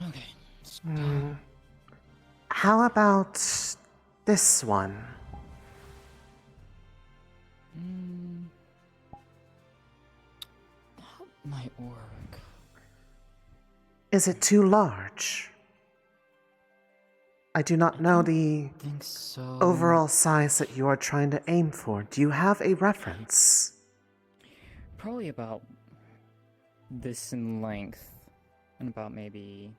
Okay. How about this one? That might work. Is it too large? I do not know the I think so. overall size that you are trying to aim for. Do you have a reference? Probably about this in length, and about maybe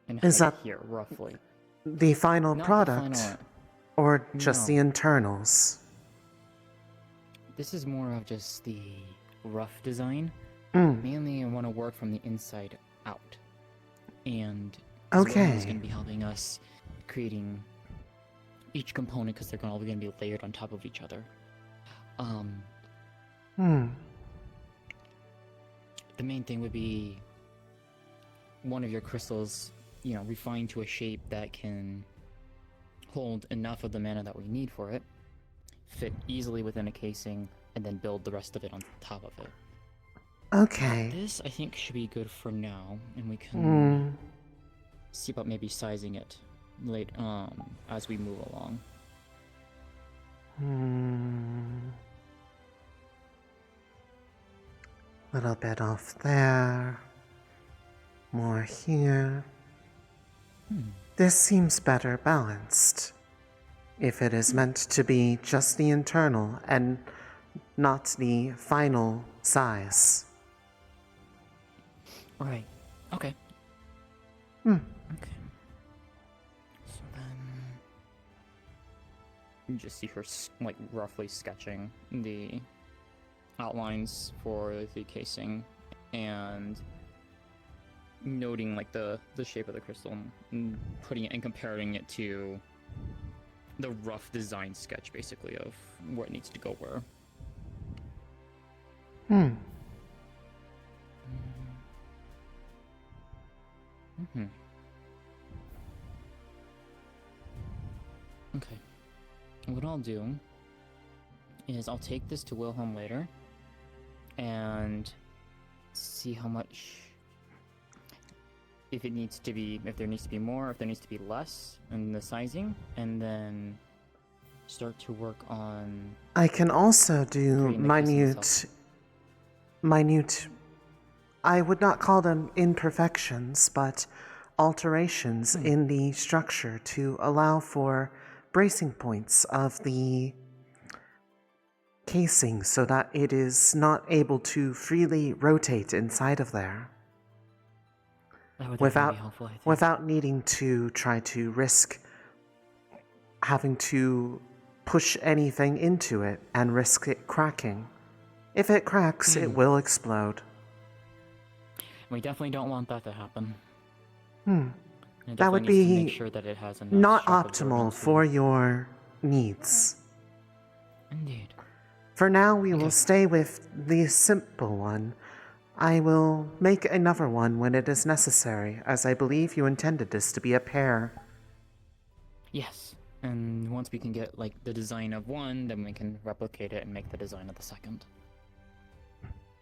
in height Is that here, roughly. the final Not product, the final. or just No. the internals? This is more of just the rough design. Mainly, I want to work from the inside out, and Okay. is going to be helping us creating each component because they're all going to be layered on top of each other. The main thing would be one of your crystals, refined to a shape that can hold enough of the mana that we need for it, fit easily within a casing, and then build the rest of it on top of it. Okay. This, I think, should be good for now, and we can see about maybe sizing it late as we move along. Little bit off there. More here. This seems better balanced. If it is meant to be just the internal and not the final size. Right. Okay. Okay. So then, you just see her roughly sketching the outlines for the casing and noting the shape of the crystal and putting it and comparing it to the rough design sketch, basically, of where it needs to go where. Okay. What I'll do is I'll take this to Wilhelm later and see how much, if there needs to be more, if there needs to be less in the sizing, and then start to work on. I can also do minute, I would not call them imperfections, but alterations in the structure to allow for bracing points of the casing so that it is not able to freely rotate inside of there. That would definitely be helpful, I think. Without needing to try to risk having to push anything into it and risk it cracking. If it cracks, it will explode. We definitely don't want that to happen. That would be make sure that it has enough not shock optimal absorbency. for your needs. Indeed. For now, we will stay with the simple one. I will make another one when it is necessary, as I believe you intended this to be a pair. Yes. And once we can get the design of one, then we can replicate it and make the design of the second.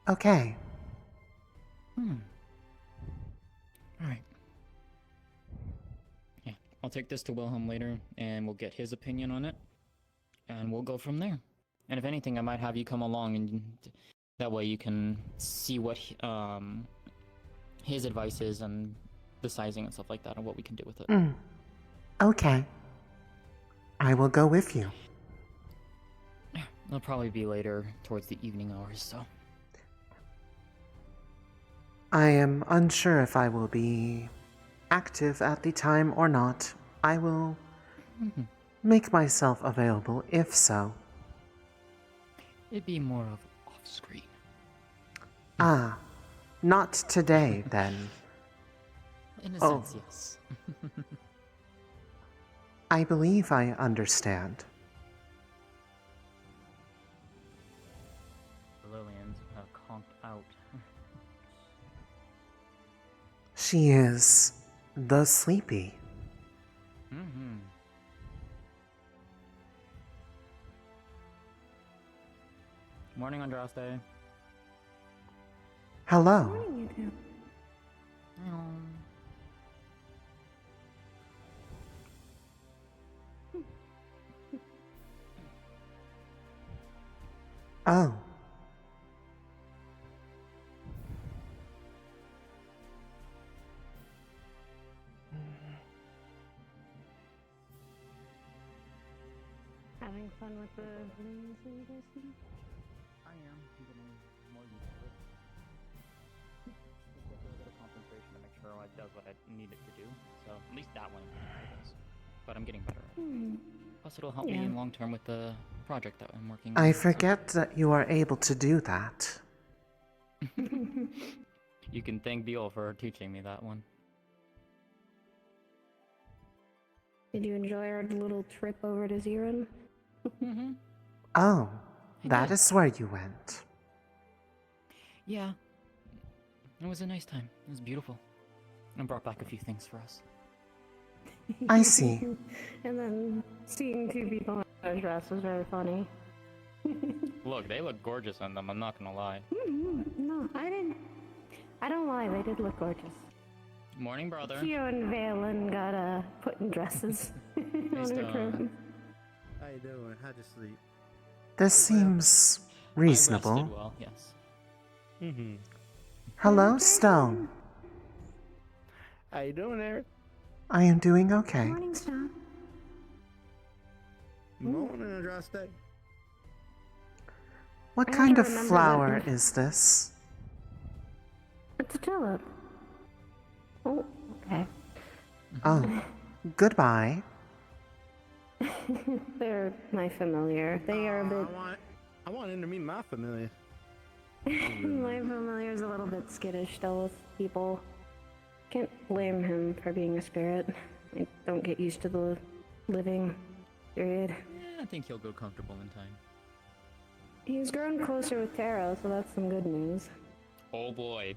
Okay. Alright. Yeah, I'll take this to Wilhelm later, and we'll get his opinion on it, and we'll go from there. And if anything, I might have you come along, and that way you can see what his advice is, and the sizing and stuff like that, and what we can do with it. Okay. I will go with you. Yeah, it'll probably be later, towards the evening hours, so. I am unsure if I will be active at the time or not. I will make myself available if so. It'd be more of off-screen. Ah, not today then. In a sense, yes. I believe I understand. The Lillians have conked out. She is the sleepy. Morning, Andraste. Hello. Morning, you two. Oh. Having fun with the balloons and everything? I am getting more used to it. Just a little bit of concentration to make sure it does what I need it to do. So at least that one does. But I'm getting better at it. Plus it'll help me in long term with the project that I'm working on. I forget that you are able to do that. You can thank Beal for teaching me that one. Did you enjoy our little trip over to Zeron? Oh, that is where you went. Yeah. It was a nice time. It was beautiful. And brought back a few things for us. I see. And then seeing two people in a dress was very funny. Look, they look gorgeous on them, I'm not gonna lie. No, I don't lie, they did look gorgeous. Morning, brother. Gio and Valen got put in dresses on her trip. How you doing? How'd you sleep? This seems I reasonable. rested well, yes. Hello, Stone. How you doing, Aerith? I am doing okay. Morning, Stone. Morning, a dry stay. What I kind don't of remember flower that. is this? It's a tulip. Oh, okay. Oh, goodbye. They're my familiar. They are a bit... I want him to meet my familiar. My familiar is a little bit skittish still with people. Can't blame him for being a spirit. I don't get used to the living, period. Yeah, I think he'll go comfortable in time. He's grown closer with Taro, so that's some good news. Oh boy.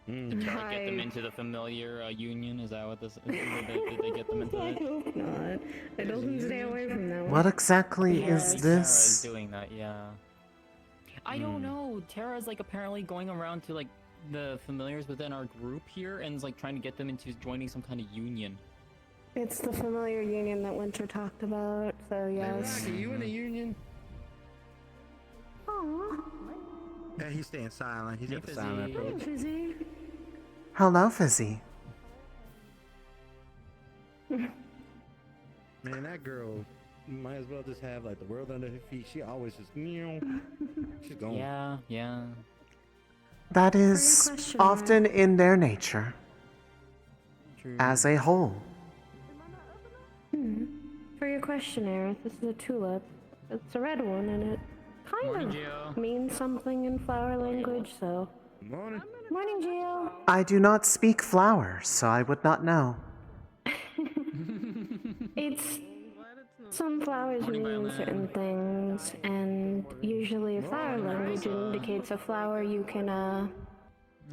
Did Tara get them into the familiar union? Is that what this is? Did they get them into I it? hope not. I don't stay away from that one. What exactly Yeah, I is think Tara is this? doing that, yeah. I don't know. Tara's like apparently going around to like the familiars within our group here and is like trying to get them into joining some kind of union. It's the familiar union that Winter talked about, so yes. Rocky, you in a union? Aww. Yeah, he's staying silent. He's Hey, got the silent Fizzy. Hey, approach. Fizzy. Hello, Fizzy. Man, that girl might as well just have like the world under her feet. She always just, she's going. Yeah. That is question, often in their nature, True. as a whole. For your question, Aerith, this is a tulip. It's a red one, and it kind Morning, of Gio. means something in flower language, so... Morning. Morning, Gio! I do not speak flower, so I would not know. It's... Some flowers Morning, mean Violet. certain things, and usually a flower language indicates a flower you can, How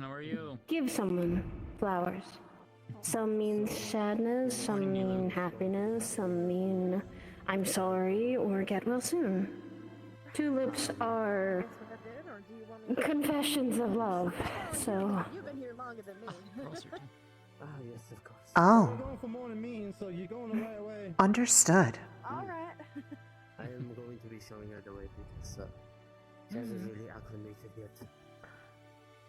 are you? give someone flowers. Some mean sadness, some mean happiness, some mean I'm sorry or get well soon. Tulips are confessions of love, so... You've been here longer than me. Ah, yes, of course. Oh. We're going for morning meetings, so you're going the right way. Understood. All right. I am going to be showing her the way because she hasn't really acclimated yet.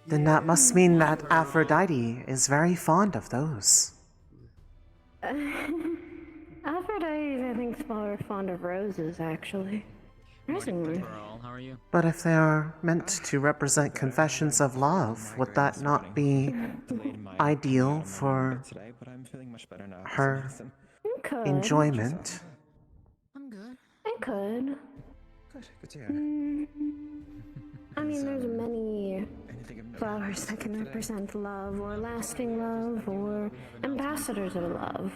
Then that must mean that Aphrodite is very fond of those. Aphrodite is, I think, more fond of roses, actually. Surprisingly. Girl, how are you? But if they are meant to represent confessions of love, would that not be ideal for her It could. enjoyment? I'm good. It could. Good to hear. I mean, there's many flowers that can represent love, or lasting love, or ambassadors of love.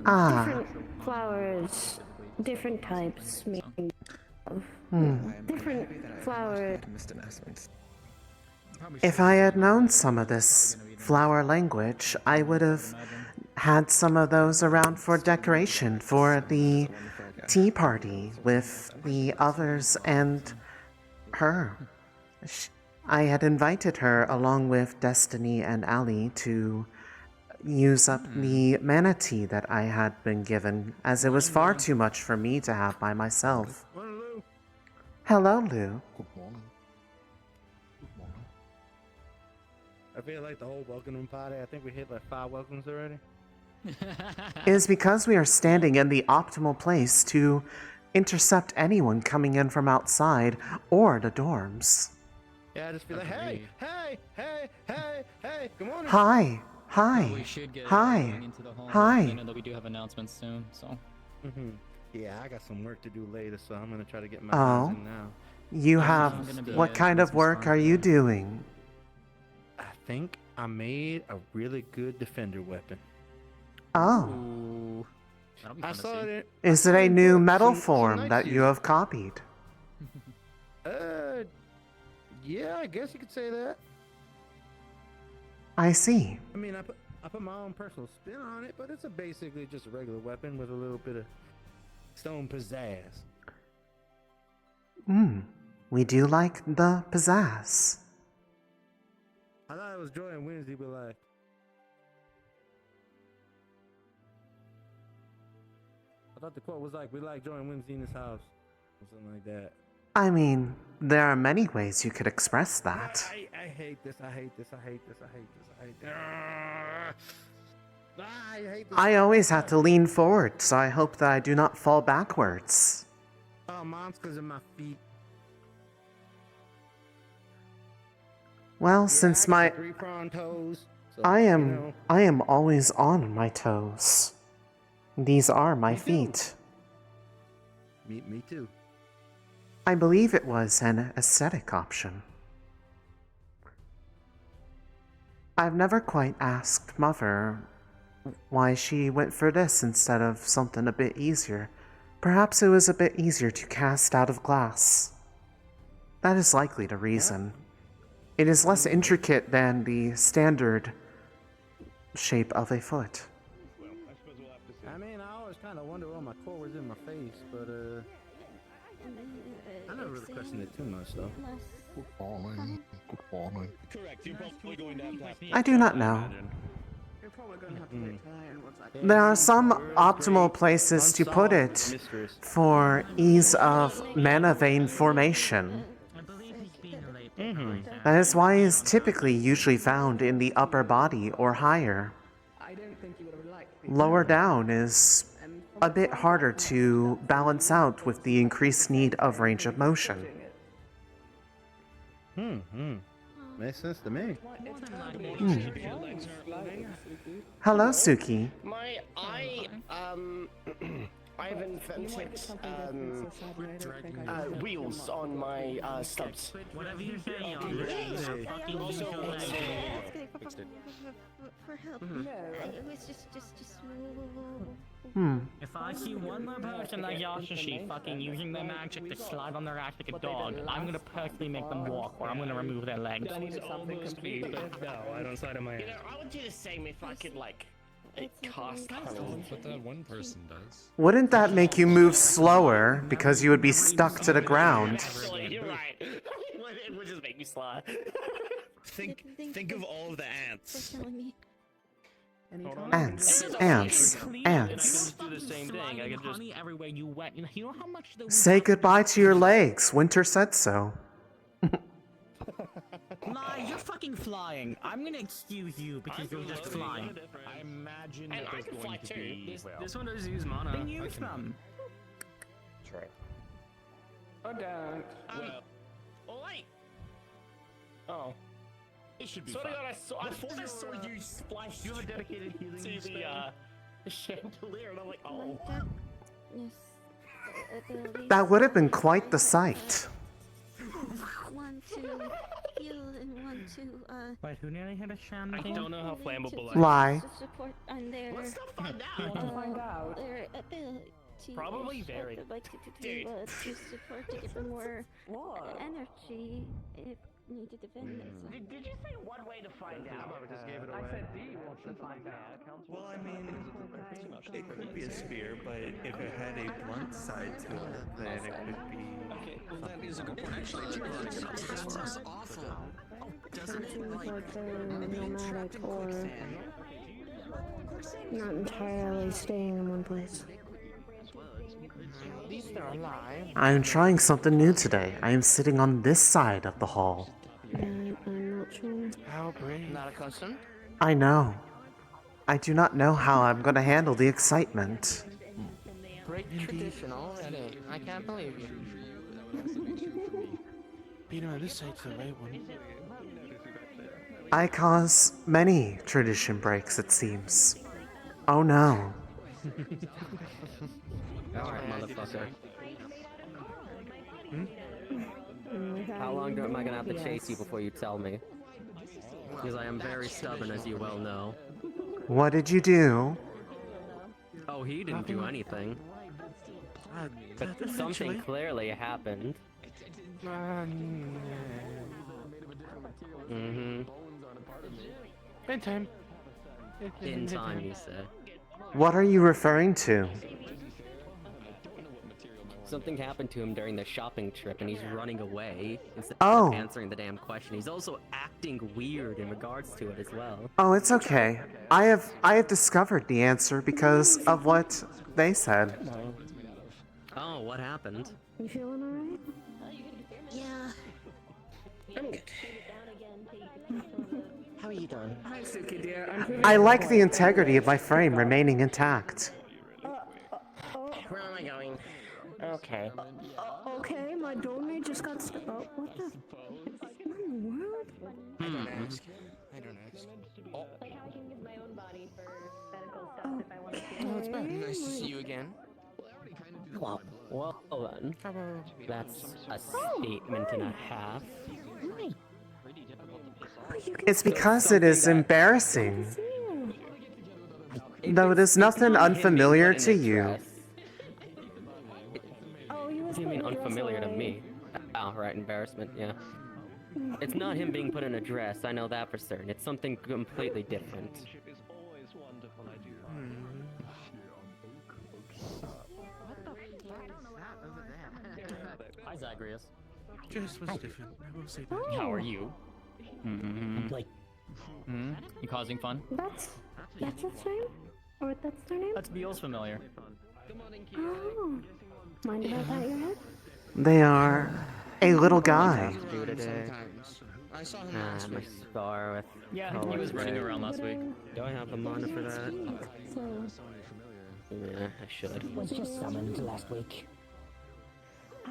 Ah, Different flowers, different types mean love. Different flowers. if I had known some of this flower language, I would have had some of those around for decoration for the tea party with the others and her. I had invited her along with Destiny and Ali to use up the manatee that I had been given, as it was far too much for me to have by myself. Morning, Lou. Hello, Lou. Good morning. Good morning. I feel like the whole welcome party. I think we hit like 5 welcomes already. It is because we are standing in the optimal place to intercept anyone coming in from outside or the dorms. Yeah, I just feel like, hey, hey, hey, hey, hey, good morning. Hi. Hi. We should get Hi. going into the hall. Hi. I know that we do have announcements soon, so. Yeah, I got some work to do later, so I'm gonna try to get my Oh. hands in now. You Yeah, have. I'm gonna be What a kind of Christmas work are party. you doing? I think I made a really good defender weapon. Oh. Ooh. That'll be I fun to saw see. it. Is it a new metal form knights that you use it. have copied? Yeah, I guess you could say that. I see. I mean, I put my own personal spin on it, but it's basically just a regular weapon with a little bit of stone pizzazz. We do like the pizzazz. I thought it was Joy and Wednesday, but like, I thought the quote was like, "We like Joy and Wednesday in this house," or something like that. I mean, there are many ways you could express that. I hate this. I hate this. I hate this. I hate this. I hate this. I hate this. I always have to lean forward, so I hope that I do not fall backwards. Oh, mine's because of my feet. Well, Yeah, since I got my the 3-prong toes. So, I am You know, I am always on my toes. These are my Me too. feet. me too. I believe it was an aesthetic option. I've never quite asked Mother why she went for this instead of something a bit easier. Perhaps it was a bit easier to cast out of glass. That is likely the reason. It is less intricate than the standard shape of a foot. I mean, I always kind of wonder why my core was in my face, but I never really questioned it too much, though. Good morning. Good morning. Correct. You're probably going to have to. I do not know. You're probably going to have to wait till I end once I There are some optimal places to put it Mistress. for ease of mana vein formation. I believe he's being late. That is why he is typically usually found in the upper body or higher. I don't think you would have liked me. Lower down is a bit harder to balance out with the increased need of range of motion. Makes sense to me. Hello, Suki. I have invented wheels on my stubs. Whatever you say, y'all. Fucking use your legs. For help. It was just. If I see one more person like Yashashi fucking using their magic to slide on their ass like a dog, I'm gonna personally make them walk, or I'm gonna remove their legs. No, I don't slide on my ass. You know, I would do the same if I could, like, cast honey. But that one person does. Wouldn't that make you move slower because you would be stuck to the ground? Actually, you're right. It would just make me slide. Think of all of the ants. Ants. I can just do the same thing. I can just honey everywhere you went. You know how much the Say goodbye to your legs. Winter said so. Nah, you're fucking flying. I'm gonna excuse you because you're just flying. I imagine And that I there's can fly going to too. be. This one does use mana. Then use them. Try. Or don't. Oh, wait. Oh. It should be Swear to fun. God, I thought I saw you splash. You have a dedicated healing to the chandelier, and I'm like, oh. That would have been quite the sight. One to heal and one to Wait, who nearly hit a chandelier? I don't know how flammable I am. Lie. to support on their Let's not find I want to out. find out. their ability. Probably very. Like Dude. to support to give them more What? energy if need to defend themselves. Did you say one way to find out? I said D wants to find out. Well, I mean, it could be a spear, but if it had a blunt side to it, then it could be. Okay, well that is a good point. Actually, that's awful. Doesn't it like nomadic or not entirely staying in one place. least they're alive. I'm trying something new today. I am sitting on this side of the hall. I'm not sure. How brave. Not accustomed? I know. I do not know how I'm going to handle the excitement. Break tradition already. I can't believe you. Peter, this side's the right one. I cause many tradition breaks, it seems. Oh no. Alright, motherfucker. How long am I gonna have to chase you before you tell me? Because I am very stubborn, as you well know. What did you do? Oh, he didn't do anything. But something clearly happened. Mm-hmm. In time. In time, you said. What are you referring to? Something happened to him during the shopping trip and he's running away instead Oh. of answering the damn question. He's also acting weird in regards to it as well. Oh, it's okay. I have discovered the answer because of what they said. Oh, what happened? You feeling alright? Yeah. I'm good. How are you doing? Hi, Suki dear. I'm feeling I like the integrity of my frame remaining intact. Where am I going? Okay. Okay, my doormate just got oh, what the? What in the world? I don't ask. I don't ask. Oh. Oh, it's been nice to see you again. Well then, that's a statement and a half. It's because it is embarrassing. Though it is nothing unfamiliar to you. What do you mean unfamiliar to me? Oh, right, embarrassment, yeah. It's not him being put in a dress, I know that for certain. It's something completely different. Hi, Zagreus. Just was different. I will say that. How are you? Like, You causing fun? That's its name? Or that's their name? that feels familiar. Oh. Mind if I pat your head? They are a little guy. Do today. I saw him Ah, last my week. star with Yeah, he was running around last week. Do I have the mana for that? So, Yeah, I should. Was just summoned last week.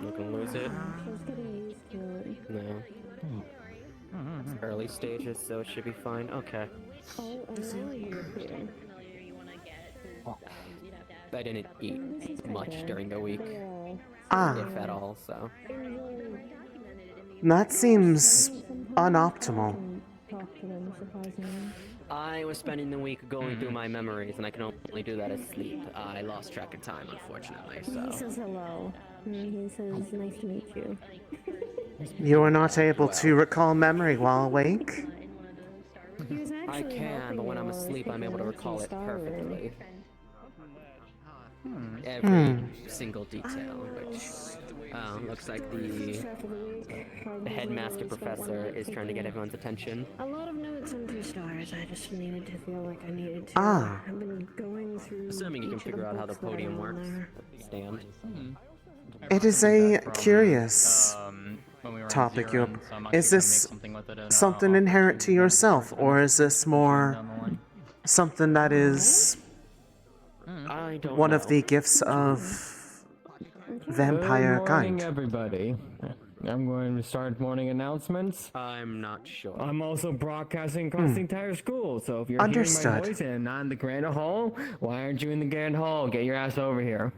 You can lose it. just getting used to it. No. It's early stages, so it should be fine. Okay. Oh, and now you're here. I didn't eat much during the week, Ah, if at all, so. that seems unoptimal. Talk to them, surprisingly. I was spending the week going through my memories, and I can only do that asleep. I lost track of time, unfortunately, He so. says hello. He says, nice to meet you. You are not able to recall memory while awake? He was I actually can, helping but when you I'm while I was asleep, I'm taking able to a look recall in it the star room. perfectly. Every Hmm. single detail, which looks like First half of the week, the headmaster professor is trying to get everyone's attention. a lot of notes and 2 stars. I just needed to feel like I needed to. Ah. I've been going through. Assuming you can each of figure out how the books that are podium on works. there. Stand. It is a curious When we were in topic. Zero, and so I'm actually Is gonna this make something with it in, something inherent to yourself, or is this more down the line. something that is I don't one know. of the gifts of vampire Good morning, kind? everybody. I'm going to start morning announcements. I'm not sure. I'm also broadcasting across the entire school, so if you're Understood. hearing my voice and not in the grand hall, why aren't you in the grand hall? Get your ass over here.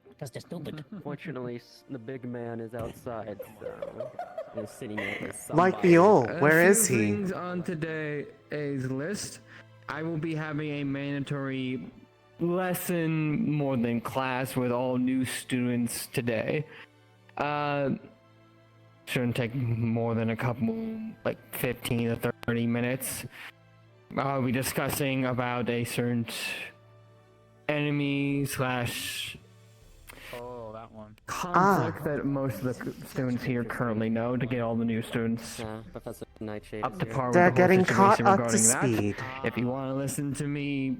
Because they're stupid. Fortunately, the big man is outside, so he's sitting there with Like the somebody. old, where is few he? things on today's list. I will be having a mandatory lesson more than class with all new students today. Shouldn't take more than a couple, like 15 to 30 minutes. I'll be discussing about a certain enemy slash Oh, that one. conflict that most of the students here currently know to get all the new students Professor Nightshade up is to here. par with They're the whole getting caught situation up to regarding that. speed. If you want to listen to me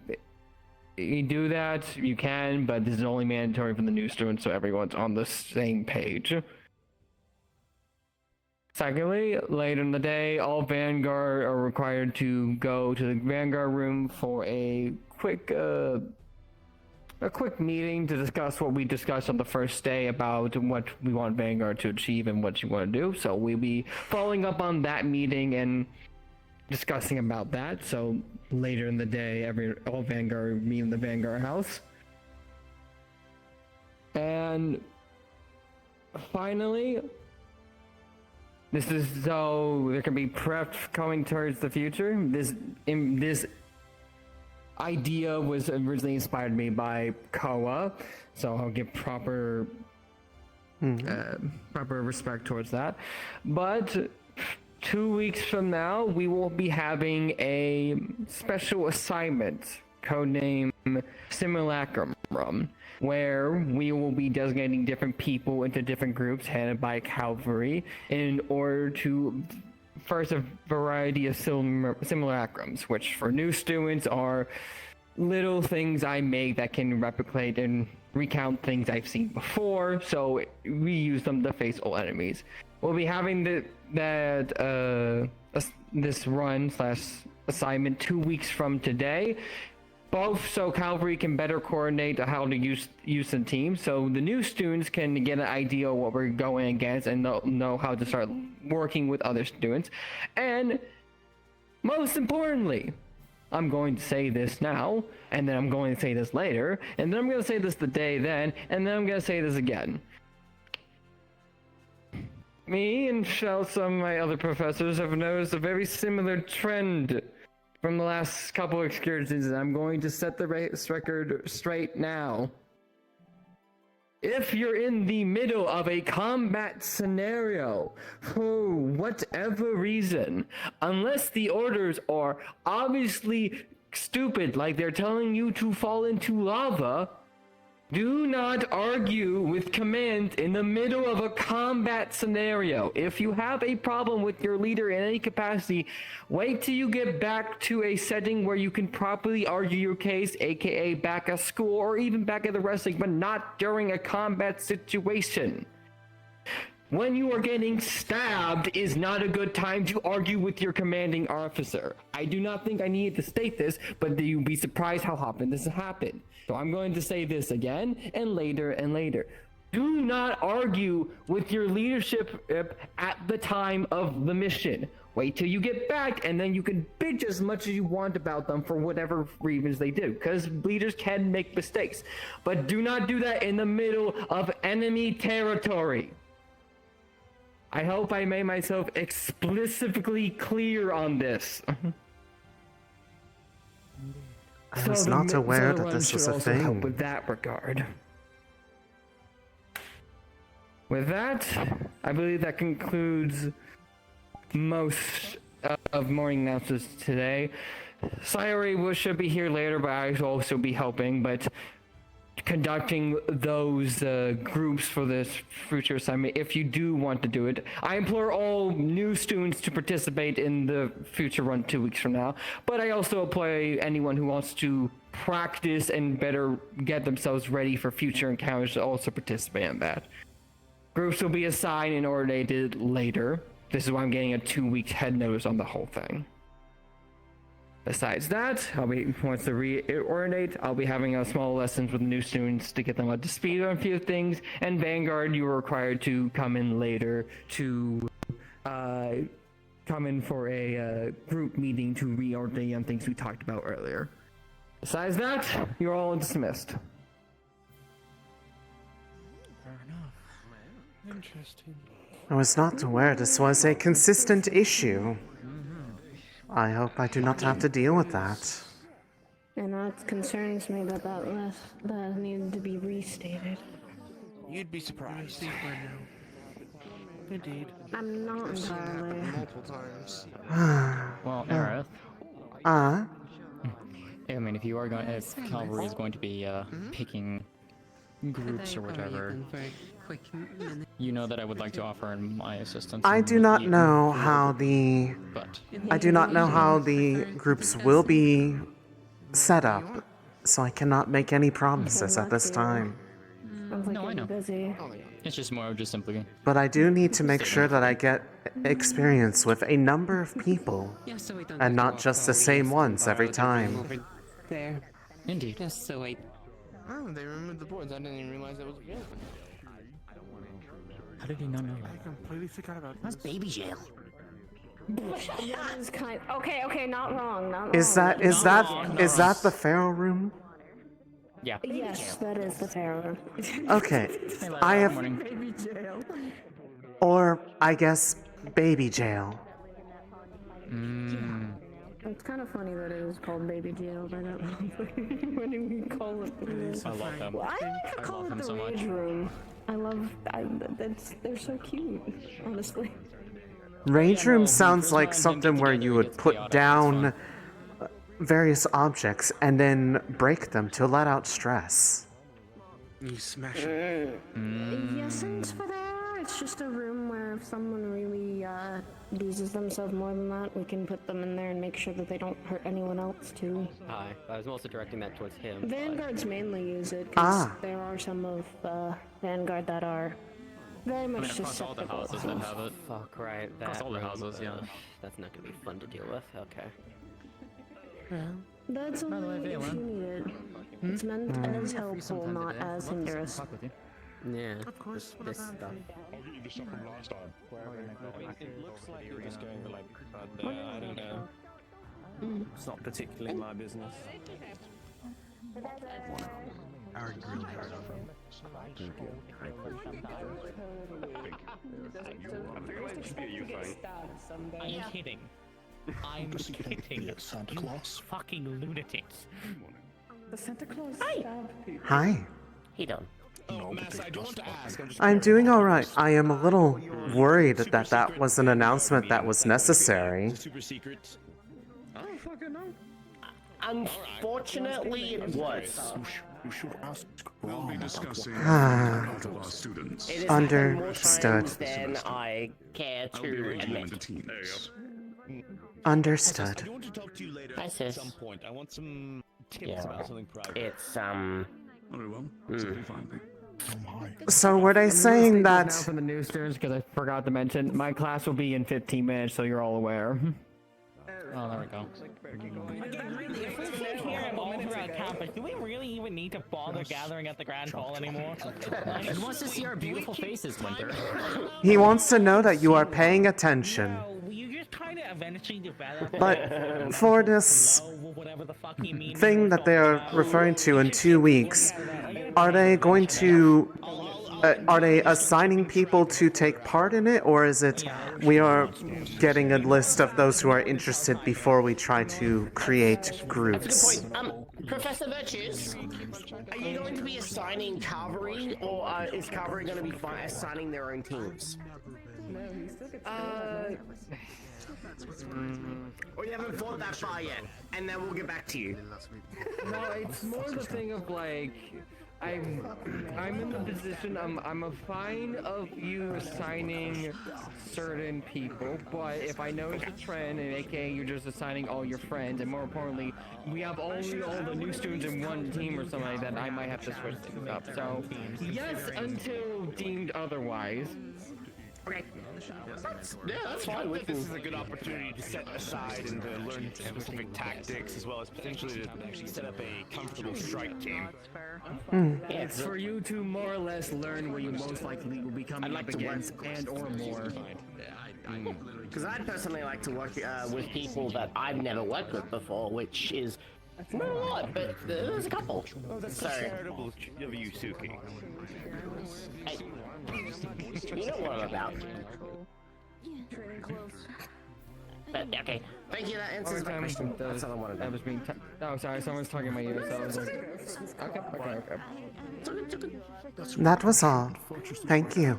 you do that, you can, but this is only mandatory for the new students, so everyone's on the same page. Secondly, later in the day, all Vanguard are required to go to the Vanguard room for a quick meeting to discuss what we discussed on the first day about what we want Vanguard to achieve and what you want to do. So we'll be following up on that meeting and discussing about that. So later in the day, all Vanguard meet in the Vanguard house. And finally, this is so there can be prep coming towards the future. This idea was originally inspired me by Koa, so I'll give proper respect towards that. But 2 weeks from now, we will be having a special assignment, codename Simulacrum Room, where we will be designating different people into different groups headed by cavalry in order to first a variety of simulacrums, which for new students are little things I make that can replicate and recount things I've seen before, so we use them to face old enemies. We'll be having this run / assignment 2 weeks from today, both so cavalry can better coordinate how to use the team, so the new students can get an idea of what we're going against and know how to start working with other students. And most importantly, I'm going to say this now, and then I'm going to say this later, and then I'm going to say this the day then, and then I'm going to say this again. Me and some of my other professors have noticed a very similar trend from the last couple of excursions, and I'm going to set the record straight now. If you're in the middle of a combat scenario, for whatever reason, unless the orders are obviously stupid, like they're telling you to fall into lava, do not argue with commands in the middle of a combat scenario. If you have a problem with your leader in any capacity, wait till you get back to a setting where you can properly argue your case, aka back at school or even back at the wrestling, but not during a combat situation. When you are getting stabbed is not a good time to argue with your commanding officer. I do not think I needed to state this, but you'll be surprised how often this has happened. So I'm going to say this again and later and later. Do not argue with your leadership at the time of the mission. Wait till you get back, and then you can bitch as much as you want about them for whatever reasons they do, because leaders can make mistakes. But do not do that in the middle of enemy territory. I hope I made myself explicitly clear on this. I was not aware that this was a also help thing. with that regard. With that, I believe that concludes most of morning announcements today. Sayori should be here later, but I will also be helping, but conducting those groups for this future assignment, if you do want to do it. I implore all new students to participate in the future run 2 weeks from now, but I also implore anyone who wants to practice and better get themselves ready for future encounters to also participate in that. Groups will be assigned and ordinated later. This is why I'm getting a 2 week head notice on the whole thing. Besides that, once they reordinate, I'll be having small lessons with new students to get them up to speed on a few things, and Vanguard, you are required to come in later to come in for a group meeting to reordinate on things we talked about earlier. Besides that, you're all dismissed. Fair enough. Interesting. I was not aware this was a consistent issue. I hope I do not have to deal with that. And that concerns me that needed to be restated. You'd be surprised. Indeed. I'm not entirely. Multiple times. Well, Aerith. I mean, if you are going, if cavalry is going to be picking groups or whatever, you know that I would like to offer my assistance. I do not know how the groups will be set up. so I cannot make any promises at this time. Sounds like No, I you're know. busy. It's just more of just simply. But I do need to make sure that I get experience with a number of people, Yeah, so I don't and have to not walk just the all same east ones and every borrow the room time. over there. Indeed. Just so I. Oh, they removed the boards. I didn't even realize that was available. How did he not know I completely forgot about That's baby jail. That is kind. Okay, not wrong, not wrong. Is that the Pharaoh room? Yeah. Yes, that is the Pharaoh. Okay, I have, or I guess baby jail. It's kind of funny that it was called baby jail, but I don't know when do we call it this? I love them. Well, I like to I call love it them the so much. rage room. They're so cute, honestly. Rage Yeah, room no, sounds Charisma like and him something where together you would gets put chaotic, down it's various objects and then break them to let out stress. You smash it. Yes, and for there, it's just a room where if someone really abuses themselves more than that, we can put them in there and make sure that they don't hurt anyone else too. Hi. I was mostly directing that towards him. but- Vanguards mainly use it because Ah. there are some of Vanguard that are very much across all the susceptible. houses that have it. Fuck right. Across That all the room, houses, yeah. That's not gonna be fun to deal with. Okay. That's By the way, only if Valen. you need it. It's meant as helpful, not as hinderous. Fuck with you. Yeah. Of course. This stuff. I'll get you the stuff from last time. It looks like you're just going for like, but I don't know. It's not particularly my business. Our grill Are you kidding? I'm kidding. Yes, Santa Claus. Fucking lunatics. The Santa Claus stabbed people. Hi. He done. No, but they just fucking- I'm doing alright. I am a little worried that that was an announcement that was necessary. Super secret. I don't fucking know. Unfortunately, it was. You should ask. We'll be discussing Ah. out of our students. It has happened more Understood. times than I care I'll be to rating the admit. teams. I Understood. do want to talk to you later Hi, at sis. some point. I want some tips Yeah. about something private. It's Very well. Simply fine then. Hi. So were they saying Now that for the new students, because I forgot to mention, my class will be in 15 minutes, so you're all aware. Oh, there we go. If we keep hearing all throughout campus, do we really even need to bother gathering at the Grand Hall anymore? He wants to see our beautiful faces, Winter. he wants to know that you are paying attention? No, you just kind of eventually develop. But for this whatever the fuck you mean. thing that they are referring to in 2 weeks, are they going to are they assigning people to take part in it, or is it we are getting a list of those who are interested before we try to create groups? Professor Virtues, are you going to be assigning cavalry, or is cavalry going to be assigning their own teams? Or you haven't thought that far yet, and then we'll get back to you. No, it's more the thing of like, I'm in the position, I'm a fine of you assigning certain people, but if I notice a trend, and aka you're just assigning all your friends, and more importantly, we have only all the new students in one team or something like that, I might have to switch things up. So, yes, until deemed otherwise. Okay. Yeah, that's fine. I think this is a good opportunity to set aside and to learn specific tactics, as well as potentially to set up a comfortable strike team. It's for you to more or less learn what you most likely will be coming up against, and or more. Because I'd personally like to work with people that I've never worked with before, which is not a lot, but there's a couple. Oh, that's so charitable of you, Suki. Hey, you know what I'm about. But, okay, thank you, that answers my question. That's all I wanted to That was being. Oh, sorry, someone's talking in my ear, so I was like, okay. That was all. Thank you.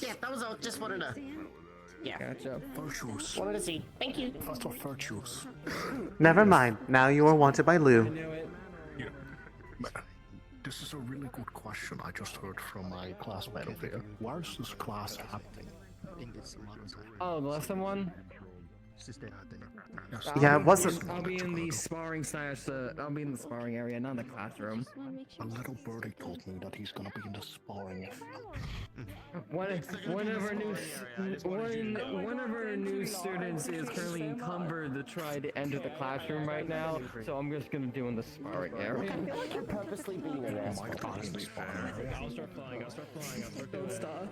Yeah, that was all. Just wanted to. Yeah. Gotcha. Virtuous. Wanted to see. Thank you. First of virtuous. Never mind. Now you are wanted by Lou. Yeah. This is a really good question I just heard from my classmate over here. Where is this class happening? Oh, the lesson one? Yeah, it wasn't. I'll be in the sparring slash. I'll be in the sparring area, not the classroom. A little birdie told me that he's gonna be in the sparring. One of our new students is currently encumbered to try to enter the classroom right now, so I'm just gonna do in the sparring area. You're purposely being an asshole. I'll start flying. Don't stop.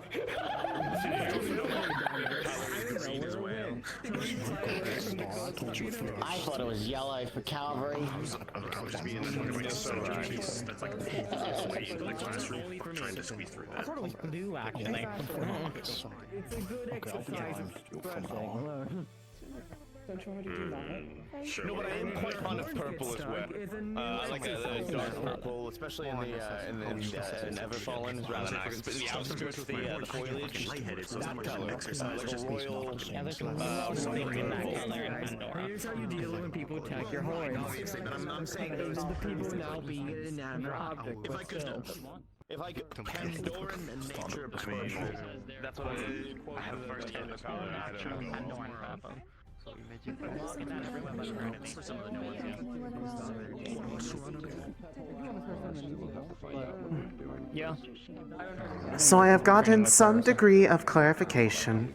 I thought it was yellow for cavalry. I thought it was blue, actually. It's a good exercise in expressing. Don't you want to do that? Sure. No, but I am quite fond of purple as well. I like the dark purple, especially in Everfallen, is rather nice. But in the outskirts, the foliage, that color, like a royal, Here's how you deal when people attack your horns. obviously, but I'm saying Those those are the people now being an inanimate object. If I could, if I could, Pandoran and nature exposure. That's what I have first-hand color. I don't know. Yeah. So I have gotten some degree of clarification.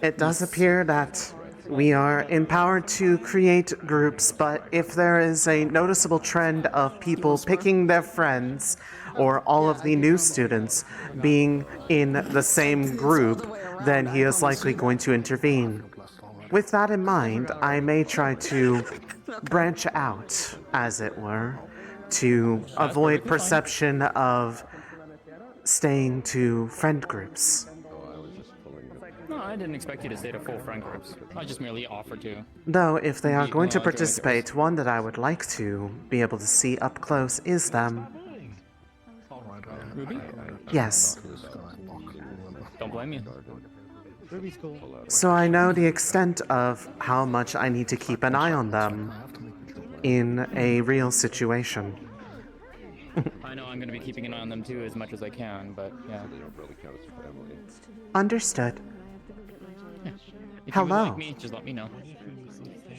It does appear that we are empowered to create groups, but if there is a noticeable trend of people picking their friends or all of the new students being in the same group, then he is likely going to intervene. With that in mind, I may try to branch out, as it were, to avoid perception of staying to friend groups. No, I didn't expect you to stay to full friend groups. I just merely offered to. Though, if they are going to join groups. participate, one that I would like to be able to see up close is them. Ruby? Yes. Don't blame you. Ruby's cool. So I know the extent of how much I need to keep an eye on them in a real situation. I know I'm going to be keeping an eye on them too as much as I can, but yeah. Understood. If you Hello. would like me, just let me know.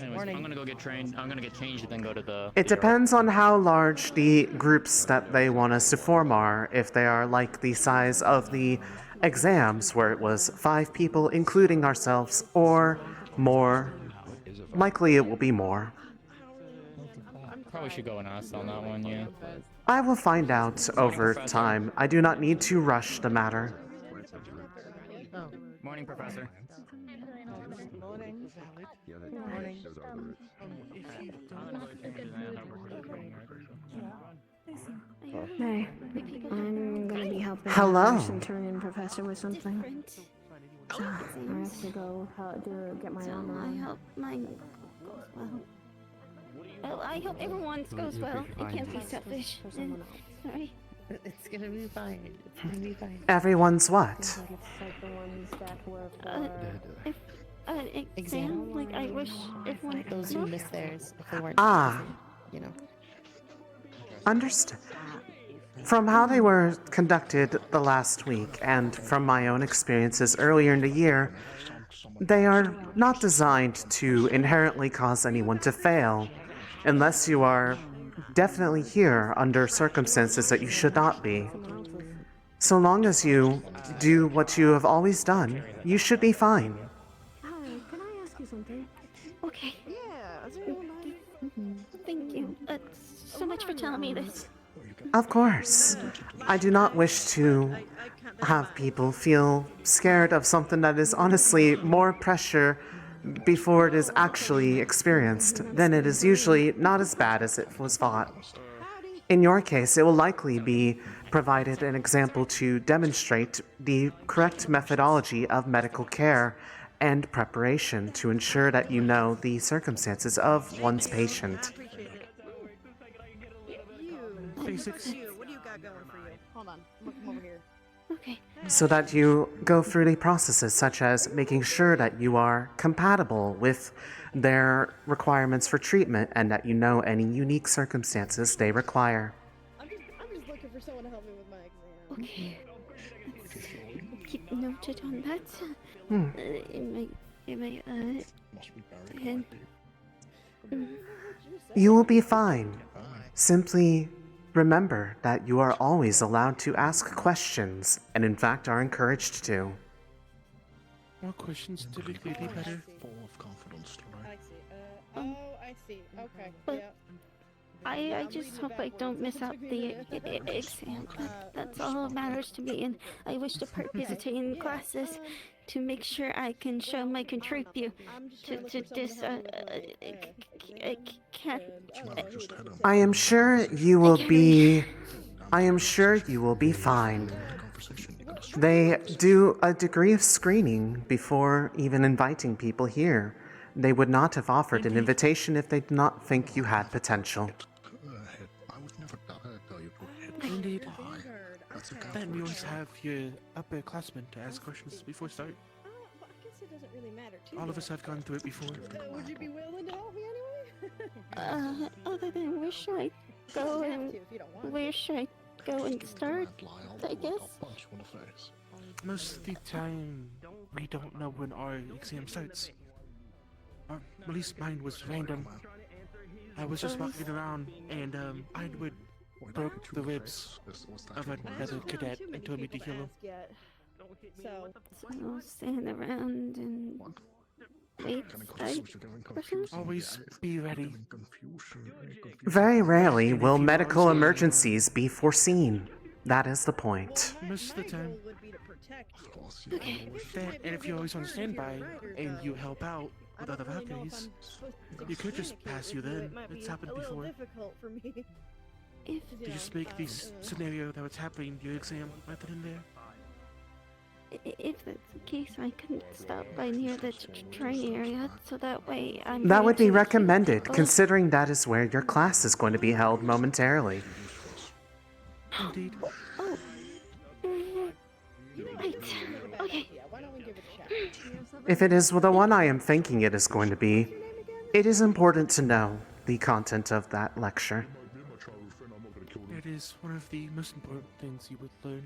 Anyways, I'm gonna go get trained. I'm gonna get changed and then go to the. It depends on how large the groups that they want us to form are. If they are like the size of the exams, where it was 5 people, including ourselves, or more. Likely it will be more. Probably should go and ask on that one, yeah. I will find out over time. I do not need to rush the matter. Morning, Professor. Hey, I'm gonna be helping Hello. this Centurion professor with something. So, I have to go get my armor I on. hope mine goes well. Well, I hope everyone's goes well. It can't be selfish. Sorry. It's gonna be fine. It's gonna be fine. Everyone's what? It's like the ones that were Exam? Like, I wish everyone... Those who missed theirs if they weren't. Ah. You know. Understood. From how they were conducted the last week, and from my own experiences earlier in the year, they are not designed to inherently cause anyone to fail, unless you are definitely here under circumstances that you should not be. So long as you do what you have always done, you should be fine. Hi, can I ask you something? Okay. Thank you. So much for telling me this. Of course. I do not wish to have people feel scared of something that is honestly more pressure before it is actually experienced. Then it is usually not as bad as it was thought. In your case, it will likely be provided an example to demonstrate the correct methodology of medical care and preparation to ensure that you know the circumstances of one's patient. What do you got going for you? Hold on, look over here. Okay. So that you go through the processes such as making sure that you are compatible with their requirements for treatment and that you know any unique circumstances they require. I'm just looking for someone to help me with my exam. Okay. Keep noted on that. Hmm. In my, Must be buried head. quite deep. You will be fine. Simply remember that you are always allowed to ask questions, and in fact are encouraged to. More questions typically be better. Full of confidence today. I see. I see. Okay. But Yeah. I just hope I don't miss out the exam. That's all that matters to me, and I wish to participate in classes to make sure I can show my contribute to this. I am sure you will be. I am sure you will be fine. They do a degree of screening before even inviting people here. They would not have offered an invitation if they did not think you had potential. I would never tell you to hit. Indeed. That's a Then we always have your upperclassmen to ask questions before start. I guess it doesn't really matter too All of much. us have gone through it before. Would you be willing to help me anyway? Other than where should I go and where should I go and start? I guess. Punch you in the face. Most of the time, we don't know when our exam starts. At least mine was random. I was just walking around, and I would broke the ribs of another cadet and told me to heal him. So I'll stand around and wait. Always be ready. Very rarely will medical emergencies be foreseen. That is the point. Most of the time. Okay. And if you're always on standby and you help out with other Valkyries, you could just pass you then. It's happened before. difficult for me. If You just make this scenario that was happening, your exam method in there. if that's the case, I can stop by near the train area, so that way I'm. That ready would be to recommended, go. considering that is where your class is going to be held momentarily. Indeed. Oh. Right. Okay. If it is the one I am thinking it is going to be, it is important to know the content of that lecture. It is one of the most important things you would learn.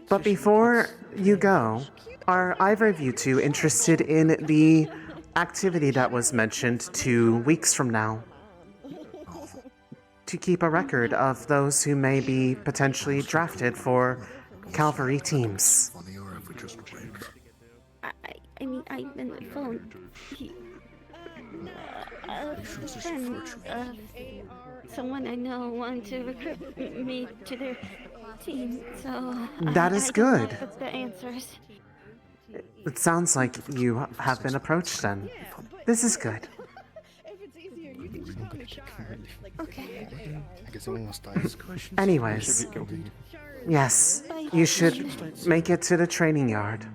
But before you go, are either of you two interested in the activity that was mentioned 2 weeks from now? To keep a record of those who may be potentially drafted for cavalry teams. I mean, I've been on the phone. Someone I know wanted to recruit me to their team, so That is I good. don't know the answers. It sounds like you have been approached then. This is good. If it's easier, you can just call me Char. Okay. I guess someone must die. Anyways, yes, you should make it to the training yard.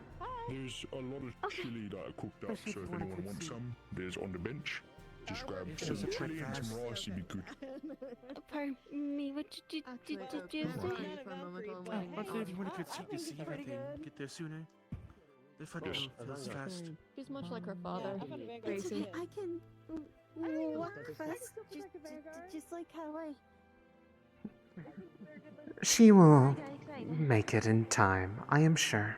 There's a lot of chili that I cooked up, so if anyone wants some, there's on the bench. Just grab some chili and some rice, you'd be good. Pardon me, what did you say? But if you want a good seat to see everything, get there sooner. The front row feels fast. She's much like her father. It's Gracie. okay, I can walk fast, just like how I. She will make it in time, I am sure.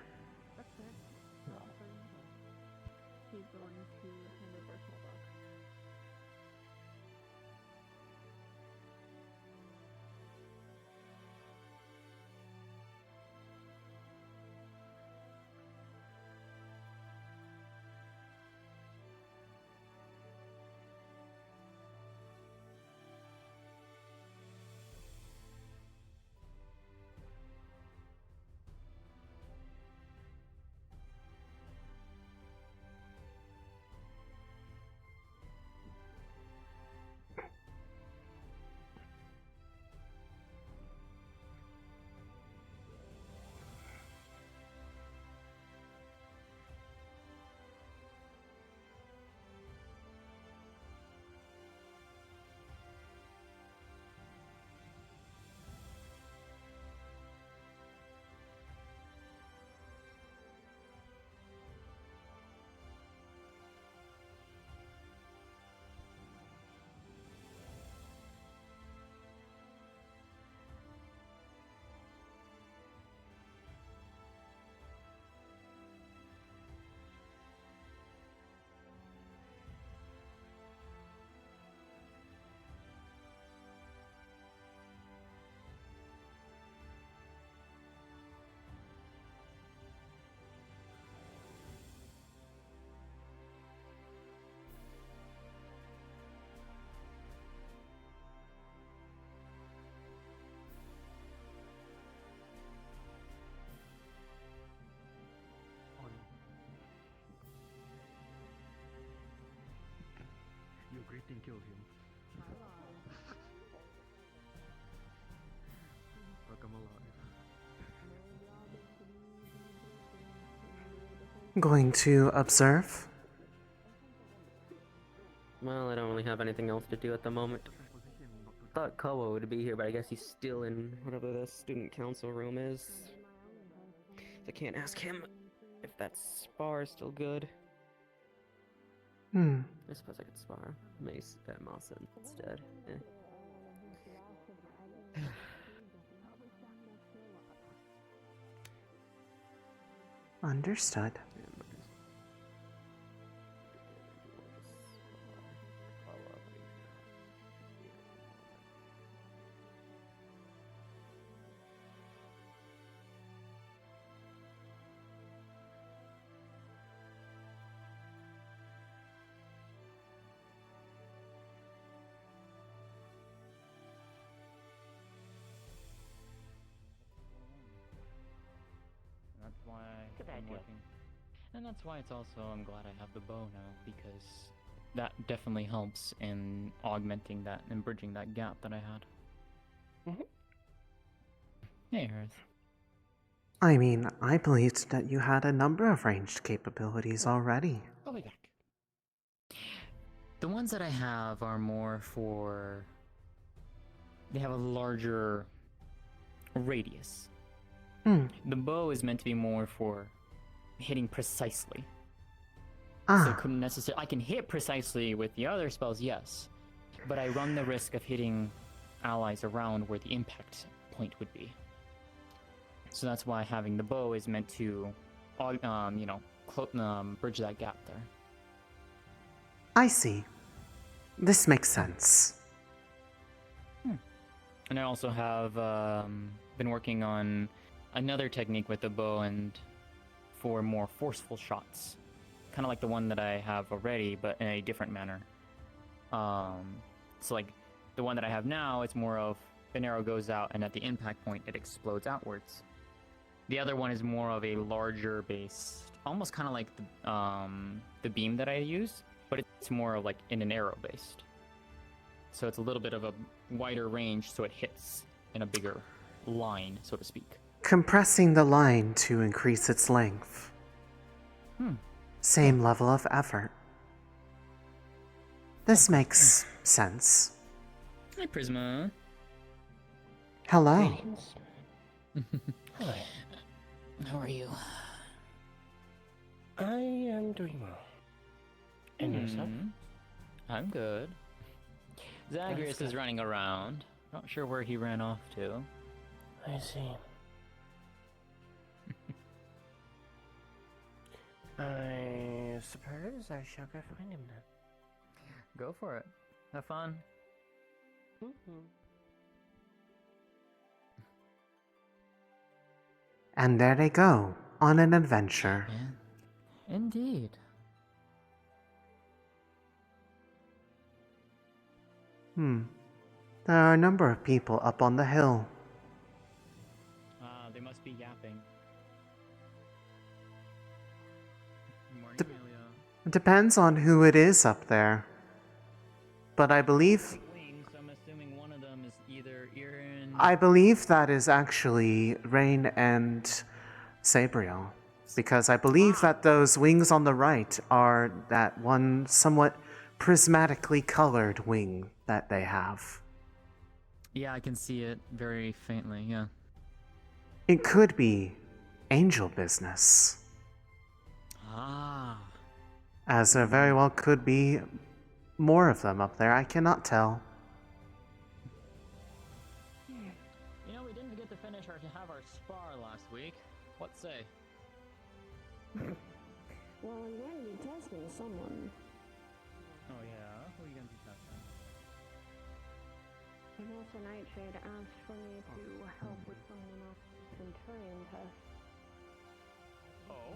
Kill him. Fuck, I'm alive. Going to observe? Well, I don't really have anything else to do at the moment. Thought Koa would be here, but I guess he's still in whatever the student council room is. I can't ask him if that spar is still good. Hmm. I suppose I could spar Mace at Moss instead. Eh. Understood. That's why Good I'm idea. working. And that's why it's also I'm glad I have the bow now, because that definitely helps in augmenting that and bridging that gap that I had. Hey, Aerith. I mean, I believed that you had a number of ranged capabilities already. I'll be back. The ones that I have are more for... They have a larger radius. Hmm. The bow is meant to be more for hitting precisely. So Ah, it couldn't necessarily... I can hit precisely with the other spells, yes. But I run the risk of hitting allies around where the impact point would be. So that's why having the bow is meant to, you know, bridge that gap there. I see. This makes sense. And I also have been working on another technique with the bow and for more forceful shots. Kind of like the one that I have already, but in a different manner. So like the one that I have now, it's more of an arrow goes out and at the impact point it explodes outwards. The other one is more of a larger base, almost kind of like the beam that I use, but it's more of like in an arrow based. So it's a little bit of a wider range, so it hits in a bigger line, so to speak. Compressing the line to increase its length. Same level of effort. This makes sense. Hi, Prisma. Hello. Hello. How are you? I am doing well. And yourself? I'm good. Zagreus is running around. Not sure where he ran off to. I see. I suppose I shall go find him then. Go for it. Have fun. And there they go, on an adventure. Indeed. There are a number of people up on the hill. They must be yapping. Morning, Dep- Amelia. Depends on who it is up there. But I believe... Wings, I'm assuming one of them is either Irin... I believe that is actually Rain and Sabriel. Because I believe that those wings on the right are that one somewhat prismatically colored wing that they have. Yeah, I can see it very faintly, yeah. It could be angel business. Ah. As there very well could be more of them up there. I cannot tell. You know, we didn't get to finish to have our spar last week. What say? Well, I'm going to be testing someone. Oh yeah? Who are you going to be testing? Professor Nightshade asked for me to help with someone else's Centurion test. Oh?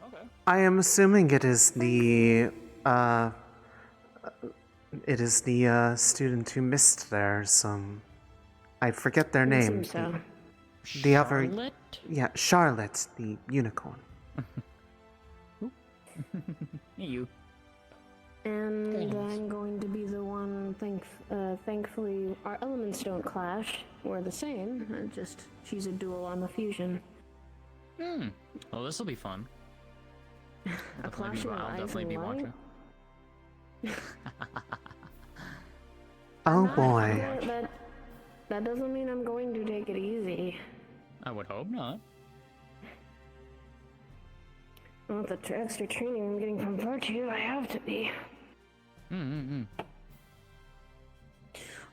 Okay. I am assuming it is the student who missed theirs. I forget their name. Seems so. The other, Charlotte? yeah, Charlotte, the unicorn. Hey, you. And I'm going to be the one, thankfully, our elements don't clash. We're the same, just she's a dual, I'm a fusion. Well, this will be fun. A clashing I'll eyes definitely and be light? watching. Oh boy. That doesn't mean I'm going to take it easy. I would hope not. Well, with the extra training I'm getting from Virtue, I have to be.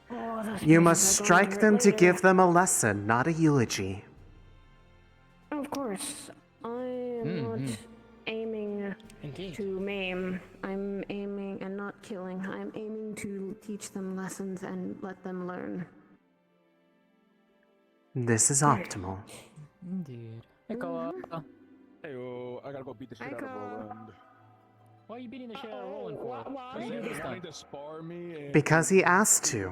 Oh, those You pieces must are going strike hurt them to later. give them a lesson, not a eulogy. Of course. I am not aiming to maim. I'm aiming and not killing. I'm aiming to teach them lessons and let them learn. This is optimal. Indeed. Hey, Koa. Hey, I gotta go beat the shit out of Roland. Why are you beating the shit out of Roland for? Why? What did you do this time? Wanting to spar me and... Because he asked to.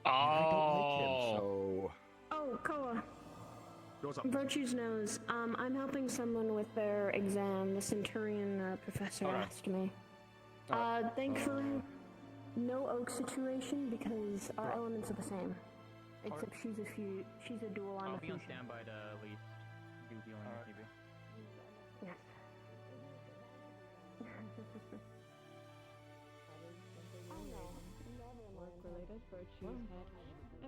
Oh. Oh, Koa. Virtue's knows. I'm helping someone with their exam. The Centurion professor asked me. Thankfully, no oak situation because our elements are the same. Except she's a dual, I'm a I'll be on fusion. standby to at least do healing if need be. Yes. Work-related virtues had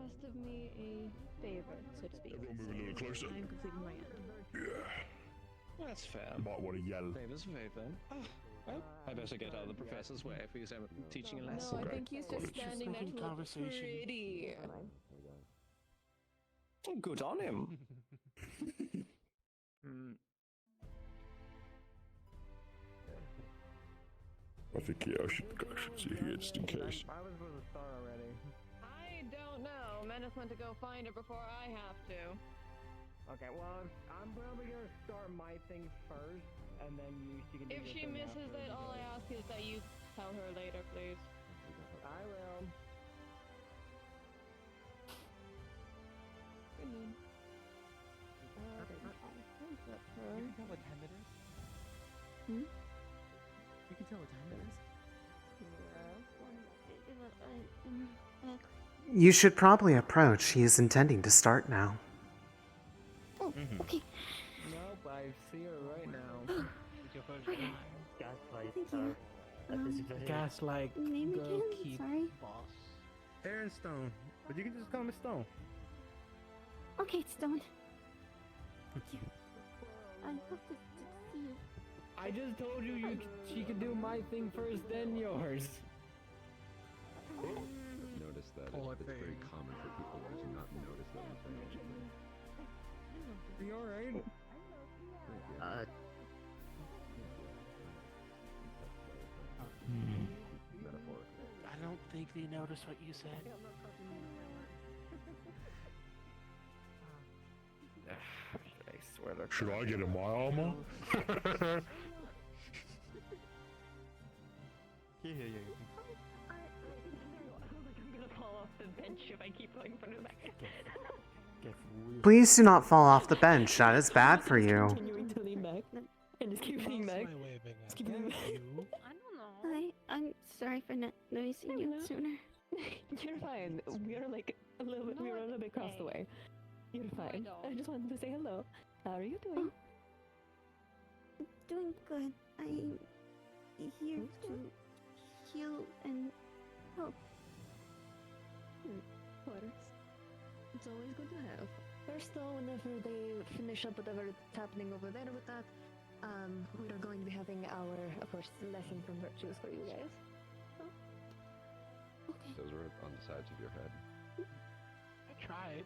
asked of me a favor, so to speak. Everyone move a little closer. I'm completing my end. Yeah. That's fair. You might want to yell. Favor's a favor. Oh, well, I better get out of the professor's way if he's teaching a lesson. No, I think he's just standing there to look pretty. Good on him. I think, yeah, I should see here just in case. I was supposed to start already. I don't know. Menace went to go find her before I have to. Okay, well, I'm probably gonna start my thing first, and then she can do If the she thing misses after. it, all I ask is that you tell her later, please. I will. You can tell what time it is? Hmm? You can tell what time it is? You should probably approach. He is intending to start now. Oh, okay. Nope, I see her right now. Gaslight. Name Go again? keep Sorry. boss. Aaron Stone. But you can just call me Stone. Okay, Stone. Thank you. I hope to see you. I just told you, she could do my thing first, then yours. Notice that it's very common for people to not notice that information. You alright? I don't think they noticed what you said. I swear to Should I get in my armor? I'm gonna fall off the bench if I keep going front of back. Please do not fall off the bench. That is bad for you. Continuing to lean back and just keep leaning back. Just keep leaning back. I don't know. I'm sorry for not noticing you sooner. You're fine. We are like a little bit. We were a little bit across the way. You're fine. I just wanted to say hello. How are you doing? Doing good. I'm here to heal and help. Waters. It's always good to have. First though, whenever they finish up whatever's happening over there with that, we are going to be having our, of course, lesson from virtues for you guys. Okay. Those are on the sides of your head. I tried.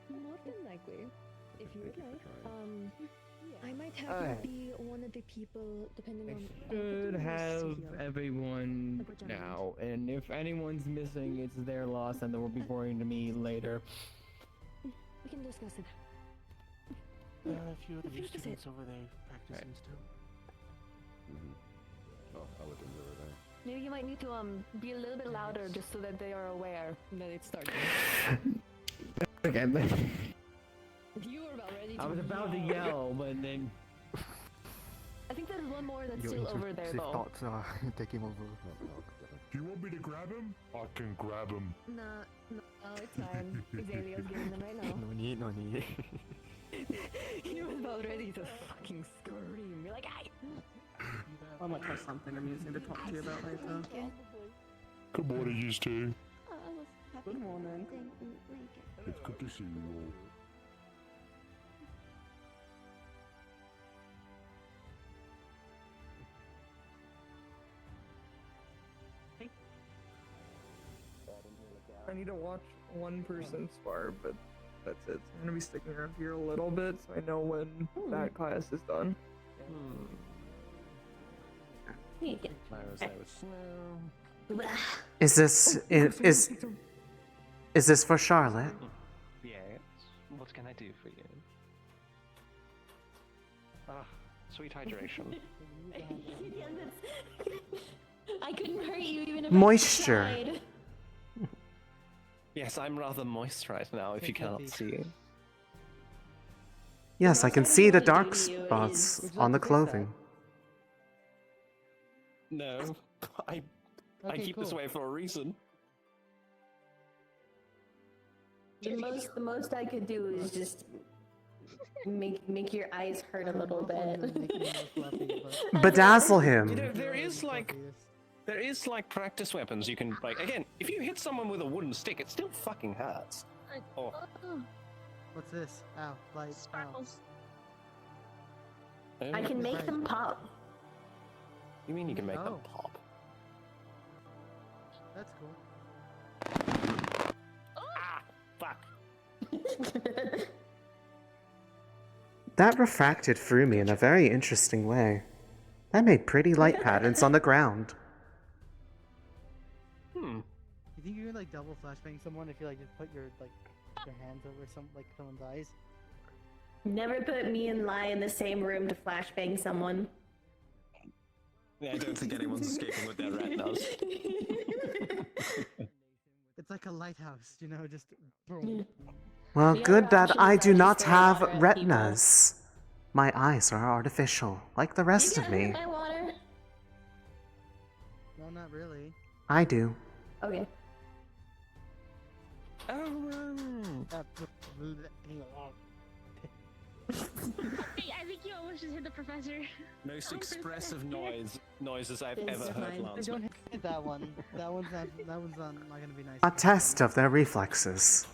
More than likely, if you would like. I might have you be one of the people, depending on. Should have everyone now, and if anyone's missing, it's their loss, and they will be boring to me later. We can discuss it. A few of the new students over there practicing still. Oh, Paladins over there. Maybe you might need to be a little bit louder just so that they are aware that it's starting. Okay, but You were about ready to I was about to yell, but then I think there's one more that's Your still over there, intrusive though. thoughts are taking over. Do you want me to grab him? I can grab him. No, it's fine. Xalia's getting them right now. No need, no need. He was about ready to fucking scream. You're like, "Ay!" I might have something amusing to talk to you about later. Good morning, you two. Good morning. It's good to see you all. I need to watch one person spar, but that's it. So I'm gonna be sticking around here a little bit so I know when that class is done. Is this for Charlotte? Yes. What can I do for you? Ah, sweet hydration. I couldn't hurt you even if Moisture. I tried. Yes, I'm rather moist right now, if you cannot see. Yes, I can see the dark spots on the clothing. No, I keep this way for a reason. The most I could do is just make your eyes hurt a little bit. Bedazzle him. You know, there is like practice weapons you can like. Again, if you hit someone with a wooden stick, it still fucking hurts. Oh. What's this? Ow, light. Sparkles. I can make them pop. You mean you can make them pop? That's cool. Ah, fuck. That refracted through me in a very interesting way. That made pretty light patterns on the ground. You think you can like double flashbang someone if you like just put your hands over someone's eyes? Never put me and Lai in the same room to flashbang someone. Yeah, I don't think anyone's escaping with their retinas. It's like a lighthouse, you know, just boom. Well, good that I do not have retinas. My eyes are artificial, like the rest of me. My water. No, not really. I do. Okay. I think you almost just hit the professor. Most expressive noises I've ever heard, Lance. Don't hit that one. That one's not gonna be nice. A test of their reflexes.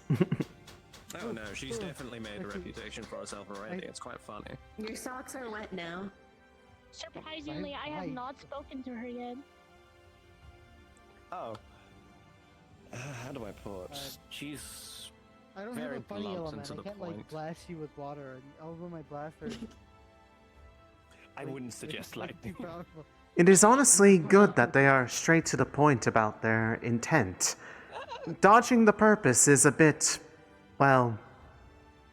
Oh no, she's definitely made a reputation for herself already. It's quite funny. Your socks are wet now. Surprisingly, I have not spoken to her yet. Oh. How do I put? She's I don't very have a funny blunt element. and to I the can't point. like blast you with water. I'll run my blaster. I wouldn't suggest lightning. Too powerful. It is honestly good that they are straight to the point about their intent. Dodging the purpose is a bit, well,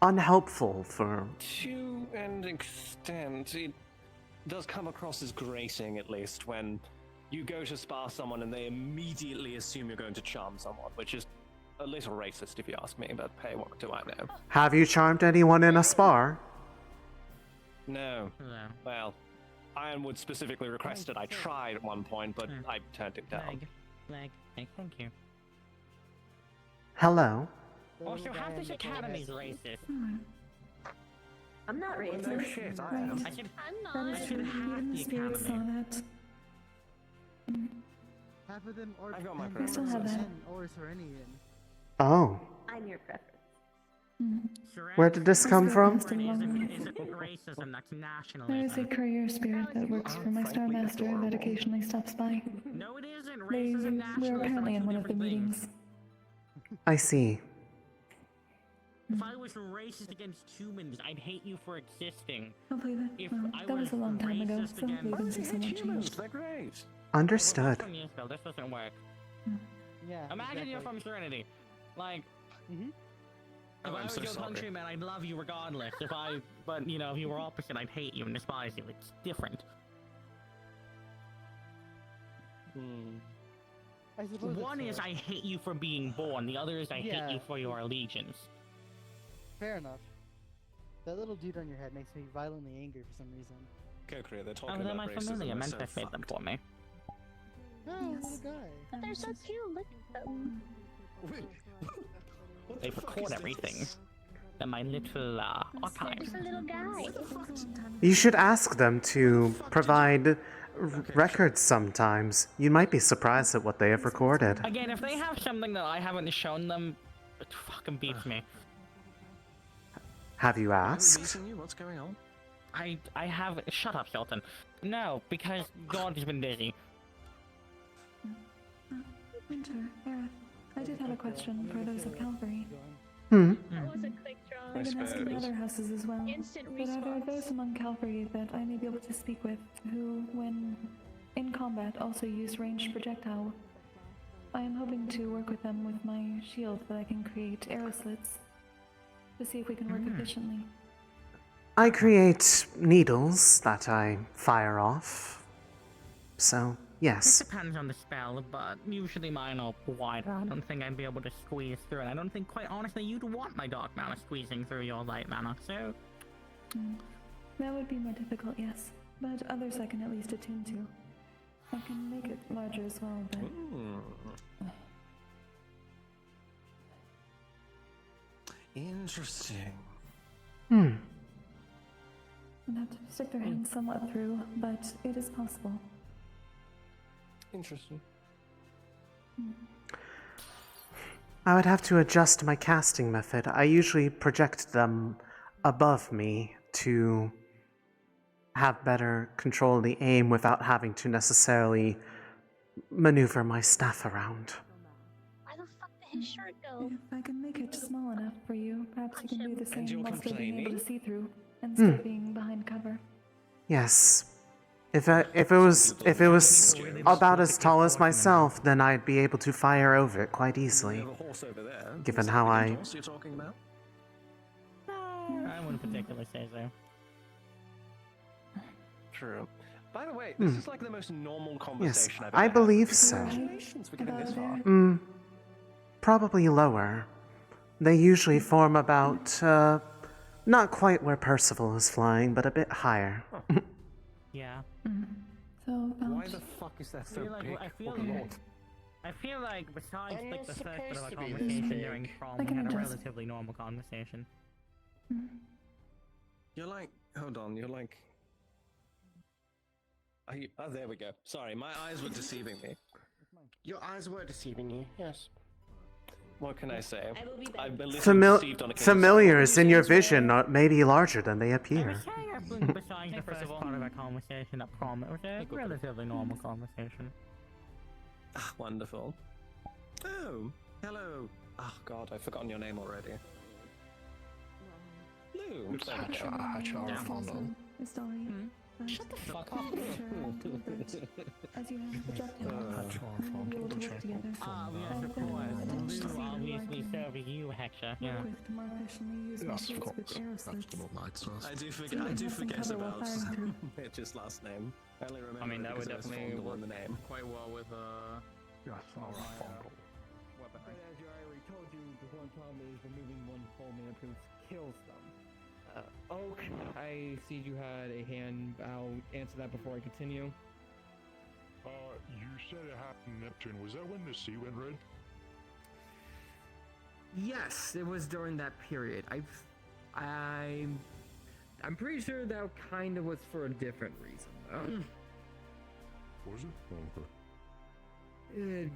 unhelpful for... To an extent, it does come across as grating, at least, when you go to spar someone and they immediately assume you're going to charm someone, which is a little racist if you ask me, but hey, what do I know? Have you charmed anyone in a spar? No. Well, Ironwood specifically requested I tried at one point, but I turned it down. Leg. Hey, thank you. Hello? Also, half this academy's racist. I'm not racist. No shit, I am. I should, I'm I should have the academy. Half of them are I've got my preferences. preferences. Or Serenian. Oh. I'm your preference. Where did this come from? Isn't racism, that's nationalism. There is a courier spirit that works for my Star Master that occasionally stops by. No, it isn't. Racism, nationalism. We're apparently in one of the meetings. I see. If I was racist against humans, I'd hate you for existing. Hopefully If that was a long time ago, so hopefully things have somewhat changed. They're great. Understood. This doesn't work. Yeah. Imagine you're from Serenity. Like, if Oh, I I'm was so your sorry. countryman, I'd love you regardless. But you know, if you were opposite, I'd hate you and despise you. It's different. I suppose One is I hate you for being born. The other is I hate you for your allegiance. Fair enough. That little dude on your head makes me violently angry for some reason. Kokiri, they're talking Oh, they're about my racism. familiar. They're so Mentos made them fucked. for me. Oh, little guy. But they're so cute. Look at them. They record everything. They're my little archive. Just a little guy. You should ask them to provide records sometimes. You might be surprised at what they have recorded. Again, if they have something that I haven't shown them, it fucking beats me. Have you Are asked? they beating you? What's going on? I have. Shut up, Hilton. No, because God has been busy. Winter, Aerith, I did have a question for those of Calvary. Hmm. That was a quick draw. I've been asking other houses as well. Instant But are there response. those among Calvary that I may be able to speak with who, when in combat, also use ranged projectile? I am hoping to work with them with my shield that I can create arrow slits to see if we can work efficiently. I create needles that I fire off. So, yes. It depends on the spell, but usually mine are wider. I don't think I'd be able to squeeze through it. I don't think, quite honestly, you'd want my dark mana squeezing through your light mana, so... That would be more difficult, yes. But others I can at least attune to. I can make it larger as well, but... Interesting. Hmm. I'd have to stick their hands somewhat through, but it is possible. Interesting. I would have to adjust my casting method. I usually project them above me to have better control of the aim without having to necessarily maneuver my staff around. Where the fuck did his shirt go? If I can make it small enough for you, perhaps you can do the And same you're while still being able to complaining? see through and still being behind cover. Yes. If it was about as tall as myself, then I'd be able to fire over it quite easily. You have a horse over there. Given Is that how the I- horse you're talking about? I wouldn't particularly say so. True. By the way, this is like the most normal Yes, conversation I've ever I had. believe so. Congratulations for getting this far. Probably lower. They usually form about, not quite where Percival is flying, but a bit higher. Yeah. So Why the fuck is that so big? I feel like besides And like the it's first bit of our supposed to be this conversation big. during prom, I we can had a adjust. relatively normal conversation. You're like, hold on, you're like. Are you, oh, there we go. Sorry, my eyes were deceiving me. Your eyes were deceiving you, yes. What can I say? I've been deceived on occasion. Familiars in your vision may be larger than they I appear. was saying I think besides the first part of our conversation at prom, it was a relatively normal conversation. Ah, wonderful. Oh, hello. Oh god, I've forgotten your name already. Lou. It's There we go. Shut the fuck up. As you have projectile, we'll be able to work together. Yes, of course. Lou obviously serving you, Hector. Yeah. Work with to more efficiently use my Yes, of shields course. with arrow That's slits. the light source. I do So you forget have some cover about while firing Mitch's last name. I only remember I mean, it that would because I was definitely fondle work in the name. quite well with Yes, my fondle. weapon. As I already told you, the one problem is removing one full mana proofs kills them. Oak, I see you had a hand. I'll answer that before I continue. You said it happened in Neptune. Was that when the sea went red? Yes, it was during that period. I'm pretty sure that kind of was for a different reason, though. Was it? Oh, okay.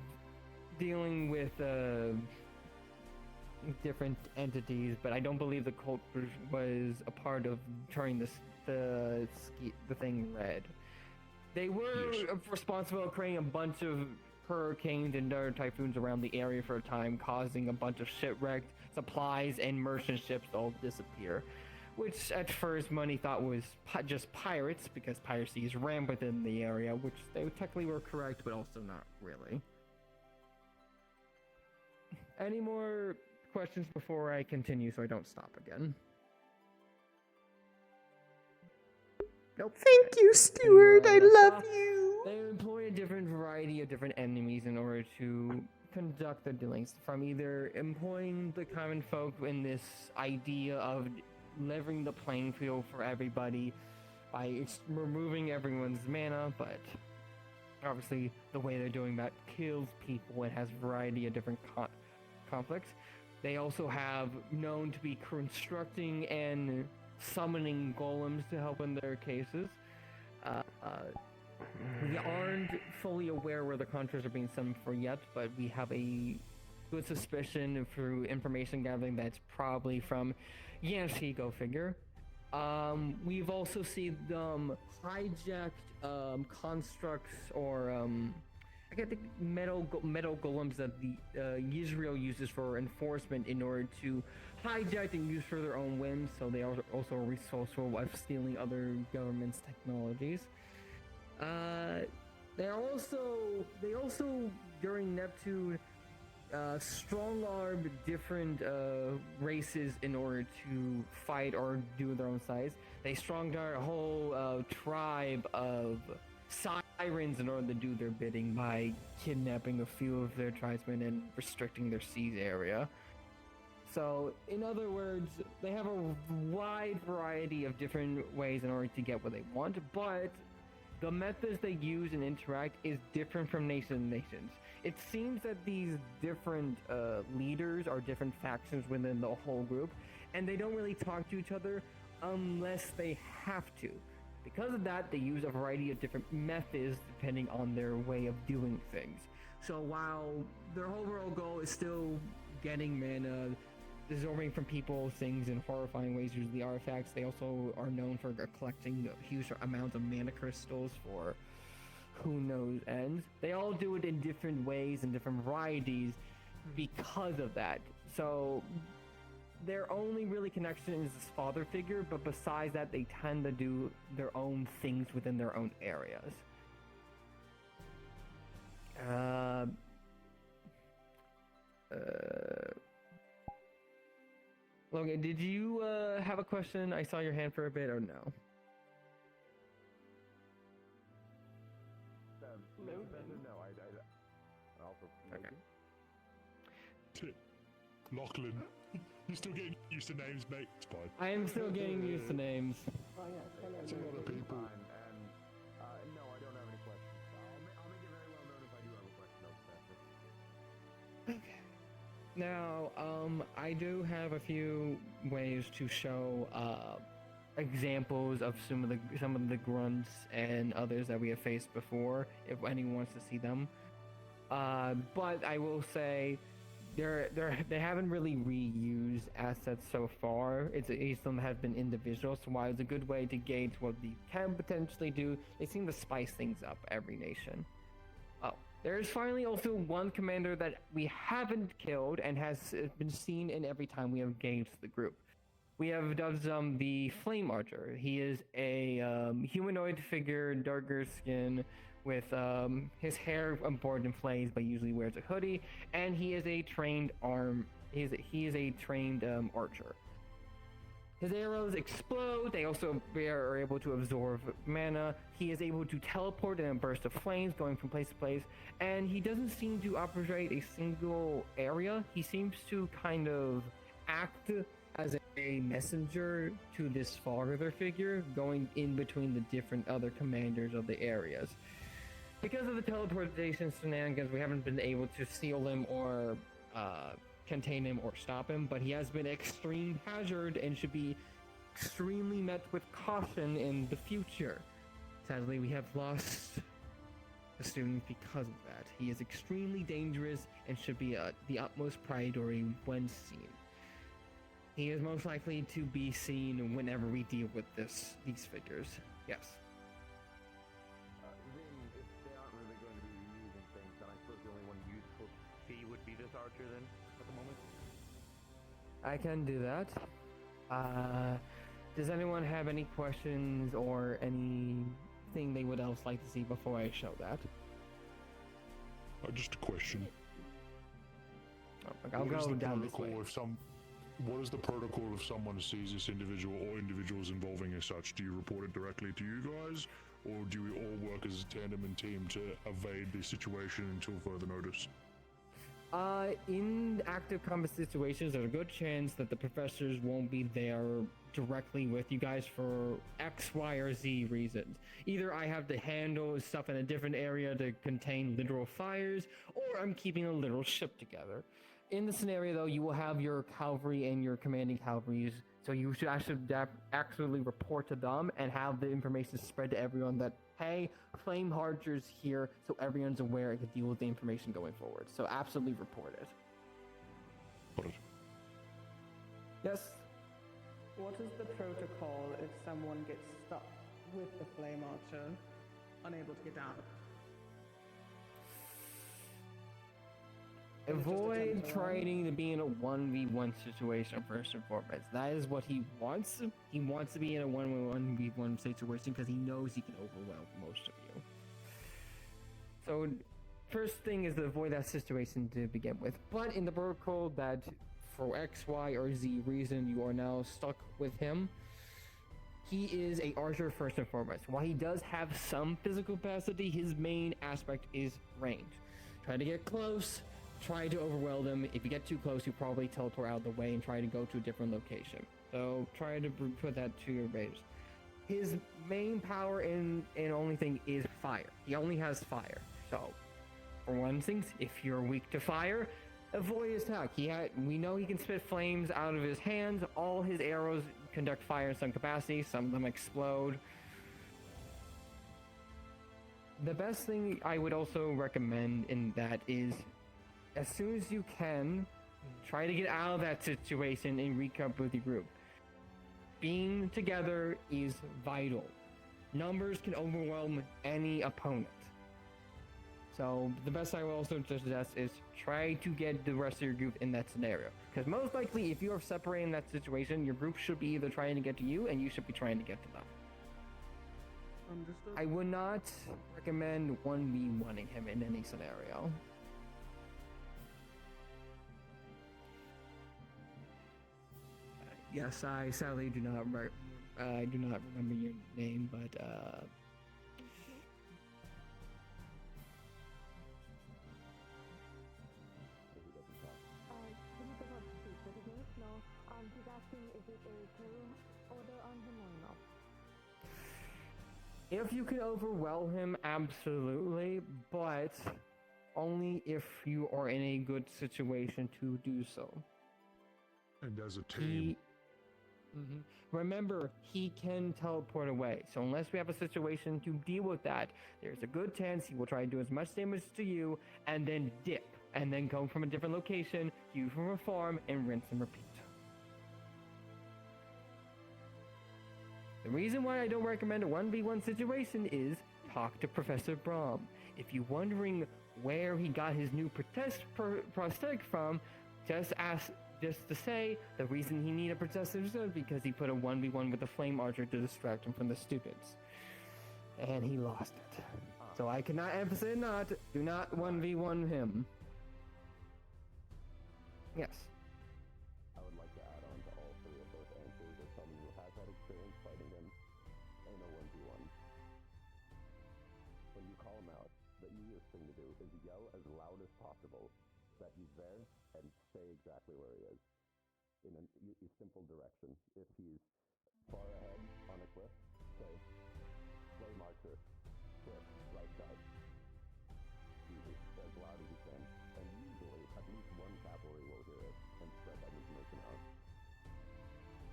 Dealing with different entities, but I don't believe the cult was a part of turning the thing red. They were responsible for creating a bunch of hurricanes and other typhoons around the area for a time, causing a bunch of shipwrecked supplies and merchant ships to all disappear. Which at first many thought was just pirates, because piracy is rampant in the area, which they technically were correct, but also not really. Any more questions before I continue so I don't stop again? Nope. Thank you, Stuart. I love you. They employ a different variety of different enemies in order to conduct their dealings, from either employing the common folk in this idea of leveling the playing field for everybody, by removing everyone's mana, but obviously the way they're doing that kills people and has a variety of different conflicts. They also have known to be constructing and summoning golems to help in their cases. We aren't fully aware where the contras are being summoned for yet, but we have a good suspicion through information gathering that's probably from Yancy, go figure. We've also seen them hijacked constructs or I get the metal golems that the Israel uses for enforcement in order to hijack and use for their own whims. So they are also resourceful of stealing other governments' technologies. They also during Neptune strong-armed different races in order to fight or do their own size. They strong-armed a whole tribe of sirens in order to do their bidding by kidnapping a few of their tribesmen and restricting their siege area. So, in other words, they have a wide variety of different ways in order to get what they want, but the methods they use and interact is different from nation to nations. It seems that these different leaders are different factions within the whole group, and they don't really talk to each other unless they have to. Because of that, they use a variety of different methods depending on their way of doing things. So while their overall goal is still getting mana, absorbing from people things in horrifying ways, usually artifacts, they also are known for collecting huge amounts of mana crystals for who knows ends. They all do it in different ways and different varieties because of that. So their only really connection is this father figure, but besides that, they tend to do their own things within their own areas. Logan, did you have a question? I saw your hand for a bit, or no? No, I also. Okay. Lachlan, you're still getting used to names, mate. It's fine. I am still getting used to names. Oh yeah, it's a lot of people. No, I don't have any questions. I'll make it very well known if I do have a question. Okay. Now, I do have a few ways to show examples of some of the grunts and others that we have faced before, if anyone wants to see them. But I will say, they haven't really reused assets so far. Each of them have been individual, so while it's a good way to gauge what they can potentially do, they seem to spice things up every nation. Oh, there is finally also one commander that we haven't killed and has been seen in every time we have engaged the group. We have dubbed the Flame Archer. He is a humanoid figure, darker skin, with his hair bored in flames, but usually wears a hoodie, and he is a trained he is a trained archer. His arrows explode. They also are able to absorb mana. He is able to teleport in a burst of flames, going from place to place, and he doesn't seem to operate a single area. He seems to kind of act as a messenger to this father figure, going in between the different other commanders of the areas. Because of the teleportation shenanigans, we haven't been able to seal him or contain him or stop him, but he has been extreme hazard and should be extremely met with caution in the future. Sadly, we have lost a student because of that. He is extremely dangerous and should be the utmost priority when seen. He is most likely to be seen whenever we deal with these figures. Yes. If they aren't really going to be reusing things, then I suppose the only one useful to see would be this archer then, at the moment? I can do that. Does anyone have any questions or anything they would else like to see before I show that? Just a question. I'll go down this way. What is the protocol if someone sees this individual or individuals involving as such? Do you report it directly to you guys, or do we all work as a tandem and team to evade the situation until further notice? In active combat situations, there's a good chance that the professors won't be there directly with you guys for X, Y, or Z reasons. Either I have to handle stuff in a different area to contain literal fires, or I'm keeping a literal ship together. In the scenario, though, you will have your cavalry and your commanding cavalries, so you should actually report to them and have the information spread to everyone that, hey, Flame Harcher's here, so everyone's aware and can deal with the information going forward. So absolutely report it. Yes? What is the protocol if someone gets stuck with the flame archer, unable to get out? Avoid trying to be in a 1v1 situation first and foremost. That is what he wants. He wants to be in a 1v1 situation because he knows he can overwhelm most of you. So, first thing is to avoid that situation to begin with. But in the protocol that for X, Y, or Z reason you are now stuck with him, he is a archer first and foremost. While he does have some physical capacity, his main aspect is range. Try to get close. Try to overwhelm them. If you get too close, you probably teleport out of the way and try to go to a different location. So try to put that to your advantage. His main power and only thing is fire. He only has fire. So, for one thing, if you're weak to fire, avoid his attack. We know he can spit flames out of his hands. All his arrows conduct fire in some capacity. Some of them explode. The best thing I would also recommend in that is, as soon as you can, try to get out of that situation and reconnect with your group. Being together is vital. Numbers can overwhelm any opponent. So the best I will also suggest is try to get the rest of your group in that scenario. Because most likely, if you are separated in that situation, your group should be either trying to get to you and you should be trying to get to them. Understood. I would not recommend 1v1ing him in any scenario. Yes, I sadly do not remember your name, but he's asking, is it a kill order on him or not? if you can overwhelm him, absolutely, but only if you are in a good situation to do so. And as a team. Remember, he can teleport away, so unless we have a situation to deal with that, there's a good chance he will try to do as much damage to you and then dip, and then go from a different location, you from a farm, and rinse and repeat. The reason why I don't recommend a 1v1 situation is talk to Professor Brahm. If you're wondering where he got his new prosthetic from, just to say, the reason he needed a prosthetic is because he put a 1v1 with a flame archer to distract him from the stupids. And he lost it. So I cannot emphasize do not 1v1 him. Yes. I would like to add on to all three of those answers as someone who has had experience fighting him in a 1v1. When you call him out, the easiest thing to do is yell as loud as possible that he's there and say exactly where he is in a simple direction. If he's far ahead on a cliff, say, flame archer, cliff, right side. Easy, as loud as you can. And usually, at least one cavalry will hear it and spread that information out.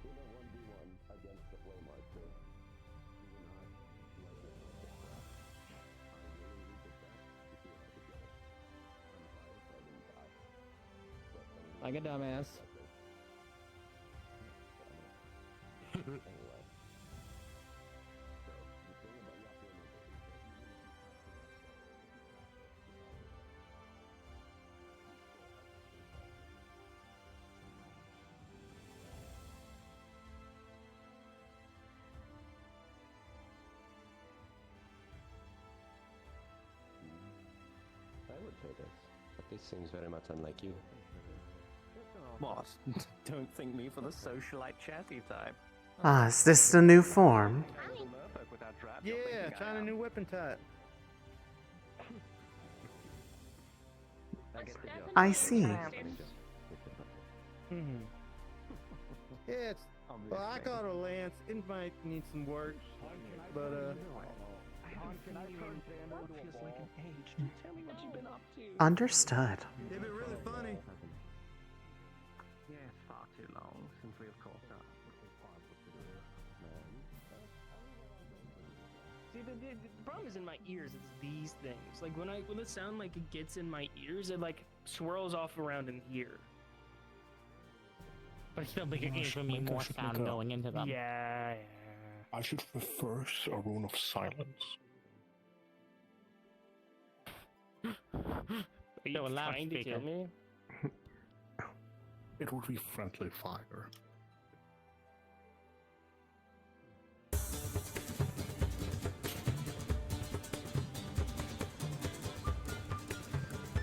In a 1v1 against the flame archer, do not let it get trapped. I really need the best to see if I could get it. I'm fired, so I didn't die. Like a dumbass. Anyway. I would say this, but this seems very much unlike you. What? Don't thank me for the socialite chatty type. Ah, is this the new form? Yeah, trying a new weapon type. I see. Yeah, well, I called her Lance. It might need some work, but Understood. it'd be really funny. Yeah, it's far too long since we've caught up. See, the problem is in my ears. It's these things. Like when the sound like it gets in my ears, it like swirls off around in here. But still, bigger ears will mean more sound going into them. Yeah. I should reverse a rune of silence. Are you trying to kill me? It would be friendly fire.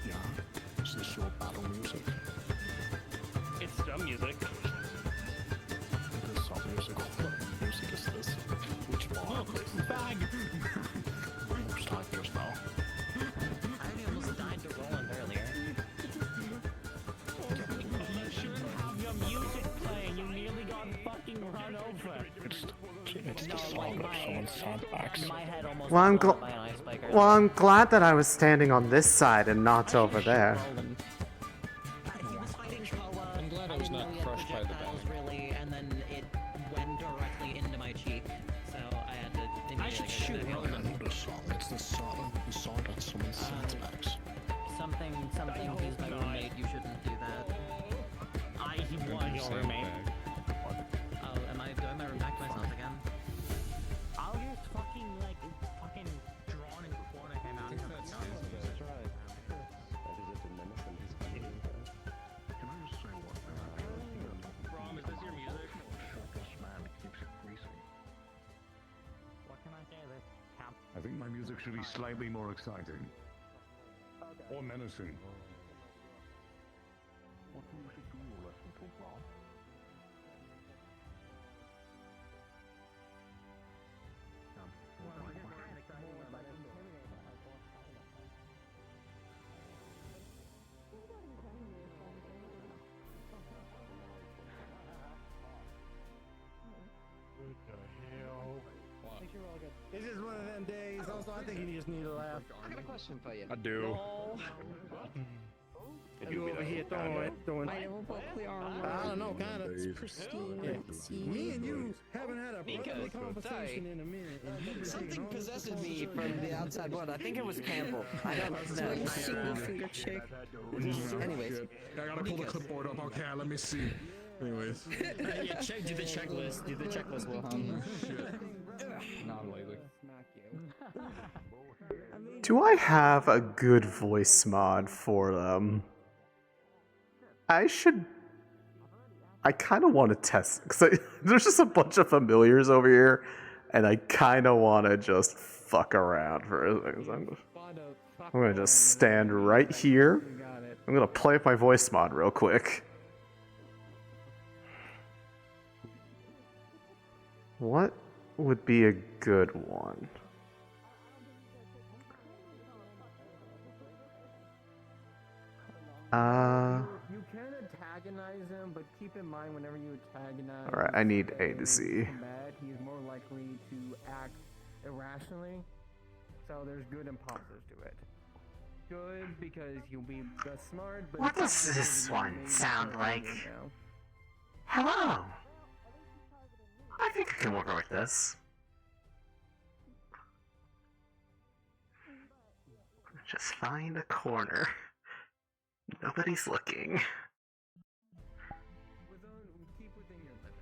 Yeah, is this your battle music? It's drum music. It is some music. What music is this? Which bar? Bag! Almost died just now. I almost died to Roland earlier. You shouldn't have your music playing. You nearly got fucking run over. It's the sound of someone's sandbags. My head almost Well, I'm exploded by an ice spiker. well, I'm glad that I was standing on this side and not over there. I'm glad I was not crushed by the bag. Really, and then it went directly into my cheek, so I had to. I should shoot I know the song. It's the song of someone's sandbags. Something. He's my roommate. You shouldn't do that. He was your roommate. Oh, am I doing my room back to myself again? I'll just fucking drawn and quarter him out. Can I just say what? Brom, is this your music? Shirtless man keeps it greasy. What can I say? This camp. I think my music should be slightly more exciting. Or menacing. What music do you listen to, Rob? It's just one of them days. Also, I think you just need a laugh. I got a question for you. I do. You over here throwing. I don't know, kind of. It's pristine. Yeah. Me and you haven't had a brotherly conversation in a minute. And you've been Something taking all this possesses me from the outside world. I think it was Campbell. I don't know. Single finger chick. Anyways. I gotta pull the clipboard up. Okay, let me see. Anyways. Yeah, do the checklist. Do the checklist, Wilhelm. Not lately. Do I have a good voice mod for them? I kind of want to test, because there's just a bunch of familiars over here, and I kind of want to just fuck around for a second. I'm going to just stand right here. I'm going to play up my voice mod real quick. What would be a good one? You can antagonize him, but keep in mind whenever you antagonize. Alright, I need A to Z. He is more likely to act irrationally. So there's good and positives to it. Good because he'll be smart, but What does this one sound like? Hello. I think I can work with this. Just find a corner. Nobody's looking. Keep within your limits.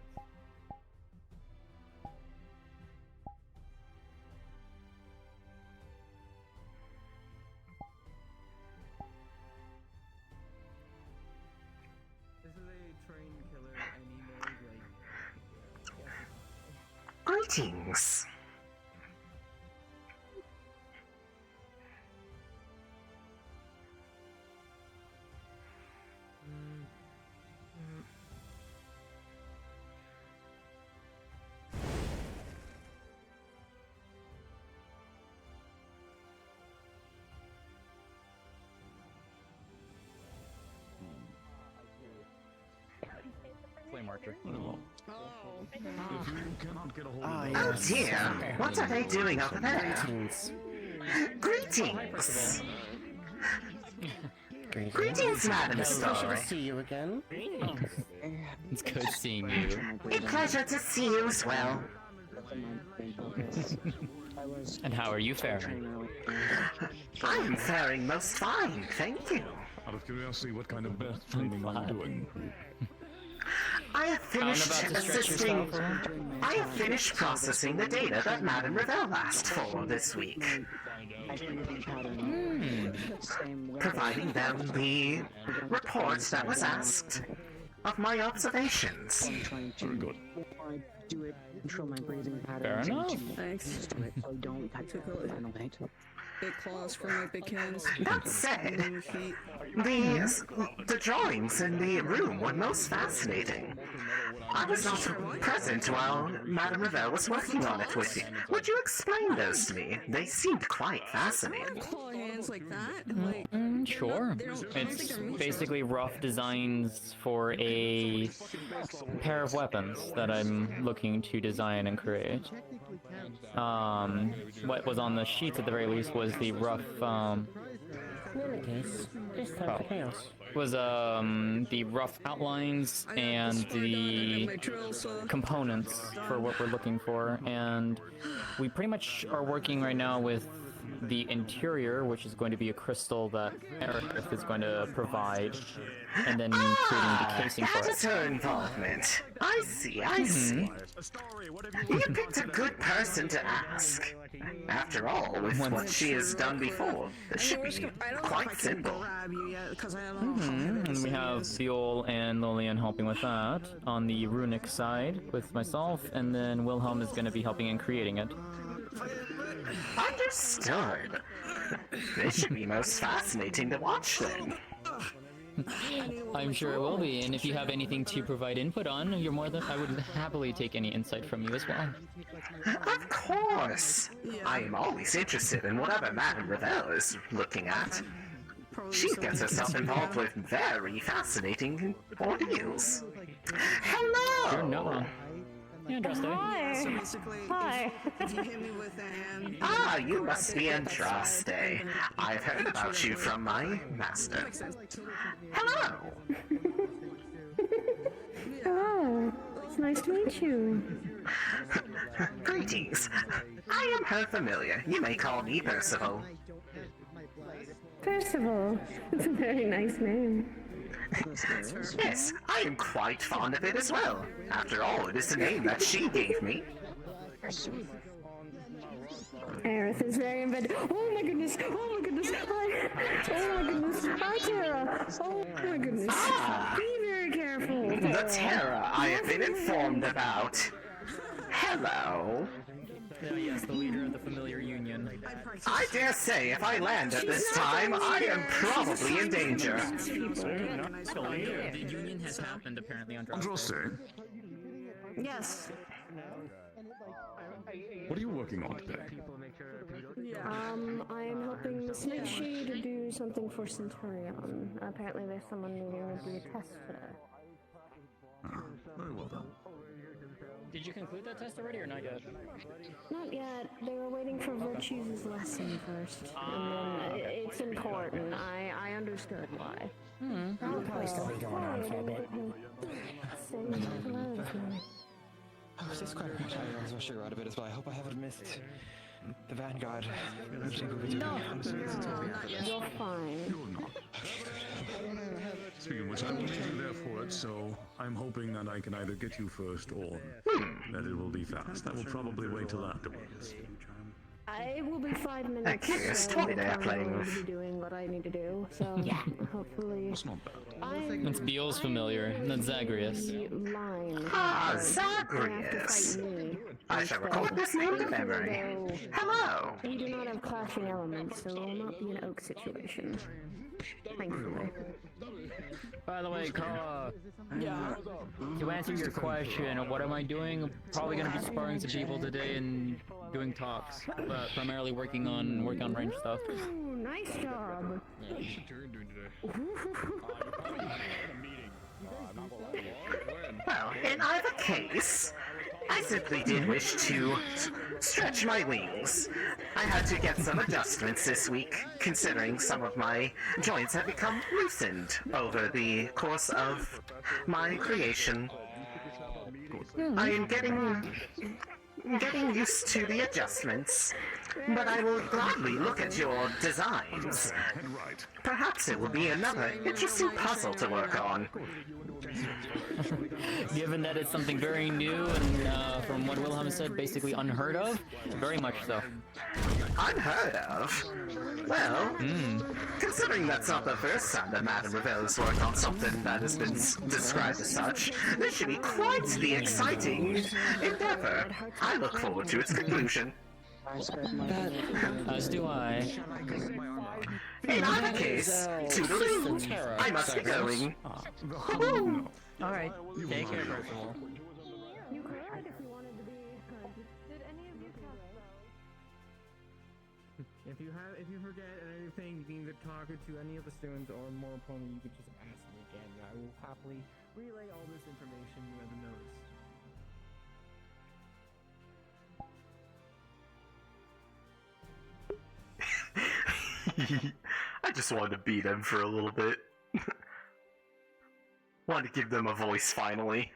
This is a trained killer, and he knows Greetings. flame archer. Oh dear, what are they doing up there? Greetings! Greetings, Madam Story. See you again. It's good seeing you. A pleasure to see you as well. And how are you faring? I'm faring most fine, thank you. Out of curiosity, what kind of birth training are you doing? I have finished assisting. I have finished processing the data that Madame Rivele asked for this week. Providing them the reports that was asked of my observations. Very good. Control my breathing pattern. Fair enough. Thanks. So don't ventilate. Big claws for my big hands. That said, the drawings in the room were most fascinating. I was not present while Madame Rivele was working on it with you. Would you explain those to me? They seemed quite fascinating. Claw hands like that? Sure. It's basically rough designs for a pair of weapons that I'm looking to design and create. What was on the sheets at the very least was the rough, the rough outlines and the components for what we're looking for, and we pretty much are working right now with the interior, which is going to be a crystal that Aerith is going to provide, and then creating the casing for it. That is her involvement. I see. You picked a good person to ask. After all, with what she has done before, it should be quite simple. And we have Fiol and Lillian helping with that on the runic side with myself, and then Wilhelm is going to be helping in creating it. Understood. This should be most fascinating to watch then. I'm sure it will be, and if you have anything to provide input on, you're more than I would happily take any insight from you as well. Of course. I am always interested in whatever Madame Rivele is looking at. She gets herself involved with very fascinating ordeals. Hello! You're not wrong. Yeah, Hi. So basically, Hi. if you hit me with a hand... Ah, you must be Andraste. I've heard about you from my master. Hello! Hello. It's nice to meet you. Greetings. I am her familiar. You may call me Percival. Percival. It's a very nice name. Yes, I am quite fond of it as well. After all, it is the name that she gave me. Aerith is very inventive. Oh my goodness! Oh my goodness! Hi! Oh my goodness! Hi, Tara! Oh my goodness! Ah. Be very careful. The terror I have been informed about. Hello. Yes, the leader of the familiar union. I dare say if I land at this time, I am probably in danger. The union has happened apparently on Andraste, Yes. what are you working on today? I am helping Miss Nightshade to do something for Centurion. Apparently there's someone needing to do a test today. Very well done. Did you conclude that test already or not yet? Not yet. They were waiting for Virtue's lesson first. And then it's important. I understood why. That'll probably still be going on for a bit. I was just quite right. I was rushing around a bit as well. I hope I haven't missed the Vanguard. No, you're fine. Speaking of which, I will need you there for it, so I'm hoping that I can either get you first or that it will be fast. That will probably wait till afterwards. I will be 5 minutes. Curious so toy they're I'm playing going with. to be doing what I need to do. So hopefully. That's not bad. That's Beel's familiar. That's Zagreus. Ah, Zagreus. I shall record this name to memory. Hello. We do not have clashing elements, so it will not be an oak situation. Thankfully. By the way, Carla, to answer your question, what am I doing? Probably going to be sparring some people today and doing talks, but primarily working on range stuff. Ooh, nice job. Well, In either case, I simply did wish to stretch my wings. I had to get some adjustments this week, considering some of my joints have become loosened over the course of my creation. I am getting used to the adjustments, but I will gladly look at your designs. Perhaps it will be another interesting puzzle to work on. Given that it's something very new and, from what Wilhelm said, basically unheard of, very much so. Unheard of? Well, considering that's not the first time that Madame Rivele has worked on something that has been described as such, this should be quite the exciting endeavor. I look forward to its conclusion. As do I. In either case, toodaloo! I must be going. Alright, take care, Percival. You could if you wanted to be. Did any of you cast spells? If you forget anything, you can either talk to any of the students or more importantly, you could just ask me again. I will happily relay all this information you haven't noticed. I just wanted to beat him for a little bit. Wanted to give them a voice finally.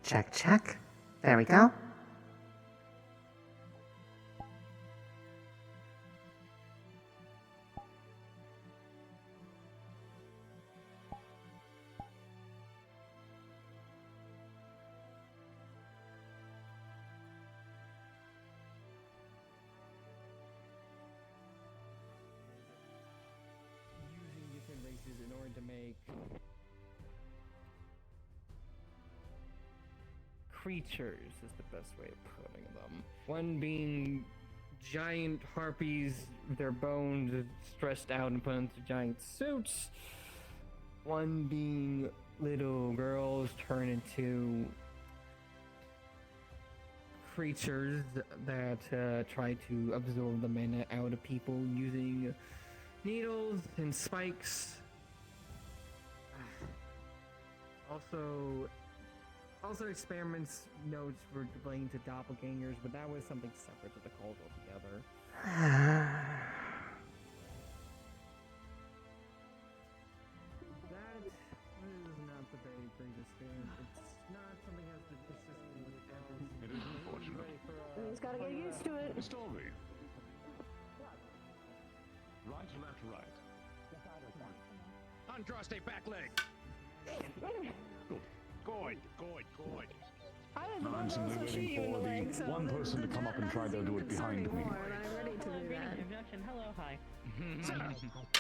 Check, check. There we go. Using different races in order to make creatures is the best way of putting them. One being giant harpies, their bones stressed out and put into giant suits. One being little girls turned into creatures that try to absorb the mana out of people using needles and spikes. Also experiments notes were related to doppelgangers, but that was something separate to the cult altogether. That is not the very greatest thing. It's not something that has to consistently with every. It is unfortunate. He's gotta get used to it. Story. Right, left, right. Uncross a back leg. Good. I'm simply waiting for the one person to come up and try to do it behind me. I'm ready to do that. Hello, hi.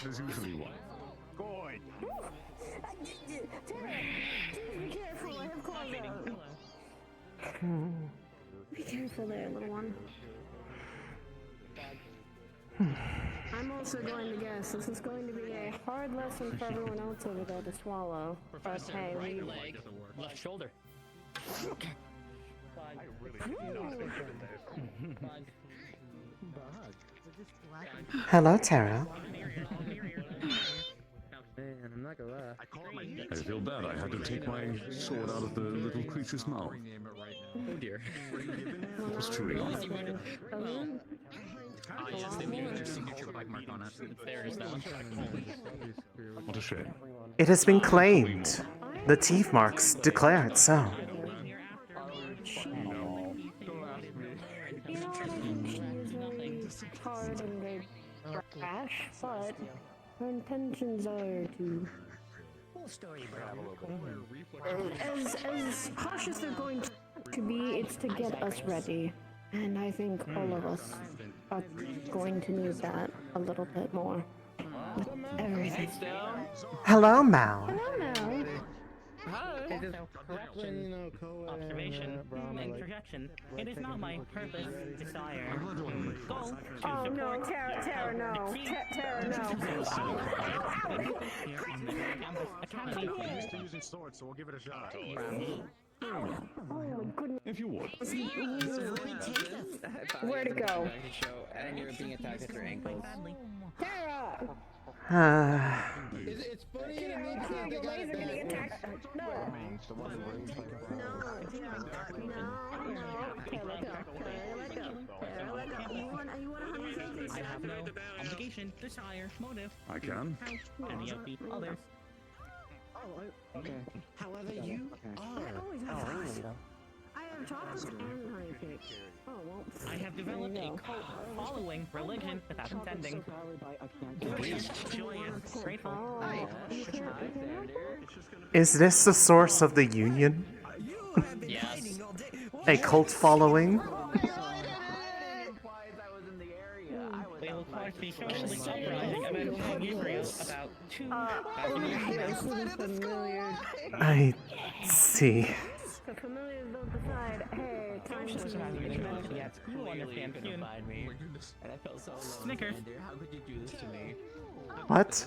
There's usually one. Good. Be careful, I have claws out. Be careful there, little one. I'm also going to guess this is going to be a hard lesson for everyone else over there to swallow. Professor, Okay, right leg, left shoulder. Hello, Tara. Man, I'm not gonna lie. I feel bad. I had to take my sword out of the little creature's mouth. Oh dear. It's true. Yes, they leave your signature bite mark on it. It's theirs now. What a shame. It has been claimed. The teeth marks declare it so. You know what, I think she is very hard and very brash, but her intentions are to... As harsh as they're going to be, it's to get us ready. And I think all of us are going to need that a little bit more. With everything. Hello, Mal. Hello, Mal. Also, correction, observation, and projection. It is not my purpose, desire, goal to Oh no, support Tara, no. Tara, no. Academy. I'm used to using swords, so we'll give it a shot. Oh my goodness. If you would. Where'd it go? And you're being attacked at your ankles. Tara! It's funny to me Tara, your legs are getting attacked. No. I have no obligation, desire, motive. I can. Any of the others. Okay. However, you are. I have chocolate and honey cake. Oh, well. I have developed a cult following religion without intending. Joyous, grateful. Is this the source of the union? Yes. A cult following? We will quite be socially surprising event in Israel about 2,000 years ago. I see. The familiars don't decide, hey, time to Yes, you understand soon. And I felt so alone. Snickers. How could you do this to me? What?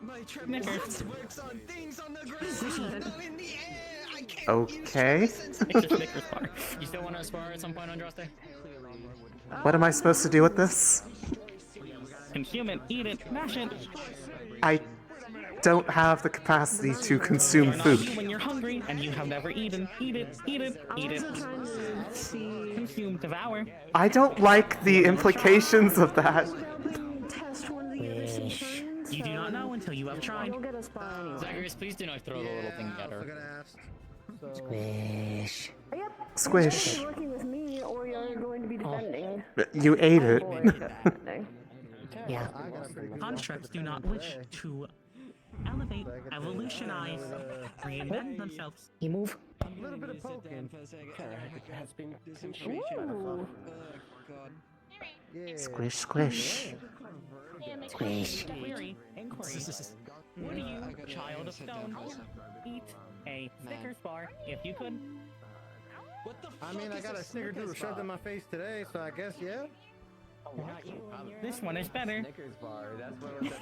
My Snickers. works on things on the ground, not in the air. I can't Okay. It's a Snickers bar. You still want to spar at some point, Andraste? What am I supposed to do with this? Consume it, eat it, mash it. I don't have the capacity to consume You're not you food. when you're hungry and you have never eaten. Eat it, eat it, eat it. Consume, devour. I don't like the implications of that. test one of the other science. You do not know until you have tried. You'll get a spot anyway. Zacharias, please do not throw the little thing at her. Squish. Yep. Squish. You're working with me, or you're going to be defending. You ate it. Yeah. Constructs do not wish to elevate, evolutionize, reinvent themselves. You move. A little bit of poking. Has been Ooh. Squish, squish. Squish. Query, inquiry. Would you, child of stone, eat a Snickers bar if you could? I mean, I got a snickerdoodle shoved in my face today, so I guess, yeah? This one is better. Snickers bar. That's what was that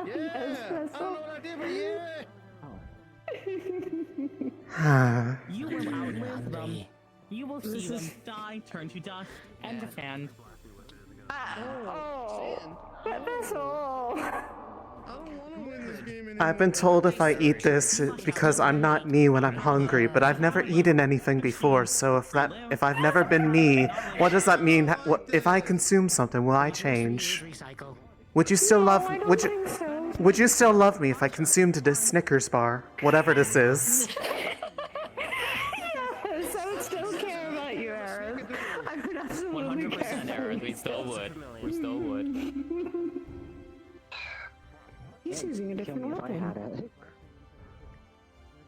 thing. Yeah! I don't know what I did, but yeah! You will outlive them. You will see them die, turn to dust, and defend. That's all. I've been told if I eat this because I'm not me when I'm hungry, but I've never eaten anything before, so if I've never been me, what does that mean? What, if I consume something, will I change? Would you still love me? Would you still love me if I consumed this Snickers bar, whatever this is? Yes, I would still care about you, Aerith. I would absolutely 100% care. Aerith, we still would. We still would. He's using a different weapon.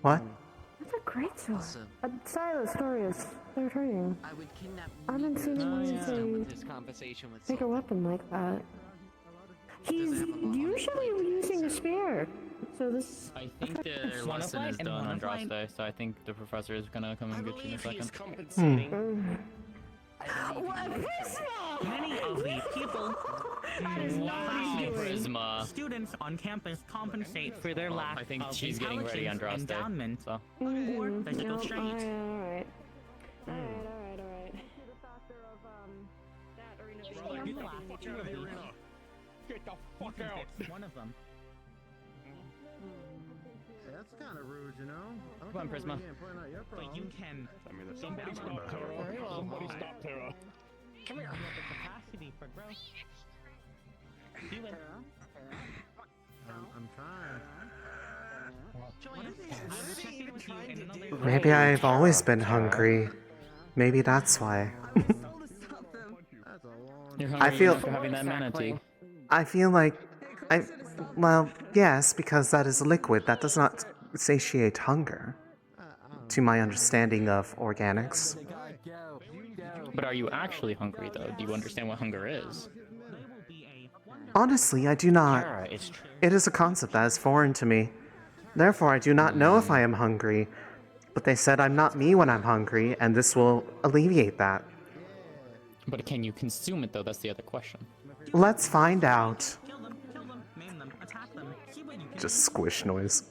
What? That's a great sword. Silas, Dorius, they're returning. I would kidnap I haven't seen him this conversation with take a weapon like that. He's usually using a spear. So this. I think their lesson is done on Andraste, so I think the professor is gonna come and get you in a second. Many of the people Prisma. students on campus compensate for their lack I think of she's getting ready, intelligence, Andraste. endowment, So. or physical strength. Alright. Get the fuck out! One of them. That's kind of rude, you know? Come on, Prisma. But you can. Somebody stop Terra. Somebody stop Terra. Come here. You have the capacity for growth. Do it. I'm trying. I will check in with you in another Maybe I've always been hungry. Maybe that's why. You're I hungry feel. after having that manatee. I feel like well, yes, because that is liquid. That does not satiate hunger, to my understanding of organics. But are you actually hungry, though? Do you understand what hunger is? Honestly, I do not. It is a concept that is foreign to me. Therefore, I do not know if I am hungry, but they said I'm not me when I'm hungry, and this will alleviate that. But can you consume it though? That's the other question. Let's find out. Kill them, maim them, attack them, see what you can Just squish noise.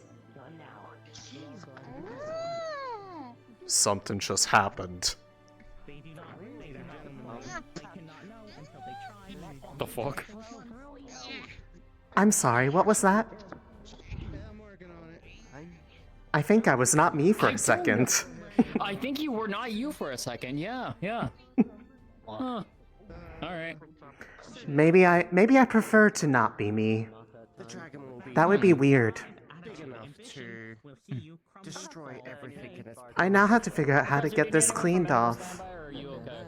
Something just happened. The fuck? I'm sorry, what was that? I think I was not me for a second. I think you were not you for a second. Yeah. Huh. All right. Maybe I prefer to not be me. That would be weird. Big enough to destroy everything in its path. I now have to figure out how to get this cleaned off. Are you okay?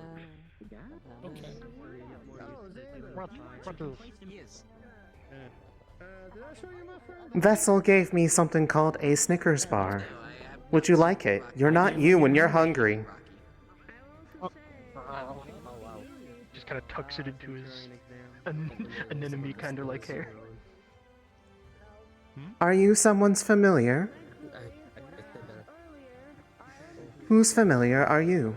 Vessel gave me something called a Snickers bar. Would you like it? You're not you when you're hungry. Just kind of tucks it into his anemone kind of like hair. Are you someone's familiar? Whose familiar are you?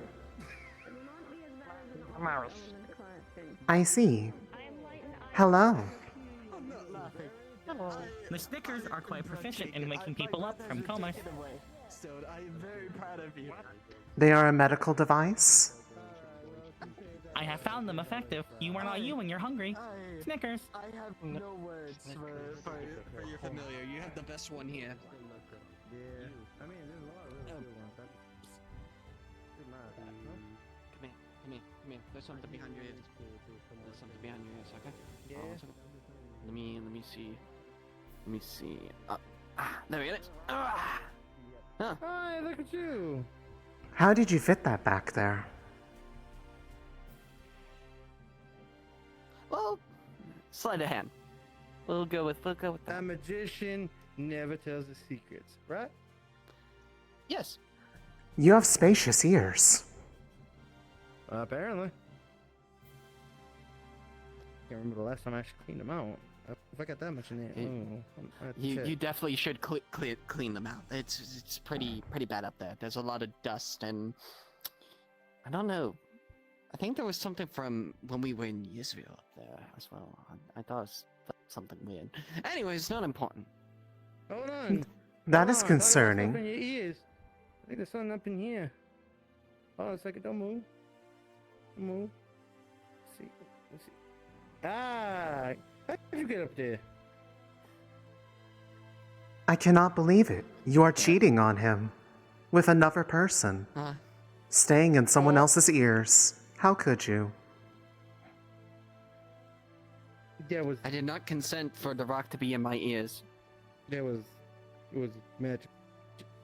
I see. Hello. The Snickers are quite proficient in waking people up from comas. I am very proud of you. They are a medical device? I have found them effective. You are not you when you're hungry. Snickers. I have no words for your familiar. You have the best one here. Come here. There's something behind your ears. There's something behind your ears, okay? Yeah. Let me see. Let me see. There it is. Huh. Hi, look at you. How did you fit that back there? Well, sleight of hand. We'll go with that. A magician never tells his secrets, right? Yes. You have spacious ears. Apparently. Can't remember the last time I actually cleaned them out. If I got that much in there, You definitely should clean them out. It's pretty bad up there. There's a lot of dust and I don't know. I think there was something from when we were in Yisrael up there as well. I thought it was something weird. Anyways, it's not important. Hold on. That is concerning. Up in your ears. I think there's something up in here. Hold on a second. Don't move. Don't move. Let's see. Ah! How did you get up there? I cannot believe it. You are cheating on him. With another person. Staying in someone else's ears. How could you? I did not consent for the rock to be in my ears. It was magic.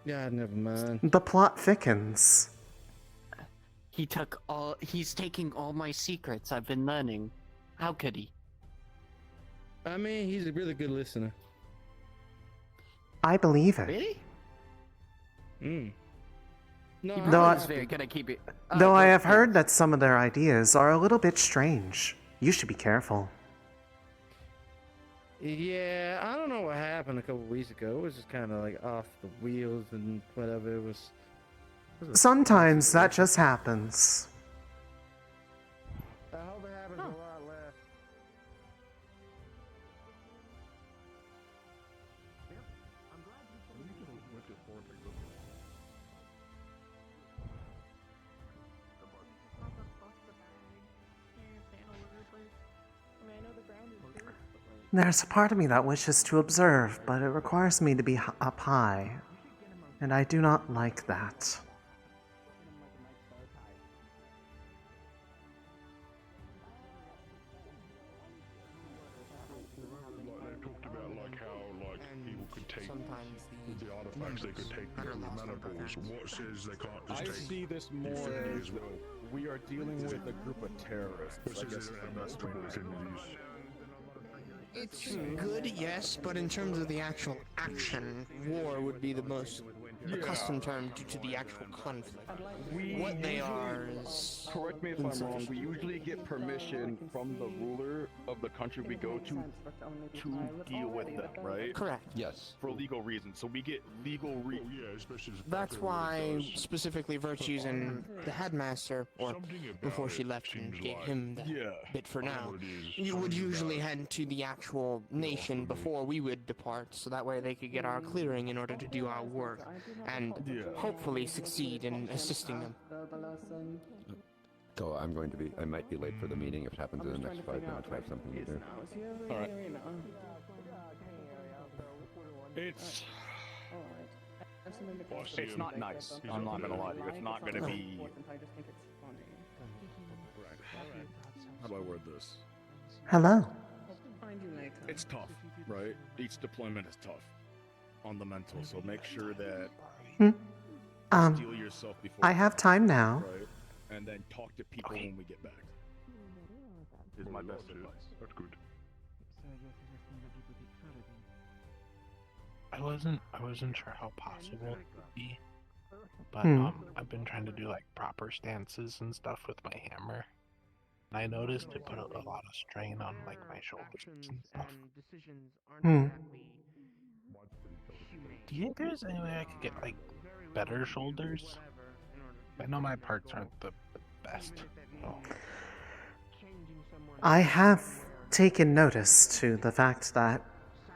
Yeah, never mind. The plot thickens. He's taking all my secrets I've been learning. How could he? I mean, he's a really good listener. I believe it. Really? No, he's very good at keeping. Though I have heard that some of their ideas are a little bit strange. You should be careful. Yeah, I don't know what happened a couple weeks ago. It was just kind of like off the wheels and whatever. It was Sometimes that just happens. I hope it happens a lot less. There's a part of me that wishes to observe, but it requires me to be up high. And I do not like that. The artifacts they could take the menopause. What says they can't just I take see this more infinity as as well? we are dealing with a group of terrorists. What I says guess they have multiple infinities? It's good, yes, but in terms of the actual action, war would be the most a Yeah. custom term due to the actual conflict. What they are is... Correct me if I'm wrong, we usually get permission from the ruler of the country we go to deal with them, right? Correct. Yes. For legal reasons. So we get legal That's why specifically Virtue's and the headmaster, or before she left and gave him the bit for now, you would usually head to the actual nation before we would depart, so that way they could get our clearing in order to do our work, and hopefully succeed in assisting them. So I might be late for the meeting. If it happens in the next 5 minutes, I have something to do. Alright. It's not nice. I'm not gonna lie to you. It's not gonna be. How do I word this? Hello. It's tough, right? Each deployment is tough on the mental, so make sure that steel yourself before. I have time now. Right? And then talk to people when we get back. Is my best advice. That's good. I wasn't sure how possible it would be, but I've been trying to do like proper stances and stuff with my hammer. And I noticed it put a lot of strain on like my shoulders and stuff. Do you think there's any way I could get like better shoulders? I know my parts aren't the best. So. I have taken notice to the fact that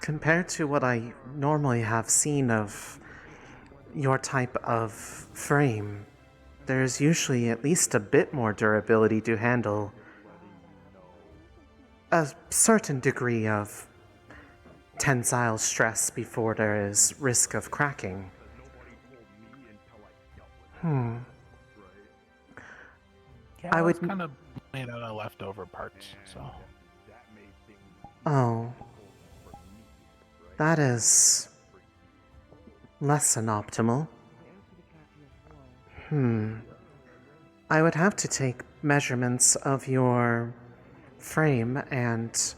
compared to what I normally have seen of your type of frame, there's usually at least a bit more durability to handle a certain degree of tensile stress before there is risk of cracking. Yeah, I would kind of made out of leftover parts, so. Oh. That is less than optimal. I would have to take measurements of your frame and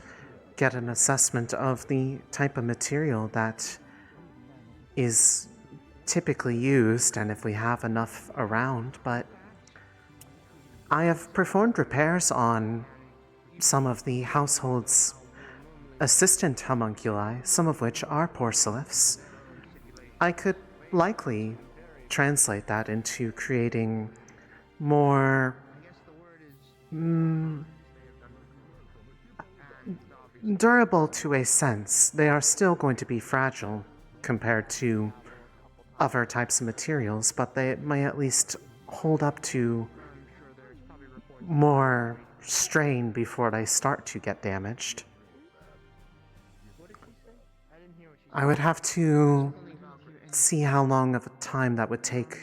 get an assessment of the type of material that is typically used and if we have enough around, but I have performed repairs on some of the household's assistant homunculi, some of which are porcelains. I could likely translate that into creating more durable to a sense. They are still going to be fragile compared to other types of materials, but they may at least hold up to more strain before they start to get damaged. I would have to see how long of a time that would take.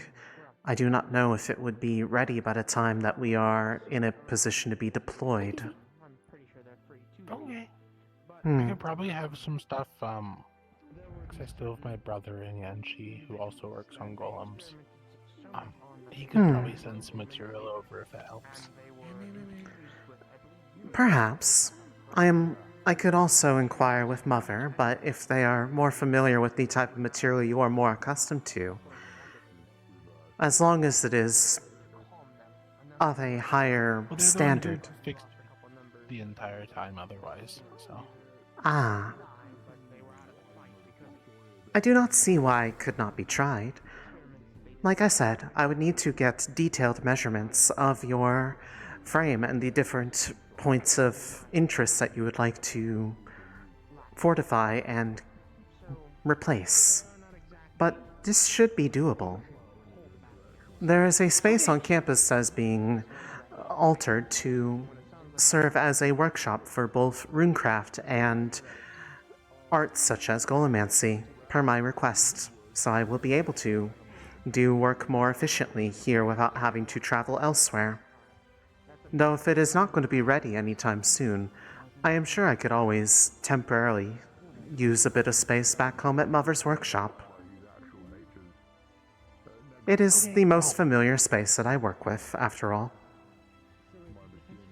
I do not know if it would be ready by the time that we are in a position to be deployed. Okay. I could probably have some stuff, because I still have my brother in Yanchi who also works on golems. He could probably send some material over if it helps. Perhaps. I could also inquire with Mother, but if they are more familiar with the type of material you are more accustomed to, as long as it is of a higher standard. Fixed the entire time otherwise, so. Ah. I do not see why it could not be tried. Like I said, I would need to get detailed measurements of your frame and the different points of interest that you would like to fortify and replace. But this should be doable. There is a space on campus that is being altered to serve as a workshop for both runecraft and arts such as golemancy, per my request, so I will be able to do work more efficiently here without having to travel elsewhere. Though if it is not going to be ready anytime soon, I am sure I could always temporarily use a bit of space back home at Mother's workshop. It is the most familiar space that I work with, after all.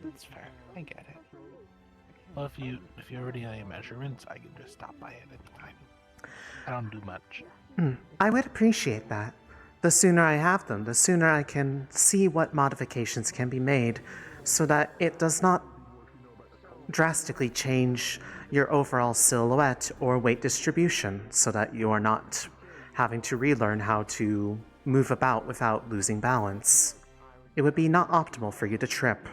That's fair. I get it. Well, if you already have your measurements, I can just stop by at any time. I don't do much. I would appreciate that. The sooner I have them, the sooner I can see what modifications can be made so that it does not drastically change your overall silhouette or weight distribution so that you are not having to relearn how to move about without losing balance. It would be not optimal for you to trip.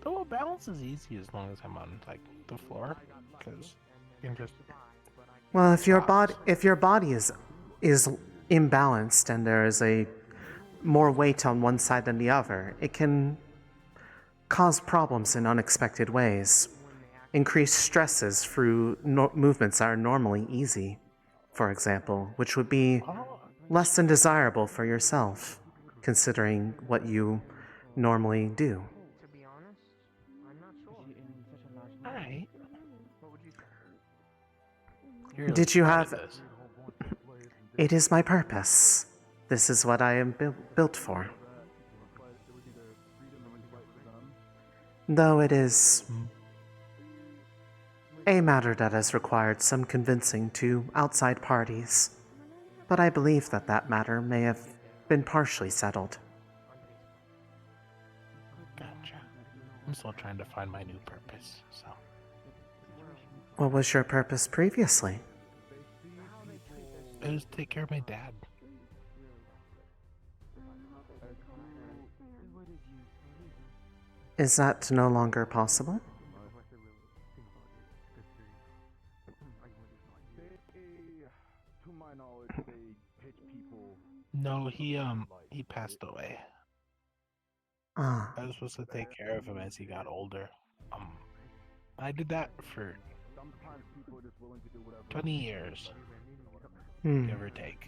Though balance is easy as long as I'm on like the floor, because you can just. Well, if your body is imbalanced and there is a more weight on one side than the other, it can cause problems in unexpected ways. Increase stresses through movements that are normally easy, for example, which would be less than desirable for yourself, considering what you normally do. Alright. Did you have... It is my purpose. This is what I am built for. Though it is a matter that has required some convincing to outside parties, but I believe that that matter may have been partially settled. Gotcha. I'm still trying to find my new purpose, so. What was your purpose previously? It was to take care of my dad. Is that no longer possible? No, he passed away. Ah. I was supposed to take care of him as he got older. I did that for 20 years. Give or take.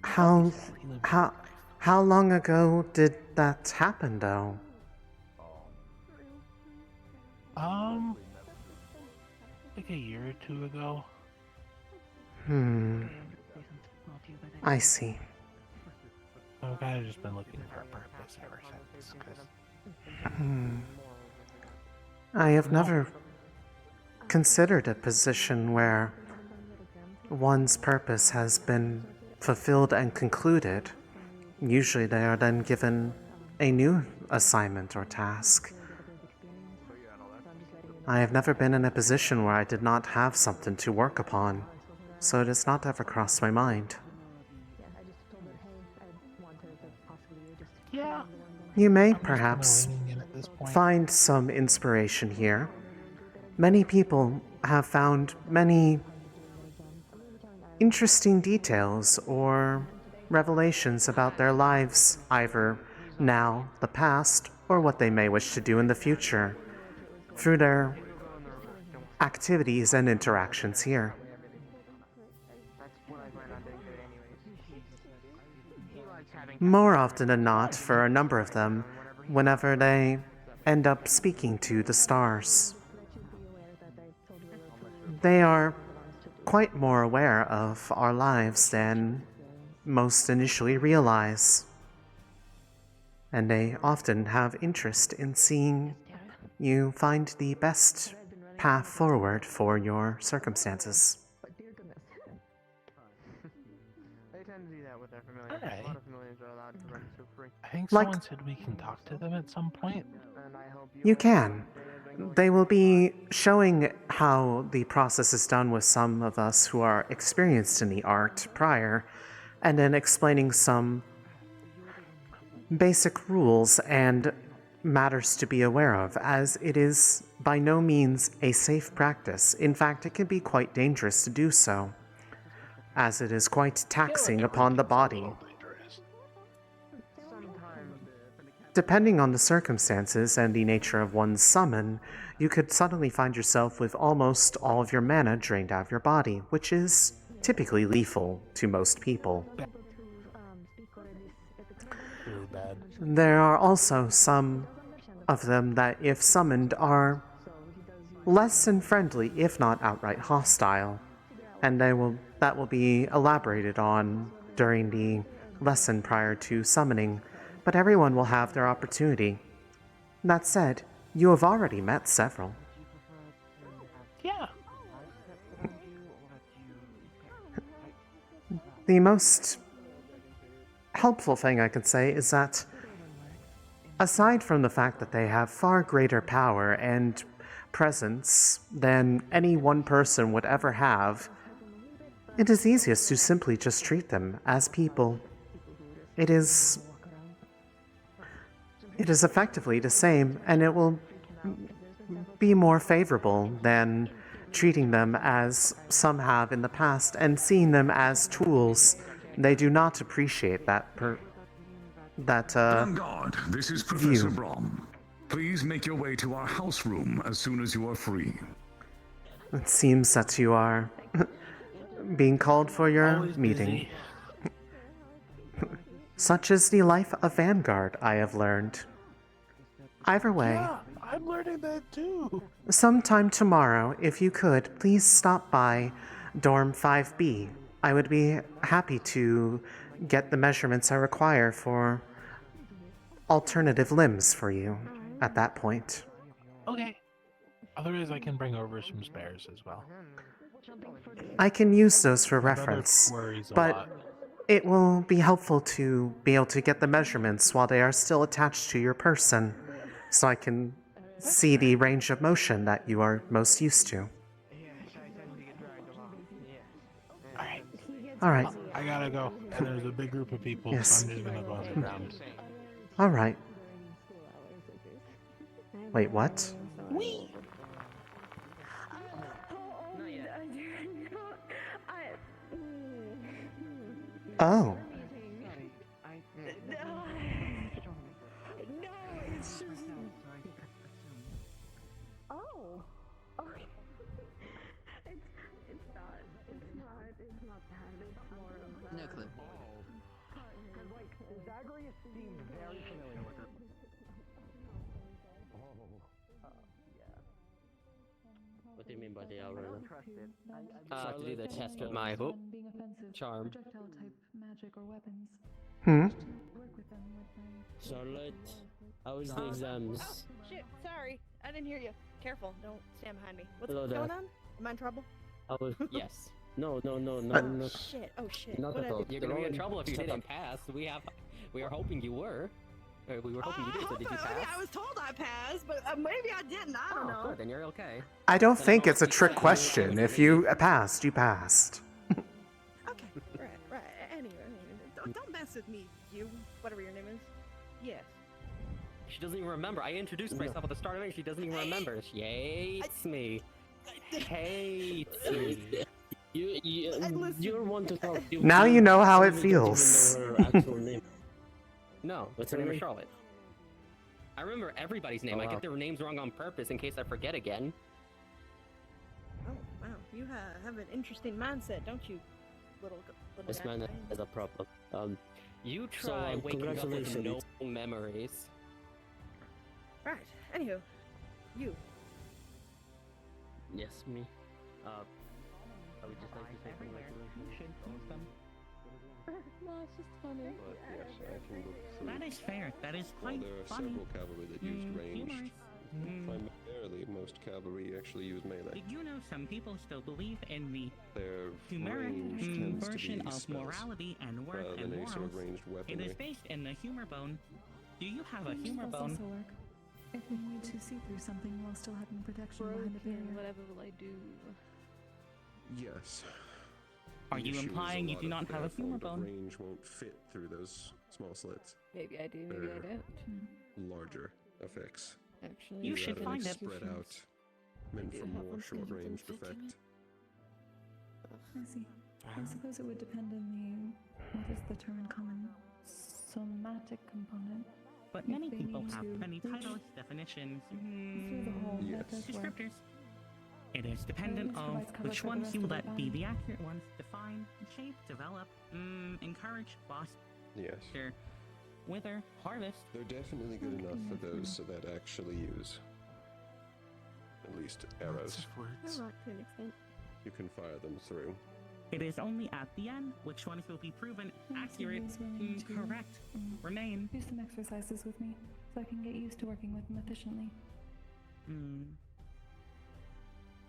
How long ago did that happen, though? Like a year or two ago. I see. I've kind of just been looking for a purpose ever since. I have never considered a position where one's purpose has been fulfilled and concluded. Usually they are then given a new assignment or task. I have never been in a position where I did not have something to work upon, so it has not ever crossed my mind. Yeah. You may perhaps find some inspiration here. Many people have found many interesting details or revelations about their lives, either now, the past, or what they may wish to do in the future, through their activities and interactions here. More often than not, for a number of them, whenever they end up speaking to the stars, they are quite more aware of our lives than most initially realize. And they often have interest in seeing you find the best path forward for your circumstances. Alright. I think someone said we can talk to them at some point. You can. They will be showing how the process is done with some of us who are experienced in the art prior, and then explaining some basic rules and matters to be aware of, as it is by no means a safe practice. In fact, it can be quite dangerous to do so, as it is quite taxing upon the body. Depending on the circumstances and the nature of one's summon, you could suddenly find yourself with almost all of your mana drained out of your body, which is typically lethal to most people. Really bad. There are also some of them that, if summoned, are less than friendly, if not outright hostile, and that will be elaborated on during the lesson prior to summoning, but everyone will have their opportunity. That said, you have already met several. Yeah. the most helpful thing I could say is that, aside from the fact that they have far greater power and presence than any one person would ever have, it is easiest to simply just treat them as people. It is effectively the same, and it will be more favorable than treating them as some have in the past and seeing them as tools. They do not appreciate that On guard, this is Professor Brom. Please make your way to our house room as soon as you are free. It seems that you are being called for your meeting. Such is the life of Vanguard, I have learned. Either way, Yeah, I'm learning that too. sometime tomorrow, if you could, please stop by Dorm 5B. I would be happy to get the measurements I require for alternative limbs for you at that point. Okay. Otherwise, I can bring over some spares as well. I can use those for My brother reference, worries a but lot. it will be helpful to be able to get the measurements while they are still attached to your person, so I can see the range of motion that you are most used to. Alright. I gotta go. And there's a big group of people, Yes. so I'm just gonna go underground. Alright. Wait, what? Oh. Oh, okay. It's not bad. It's more of a... No clue. Zagreus seems very familiar with her. What do you mean by the algorithm? To do the test with my charm. Charlotte, how was the exams? Shit, sorry. I didn't hear you. Careful, don't stand behind me. What's Hello going there. on? Am I in trouble? How was... Yes. No. Oh, shit. Oh, shit. Not What at did I all. do? You're gonna be in trouble if you didn't pass. We are hoping you were. We were hoping you did, so did you pass? I was told I passed, but maybe I didn't. I don't know. Good, then you're okay. I don't think it's a trick question. If you passed, you passed. Okay, right. Anyway, don't mess with me, you, whatever your name is. Yes. She doesn't even remember. I introduced myself at the start of it. She doesn't even remember. She hates me. Hates me. You're one to talk. Now you know how it feels. No, what's her name is Charlotte. I remember everybody's name. Oh, I wow. get their names wrong on purpose in case I forget again. Oh, wow. You have an interesting mindset, don't you, little This guy? man has a problem. You So, try waking up with no congratulations. memories. Right. Anywho, you. Yes, me. I would just like to say congratulations. No, it's just funny. But yes, I can look through. That is fair. That is Well, quite there are funny. several cavalry that used ranged. Humorous. Primarily, most cavalry actually use melee. Did you know some people still believe in the Their Humeric range tends to version be of spells, morality and worth rather and than any sort morals? of ranged It weaponry. is based in the humor bone. Do you have a humor Spells bone? also work. If we need to see through something while still having protection behind a barrier. Whatever will I do? Yes. Are The you issue is implying you lot do of not have a their humor form of bone? range won't fit through those small slits. Maybe I do, maybe I They're don't. larger effects. Actually, You Rather should than find a it. spread out, meant do for have more one thing you can short-ranged fit in effect. I see. I suppose it would depend on the, what is the term in common? Somatic component. But If many they people need have to many reach titles, definitions, through the hole, that does work. descriptors. It is dependent least of provides cover which for the ones rest you of the let be body. the accurate ones. Define, shape, develop, encourage, foster, Yes. wither, harvest. They're definitely good enough for those that actually use at least arrows. I rock to an extent. You can fire them through. It is only at the end which ones will be proven accurate, correct, remain. Do some exercises with me, so I can get used to working with them efficiently.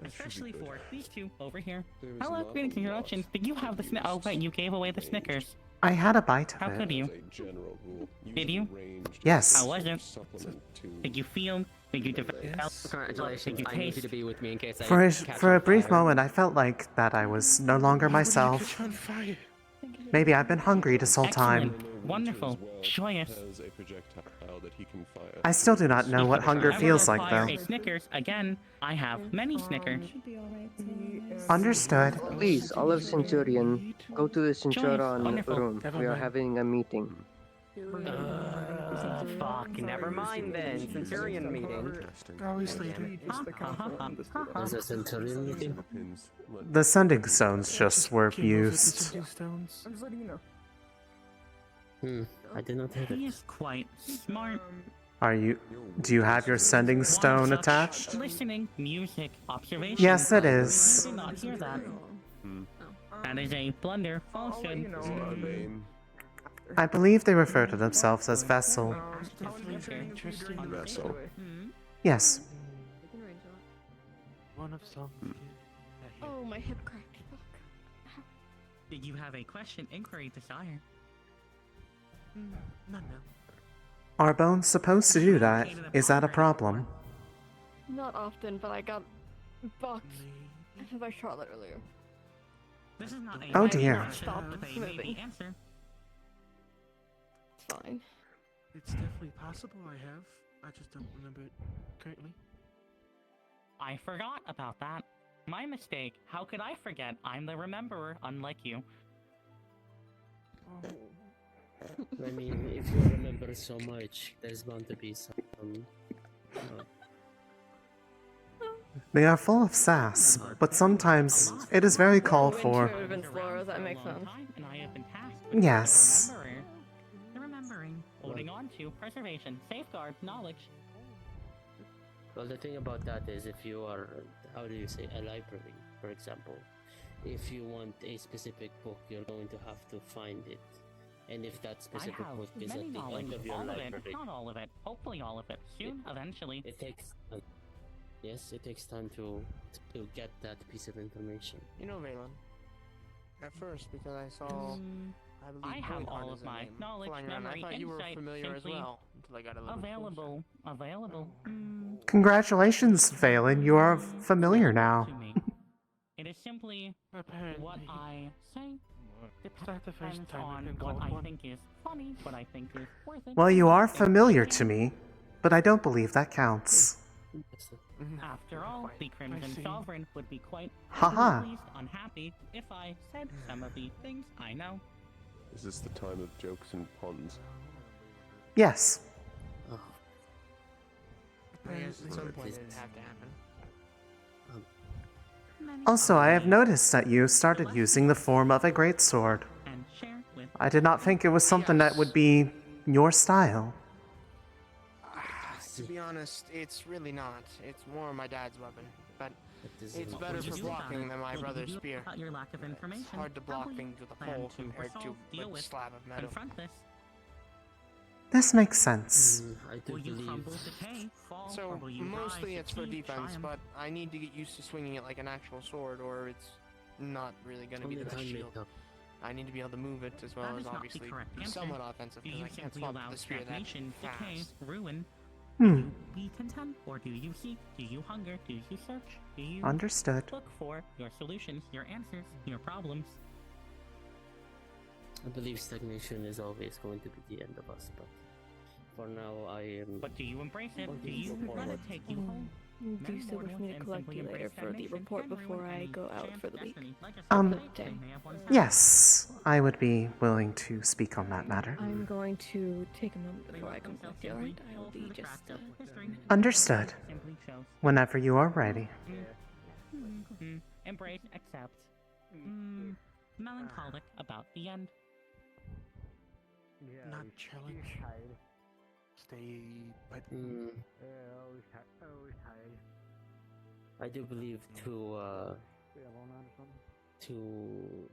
Especially for these two over here. There is Hello, not greetings, a lot. introductions. Did you have the Oh wait, you gave away the Snickers. I had a bite of How it. could you? As a general rule, Did you? Yes. How was it? supplement to Did you feel? Did you develop? Did Congratulations, you I need you taste? to be with me in case I For catch a on brief fire. moment, I felt like that I was no longer myself. Maybe I've been hungry this whole time. Excellent, wonderful, joyous. has a projectile that he can fire. I still do not know what hunger If I feels ever like, require though. a Snickers again, I have many Snickers. Understood. Please, Olive Centurion, go to the Centurion wonderful. room. We are having a meeting. Fuck, never mind then. Centurion meeting. Always later. There's a Centurion meeting? The sending stones just were used. I'm just letting you know. I did not have He it. is quite smart. Do you have your sending stone Such attached? Listening, music, observation. Yes, it You is. did not hear that. That is a blunder, falsehood. I believe they refer to themselves as vessel. Vessel. Yes. One of some. Oh, my hip cracked. Fuck. Did you have a question, inquiry, desire? No. Are bones supposed to do that? Is that a problem? Not often, but I got boxed by Charlotte earlier. This is not a Oh dear. Stopped with a maybe moving. answer. It's fine. It's definitely possible I have. I just don't remember it currently. I forgot about that. My mistake. How could I forget? I'm the rememberer, unlike you. I mean, if you remember so much, there's bound to be some. They are full of sass, but sometimes it is very called It for. would have been slower, that makes sense. And I have been tasked with Yes. the remembering, holding on to, preservation, safeguard, knowledge. Well, the thing about that is if you are, how do you say, a library, for example, if you want a specific book, you're going to have to find it. And if that I specific have book is many at the knowledge. end of your All of library, it, not all of it. Hopefully all of it. Soon, eventually. it takes yes, it takes time to get that piece of information. You know, Valen. At first, because I saw, I believe I have Boyhard all is of a my name knowledge, flying around. memory, I thought you were insight, familiar as simply well until I got a little available. Congratulations, Valen. You are familiar now. To me. It is simply what I say. Depends on what I think is funny, what I think is worth it. Well, you are familiar to me, but I don't believe that counts. After all, the Crimson Sovereign would be quite Haha. pleased, unhappy if I said some of the things I know. Is this the time of jokes and puns? Yes. Yes, at some point it'd have to happen. Also, I have noticed that you started using the form of a greatsword. And share with I did not think it was something that would be your style. To be honest, it's really not. It's more my dad's weapon, but it's better for blocking than my brother's spear. Your lack of information. It's hard to block things with a pole compared to a slab of metal. Confront this. This makes sense. I do Will you believe. crumble, decay, fall, or So, will you mostly rise, it's for succeed, defense, triumph? but I need to get used to swinging it like an actual sword, or it's not really going to be the best shield. I need to be able to move it as well That as is not the obviously correct be answer. somewhat offensive, Do because you I can't simply swap allow the spear that stagnation, decay, fast. ruin? Hmm. Do you be content, or do you seek? Do you hunger? Do you search? Do you Understood. look for your solutions, your answers, your problems? I believe stagnation is always going to be the end of us, but for now I am. But do you embrace it? Do you let it take you home? Do you still wish me to collect you later for the report before I go out for the week? Okay. Yes, I would be willing to speak on that matter. I'm going to take a moment before I come collect you, alright? I will be just Understood. Whenever you are ready. Embrace, accept. Melancholic about the end. Not challenge. Stay, but. I do believe to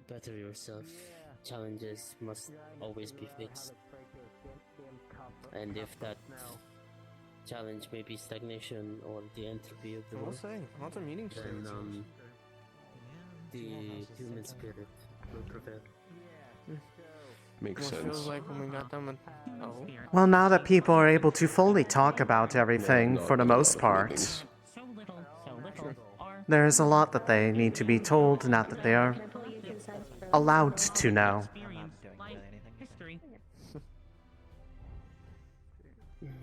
better yourself, challenges must always be fixed. And if that challenge maybe stagnation or the entropy of the We'll world. say. Lots of meetings. Then the human spirit will prevail. Makes Well, feels sense. like when we got done with. Oh. Well, now that people are able to fully talk about everything not for the a lot most of part, meetings. there is a lot that they need to be told, not that they are allowed to know.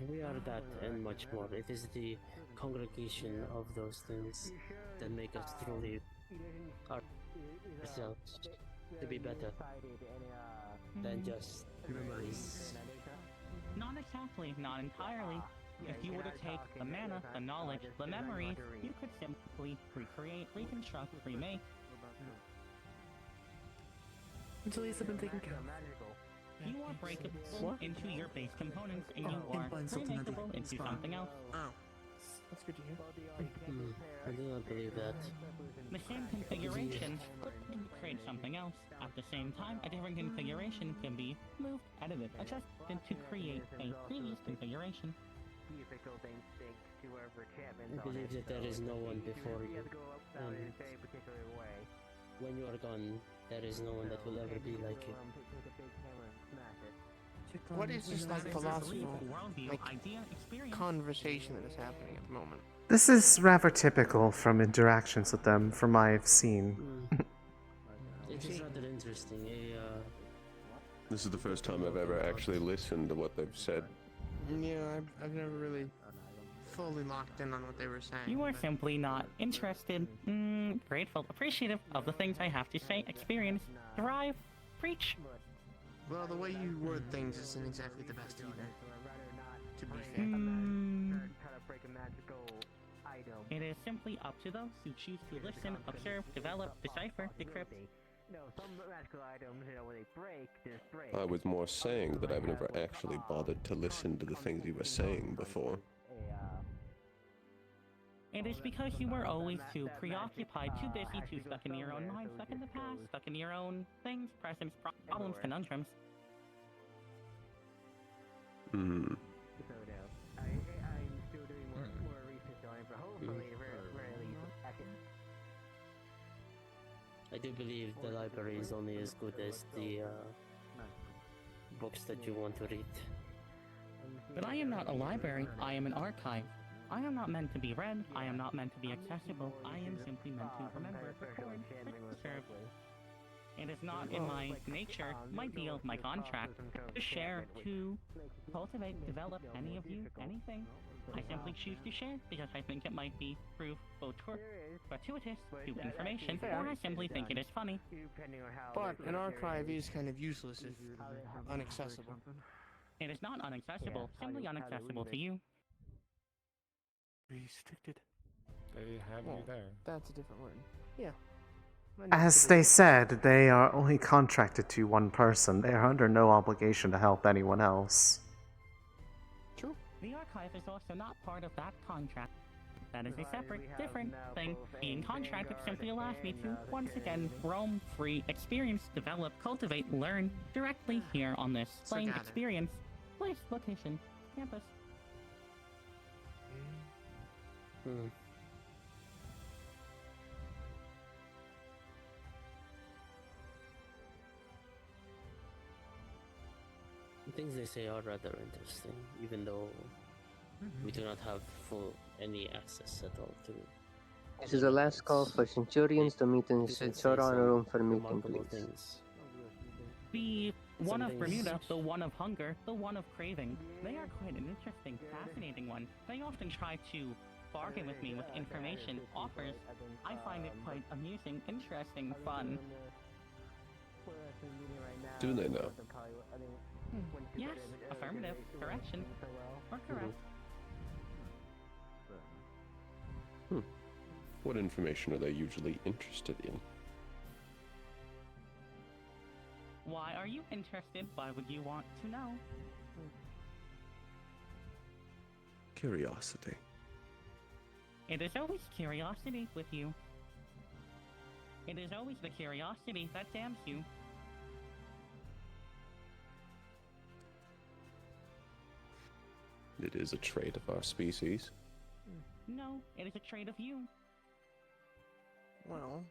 We are that and much more. It is the congregation of those things that make us truly ourselves to be better than just memories. Not exactly, not entirely. If you were to take the mana, the knowledge, the memories, you could simply recreate, reconstruct, remake. Julie's been taken care of. You are breakable into your base components, and you are remakeable into something else. Oh. That's good to hear. I do not believe that. The same configuration could create something else. At the same time, a different configuration can be moved, edited, adjusted to create a previous configuration. I believe that there is no one before you. And when you are gone, there is no one that will ever be like you. What is this like philosophical conversation that is happening at the moment? This is rather typical from interactions with them, from what I've seen. It is rather interesting. This is the first time I've ever actually listened to what they've said. Yeah, I've never really fully locked in on what they were saying. You are simply not interested, grateful, appreciative of the things I have to say, experience, derive, preach. Well, the way you word things isn't exactly the best either. To be fair. It is simply up to those who choose to listen, observe, develop, decipher, decrypt. I was more saying that I've never actually bothered to listen to the things you were saying before. It is because you were always too preoccupied, too busy, too stuck in your own mind, stuck in the past, stuck in your own things, presents, problems, conundrums. Hmm. I do believe the library is only as good as the books that you want to read. But I am not a library, I am an archive. I am not meant to be read, I am not meant to be accessible, I am simply meant to remember, record, preserve. It is not in my nature, my deal, my contract, to share, to cultivate, develop any of you, anything. I simply choose to share because I think it might be proof both gratuitous to information, or I simply think it is funny. But an archive is kind of useless if inaccessible. It is not inaccessible, simply inaccessible to you. Restricted. They have you there. That's a different word. Yeah. As they said, they are only contracted to one person. They are under no obligation to help anyone else. True. The archive is also not part of that contract. That is a separate, different thing. Being contracted simply allows me to, once again, roam free, experience, develop, cultivate, learn directly here on this playing experience. Place, location, campus. The things they say are rather interesting, even though we do not have any access at all to. This is the last call for Centurions to meet in the Centurion room for meeting, please. The one of Bermuda, the one of hunger, the one of craving. They are quite an interesting, fascinating one. They often try to bargain with me with information, offers. I find it quite amusing, interesting, fun. Do they know? Yes, affirmative, correction, or correct. What information are they usually interested in? Why are you interested? Why would you want to know? Curiosity. It is always curiosity with you. It is always the curiosity that damns you. It is a trait of our species. No, it is a trait of you. Well,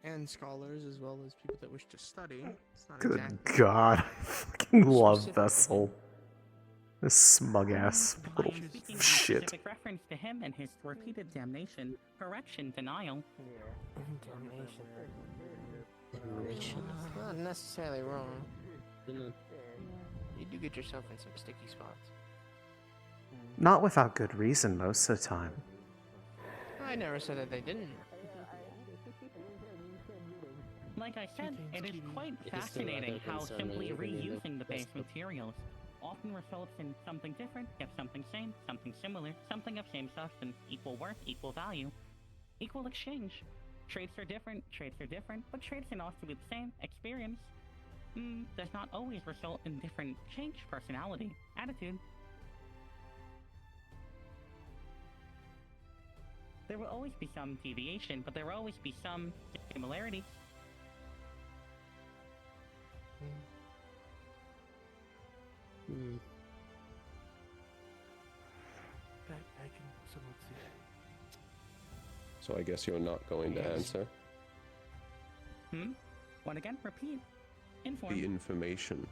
and scholars as well as people that wish to study. It's not Good exactly God, I fucking love specific to Vessel. This smug ass little Speaking shit. specific reference to him and his repeated damnation, correction, denial. Damnation. Not necessarily wrong. You do get yourself in some sticky spots. Not without good reason most of the time. I never said that they didn't. Like I said, it is quite fascinating how simply reusing the base materials often results in something different, yet something same, something similar, something of same substance, equal worth, equal value, equal exchange. Traits are different, but traits can also be the same. Experience does not always result in different change, personality, attitude. There will always be some deviation, but there will always be some similarities. I can somewhat see it. So I guess you're not going to answer. What again? Repeat. Inform. The information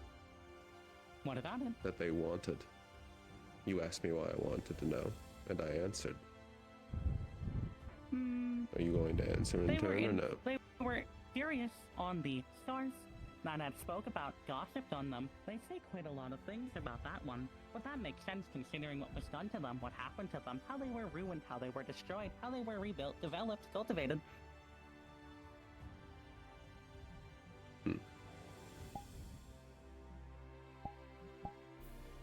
What about it? that they wanted. You asked me why I wanted to know, and I answered. Are you going to answer in turn or no? They were curious on the stars. That had spoke about, gossiped on them. They say quite a lot of things about that one, but that makes sense considering what was done to them, what happened to them, how they were ruined, how they were destroyed, how they were rebuilt, developed, cultivated.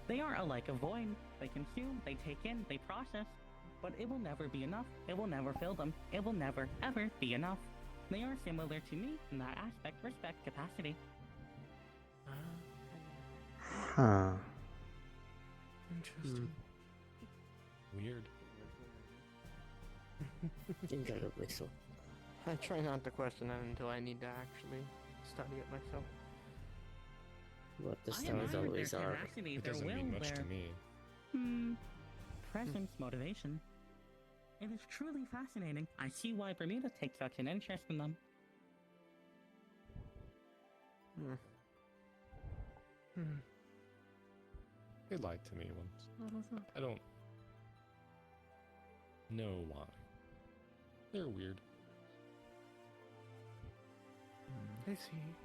They are like a void. They consume, they take in, they process, but it will never be enough. It will never fill them. It will never, ever be enough. They are similar to me in that aspect, respect, capacity. Huh. Interesting. Weird. Incredibly so. I try not to question that until I need to actually study it myself. What the stars always are. It doesn't mean much to me. Presence, motivation. It is truly fascinating. I see why Bermuda takes such an interest in them. They lied to me once. I don't know why. They're weird. I see.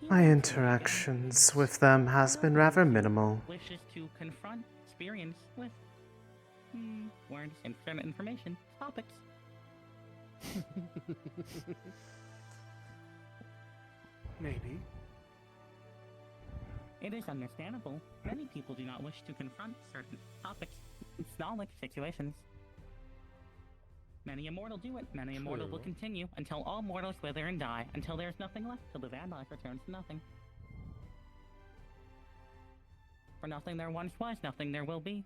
My interactions with them has been rather minimal. Wishes to confront, experience with words, information, topics. Maybe. It is understandable. Many people do not wish to confront certain topics, knowledge, situations. Many immortal do it. Many immortal will continue until all mortals wither and die, until there is nothing left, till the van life returns to nothing. For nothing there once was, nothing there will be.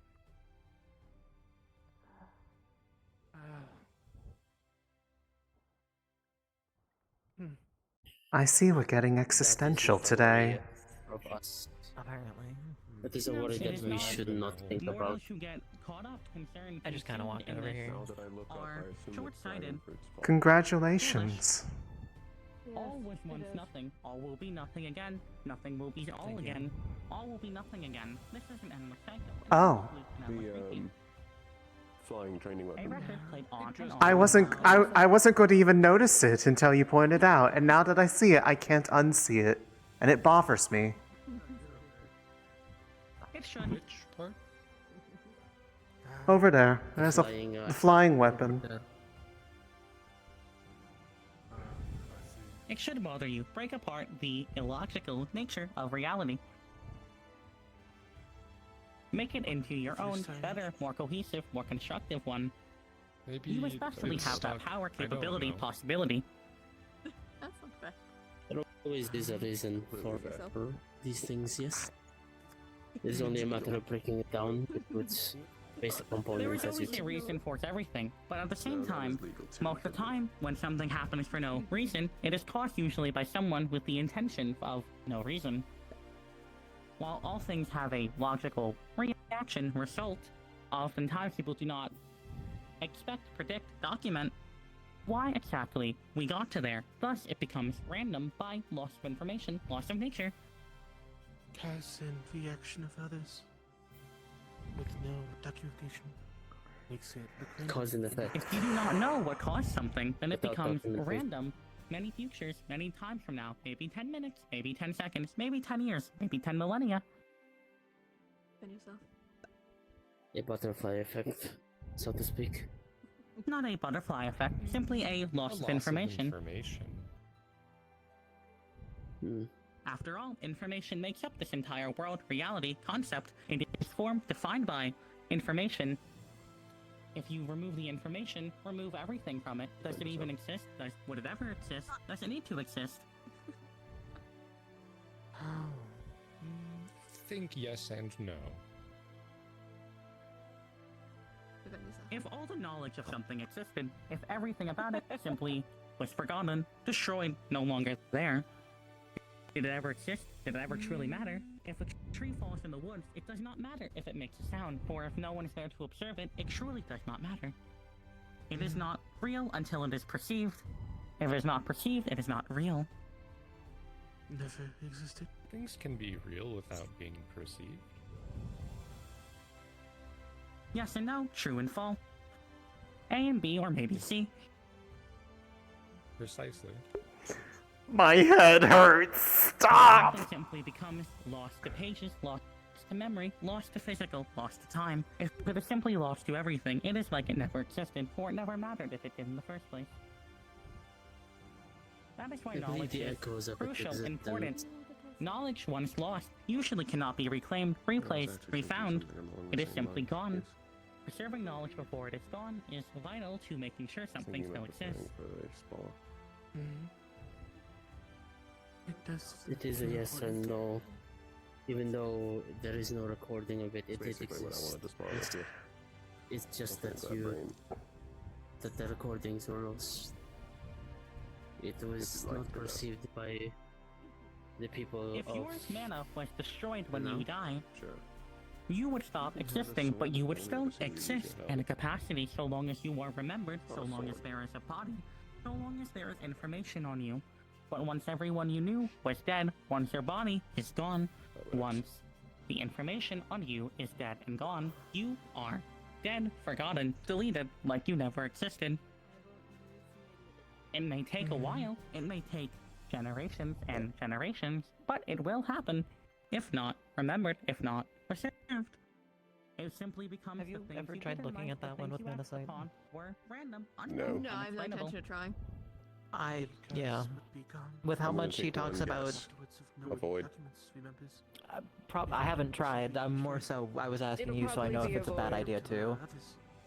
I see we're getting existential today. Of us. Apparently. That is a worry that we should not think about. Mortals who get caught up, concerned, I just kind of walked over here. Are short-sighted. Congratulations. All was once nothing. All will be nothing again. Nothing will be all again. All will be nothing again. This is an endless cycle. Oh. The flying training weapon. I wasn't going to even notice it until you pointed out, and now that I see it, I can't unsee it, and it bothers me. It should. Which part? Over there, there's the flying weapon. It should bother you. Break apart the illogical nature of reality. Make it into your own, better, more cohesive, more constructive one. Maybe you especially it's have that stuck. power, I don't capability, know. possibility. That's not bad. There always is a reason for these things, yes? It's only a matter of breaking it down. It's basic There components is as you always a reason for everything, but at the same time, most of the time, when something happens for no reason, it is caused usually by someone with the intention of no reason. While all things have a logical reaction result, oftentimes people do not expect, predict, document why exactly we got to there. Thus, it becomes random by loss of information, loss of nature. Cause and reaction of others with no documentation makes it cause and effect. If you do not know what caused something, then it Without becomes documentation. random. Many futures, many times from now, maybe 10 minutes, maybe 10 seconds, maybe 10 years, maybe 10 millennia. And yourself. A butterfly effect, so to speak. Not a butterfly effect, simply a loss of information. After all, information makes up this entire world, reality, concept. It is formed, defined by information. If you remove the information, remove everything from it. Does it even exist? Would it ever exist? Does it need to exist? Think yes and no. If all the knowledge of something existed, if everything about it simply was forgotten, destroyed, no longer there, did it ever exist? Did it ever truly matter? If a tree falls in the woods, it does not matter if it makes a sound, for if no one is there to observe it, it truly does not matter. It is not real until it is perceived. If it is not perceived, it is not real. Never existed. Things can be real without being perceived. Yes and no, true and false. A and B, or maybe C. Precisely. My head hurts. Stop! Something simply becomes lost to pages, lost to memory, lost to physical, lost to time. If it is simply lost to everything, it is like it never existed, for it never mattered if it did in the first place. That is why knowledge is crucial, important. Knowledge once lost usually cannot be reclaimed, replaced, refound. It is simply gone. Preserving knowledge before it is gone is vital to making sure something still exists. It is a yes and no. Even though there is no recording of it, it did exist. It's just that the recordings were lost. It was not perceived by the people If of... your mana was destroyed when you die, you would stop existing, but you would still exist in a capacity so long as you are remembered, so long as there is a body, so long as there is information on you. But once everyone you knew was dead, once your body is gone, once the information on you is dead and gone, you are dead, forgotten, deleted, like you never existed. It may take a while, it may take generations and generations, but it will happen. If not remembered, if not preserved. It simply becomes Have you ever tried looking at that one with Menacite? Were random, No. No, I have no intention of trying. Yeah. With how much he talks about... Avoid. I haven't tried. I'm more so... I was asking you so I know if it's a bad idea too.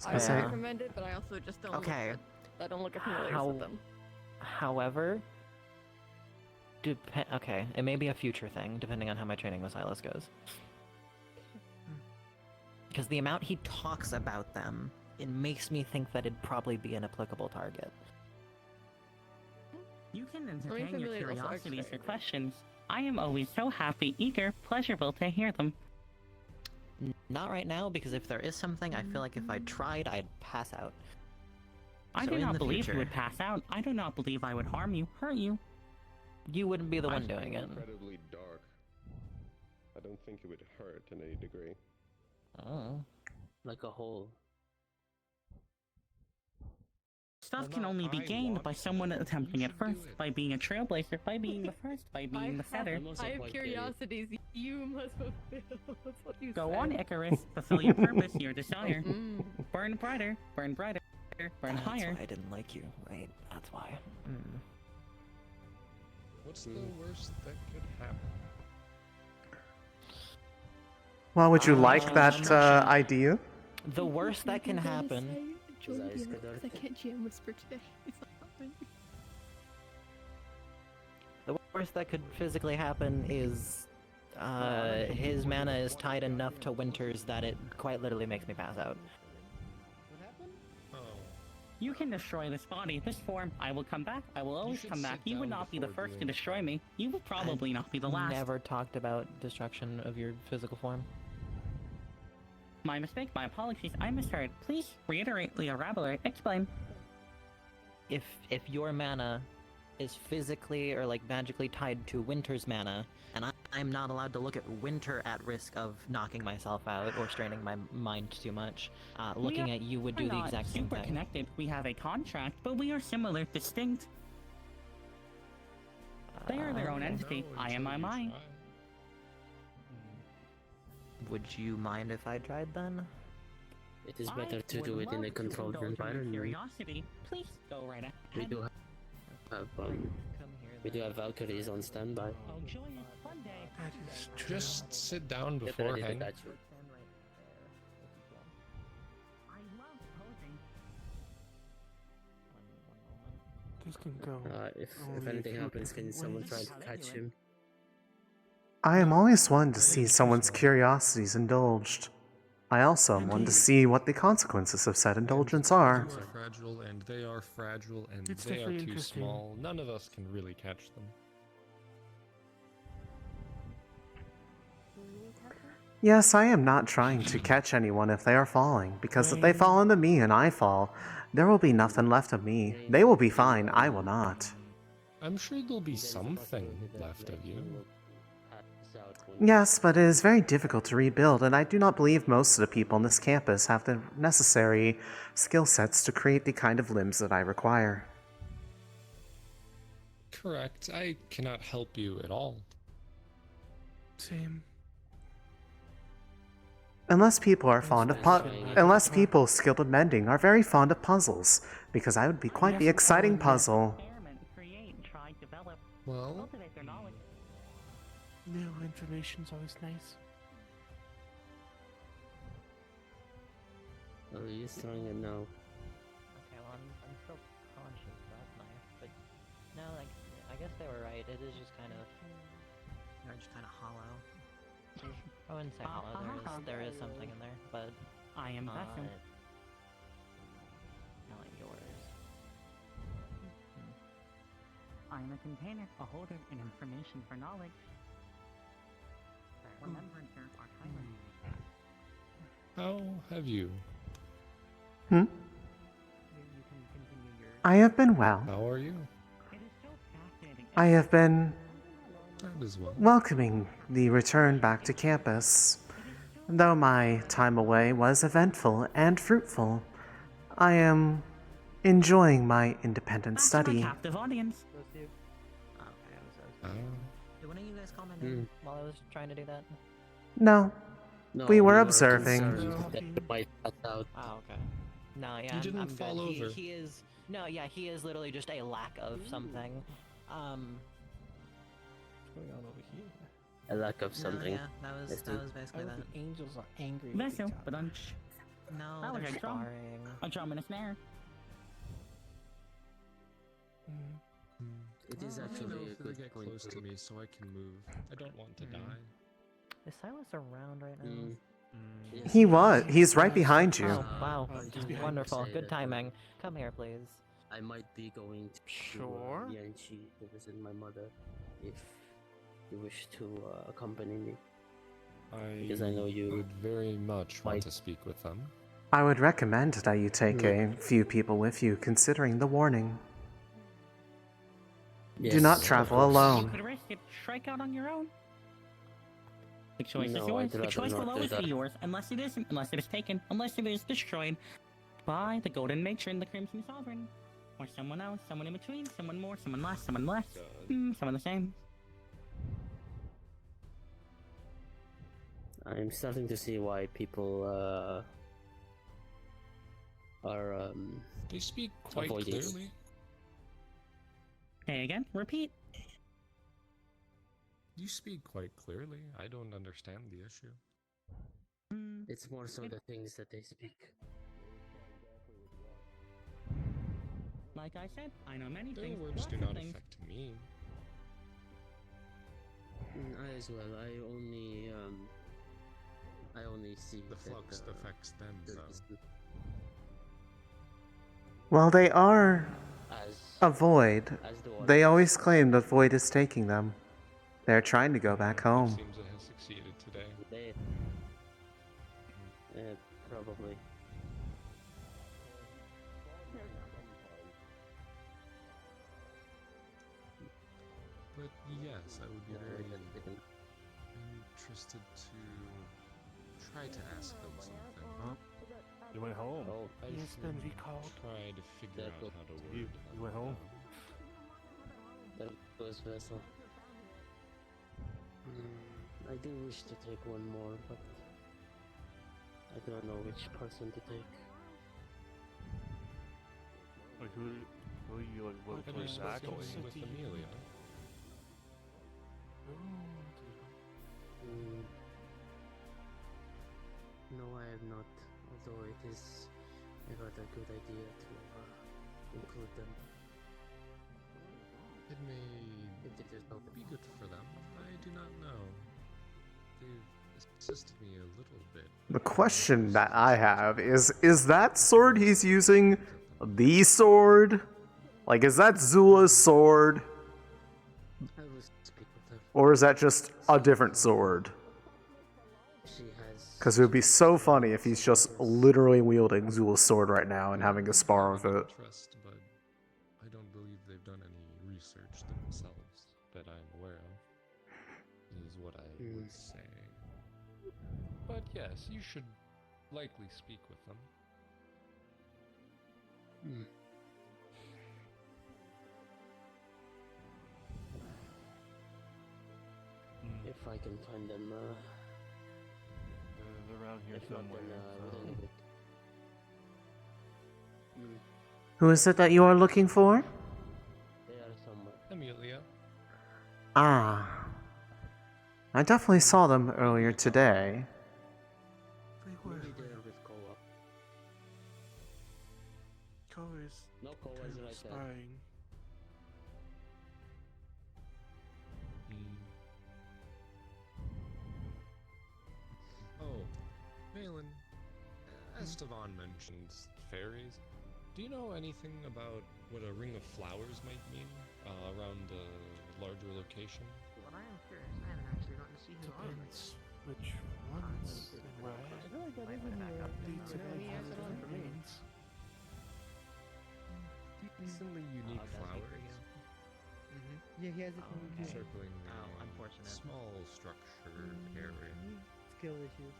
I recommend it, but I also just don't Okay. I don't look at familiars with them. However... Okay, it may be a future thing, depending on how my training with Silas goes. Because the amount he talks about them, it makes me think that it'd probably be an applicable target. You can entertain your curiosities or questions. I am always so happy, eager, pleasurable to hear them. Not right now, because if there is something, I feel like if I tried, I'd pass out. I do not believe you would pass out. I do not believe I would harm you, hurt you. You wouldn't be the one doing it. Incredibly dark. I don't think it would hurt in any degree. Oh. Like a hole. Stuff can only be gained by someone attempting it first, by being a trailblazer, by being the first, by being the setter. I have curiosities you must fulfill. That's what you Go said. on, Icarus, fulfill your purpose, your desire. Burn brighter, burn higher. That's why I didn't like you, right? That's why. What's the worst that could happen? Well, would you like that idea? The worst that can happen... I can't GM Whisper today. It's not happening. The worst that could physically happen is his mana is tied enough to Winter's that it quite literally makes me pass out. You can destroy this body, this form. I will come back. I will always come back. You would not be the first to destroy me. You will probably not be the last. Never talked about destruction of your physical form. My mistake. My apologies. I misheard. Please reiterate, elaborate, explain. If your mana is physically or like magically tied to Winter's mana, and I'm not allowed to look at Winter at risk of knocking myself out or straining my mind too much, looking at you would do the exact same super thing. Connected. We have a contract, but we are similar, distinct. They are their own entity. I am my mind. Would you mind if I tried then? It is better to do it in a controlled environment. Curiosity, please go right ahead. We do have Valkyries on standby. I'll join it one day. Just sit down beforehand. I love posing. This can go. If anything happens, can someone try to catch him? I am always one to see someone's curiosities indulged. I also am one to see what the consequences of said indulgence are. They are fragile, and they are fragile, and It's they are definitely too interesting. small. None of us can really catch them. Yes, I am not trying to catch anyone if they are falling, because if they fall into me and I fall, there will be nothing left of me. They will be fine, I will not. I'm sure there'll be something left of you. Yes, but it is very difficult to rebuild, and I do not believe most of the people on this campus have the necessary skill sets to create the kind of limbs that I require. Correct. I cannot help you at all. Same. Unless people are fond of unless people skilled at mending are very fond of puzzles, because I would be quite the exciting puzzle. Well, new information's always nice. Oh, you're throwing it now. Okay, well, I'm still conscious, so that's nice. But no, like, I guess they were right. It is just kind of, Just kind of hollow. I wouldn't say hollow. There is something in there, but I am vessel. not like yours. I am a container, a holder, and information for knowledge. Remembrance are timeless. how have you? I have been well. How are you? I have been That as well. welcoming the return back to campus. Though my time away was eventful and fruitful, I am enjoying my independent study. Captive audience. Did one of you guys call my name while I was trying to do that? No, No, we were were observing. concerned that you might pass out. Oh, okay. No, yeah, You didn't I'm fall good. over. He is. No, yeah, he is literally just a lack of something. What's going on over here? A lack of something. No, yeah, that was basically that. The angels are angry. with Vessel, each other. but No, that was they're a drum. sparring. A drum and a snare. It is actually a good Get point. close to me so I can move. I don't want to die. Is Silas around right now? He was. He's right behind you. Oh, wow. just behind Wonderful. us. Good timing. Come here, please. I might be going to Sure. Yanchi to visit my mother if you wish to accompany me. Because I know you would very much want might- to speak with them. I would recommend that you take a few people with you, considering the warning. Do not travel You alone. could risk it. Strike out on your own. The choice No, is yours. I'd The rather choice will not do always be that. yours, unless it isn't, unless it is taken, unless it is destroyed by the Golden Matron, the Crimson Sovereign, or someone else, someone in between, someone more, someone less, someone the same. I'm starting to see why people are They speak quite avoiding. clearly. Hey, again, repeat. You speak quite clearly. I don't understand the issue. It's more so the things that they speak. Like I said, I know many Their things. words lots do of not things. affect me. I as well. I only see The flux affects them, though. Well, they are As a void. as the They others. always claim the void is taking them. They're trying to go back It home. seems it has succeeded today. Probably. But yes, I would be very interested to try to ask them something. Huh? You went home? Oh, I Yes, should been recalled. try to figure out how to word You went home? That was vessel. I do wish to take one more, but I don't know which person to take. Like who you like vote Have for you exactly? spoken with Amelia? No, I have not. Although it is a rather good idea to include them. It may be good for them. I do not know. They've assisted me a little bit. The question that I have is that sword he's using the sword? Like, is that Zula's sword? I will speak with her. Or is that just a different sword? She has. Because it would be so funny if he's just literally wielding Zula's sword right now and having a spar with it. Trust, but I don't believe they've done any research themselves that I'm aware of, is what I would say. But yes, you should likely speak with them. If I can find them, They're around here if not, somewhere. then within a bit. Who is it that you are looking for? They are somewhere. Amelia. Ah. I definitely saw them earlier today. Maybe they're with co-op. Colors. No co-op is right there. Spying. Oh, Malin, Esteban mentioned fairies. Do you know anything about what a ring of flowers might mean around a larger location? Well, I am curious. I haven't actually gotten to see his armor. Depends which ones and where. I feel like that is in the Leads to he has it on for me. Decently unique flowers. Yeah, he has it for me too. Circling unfortunate. small structure area. Skill issues.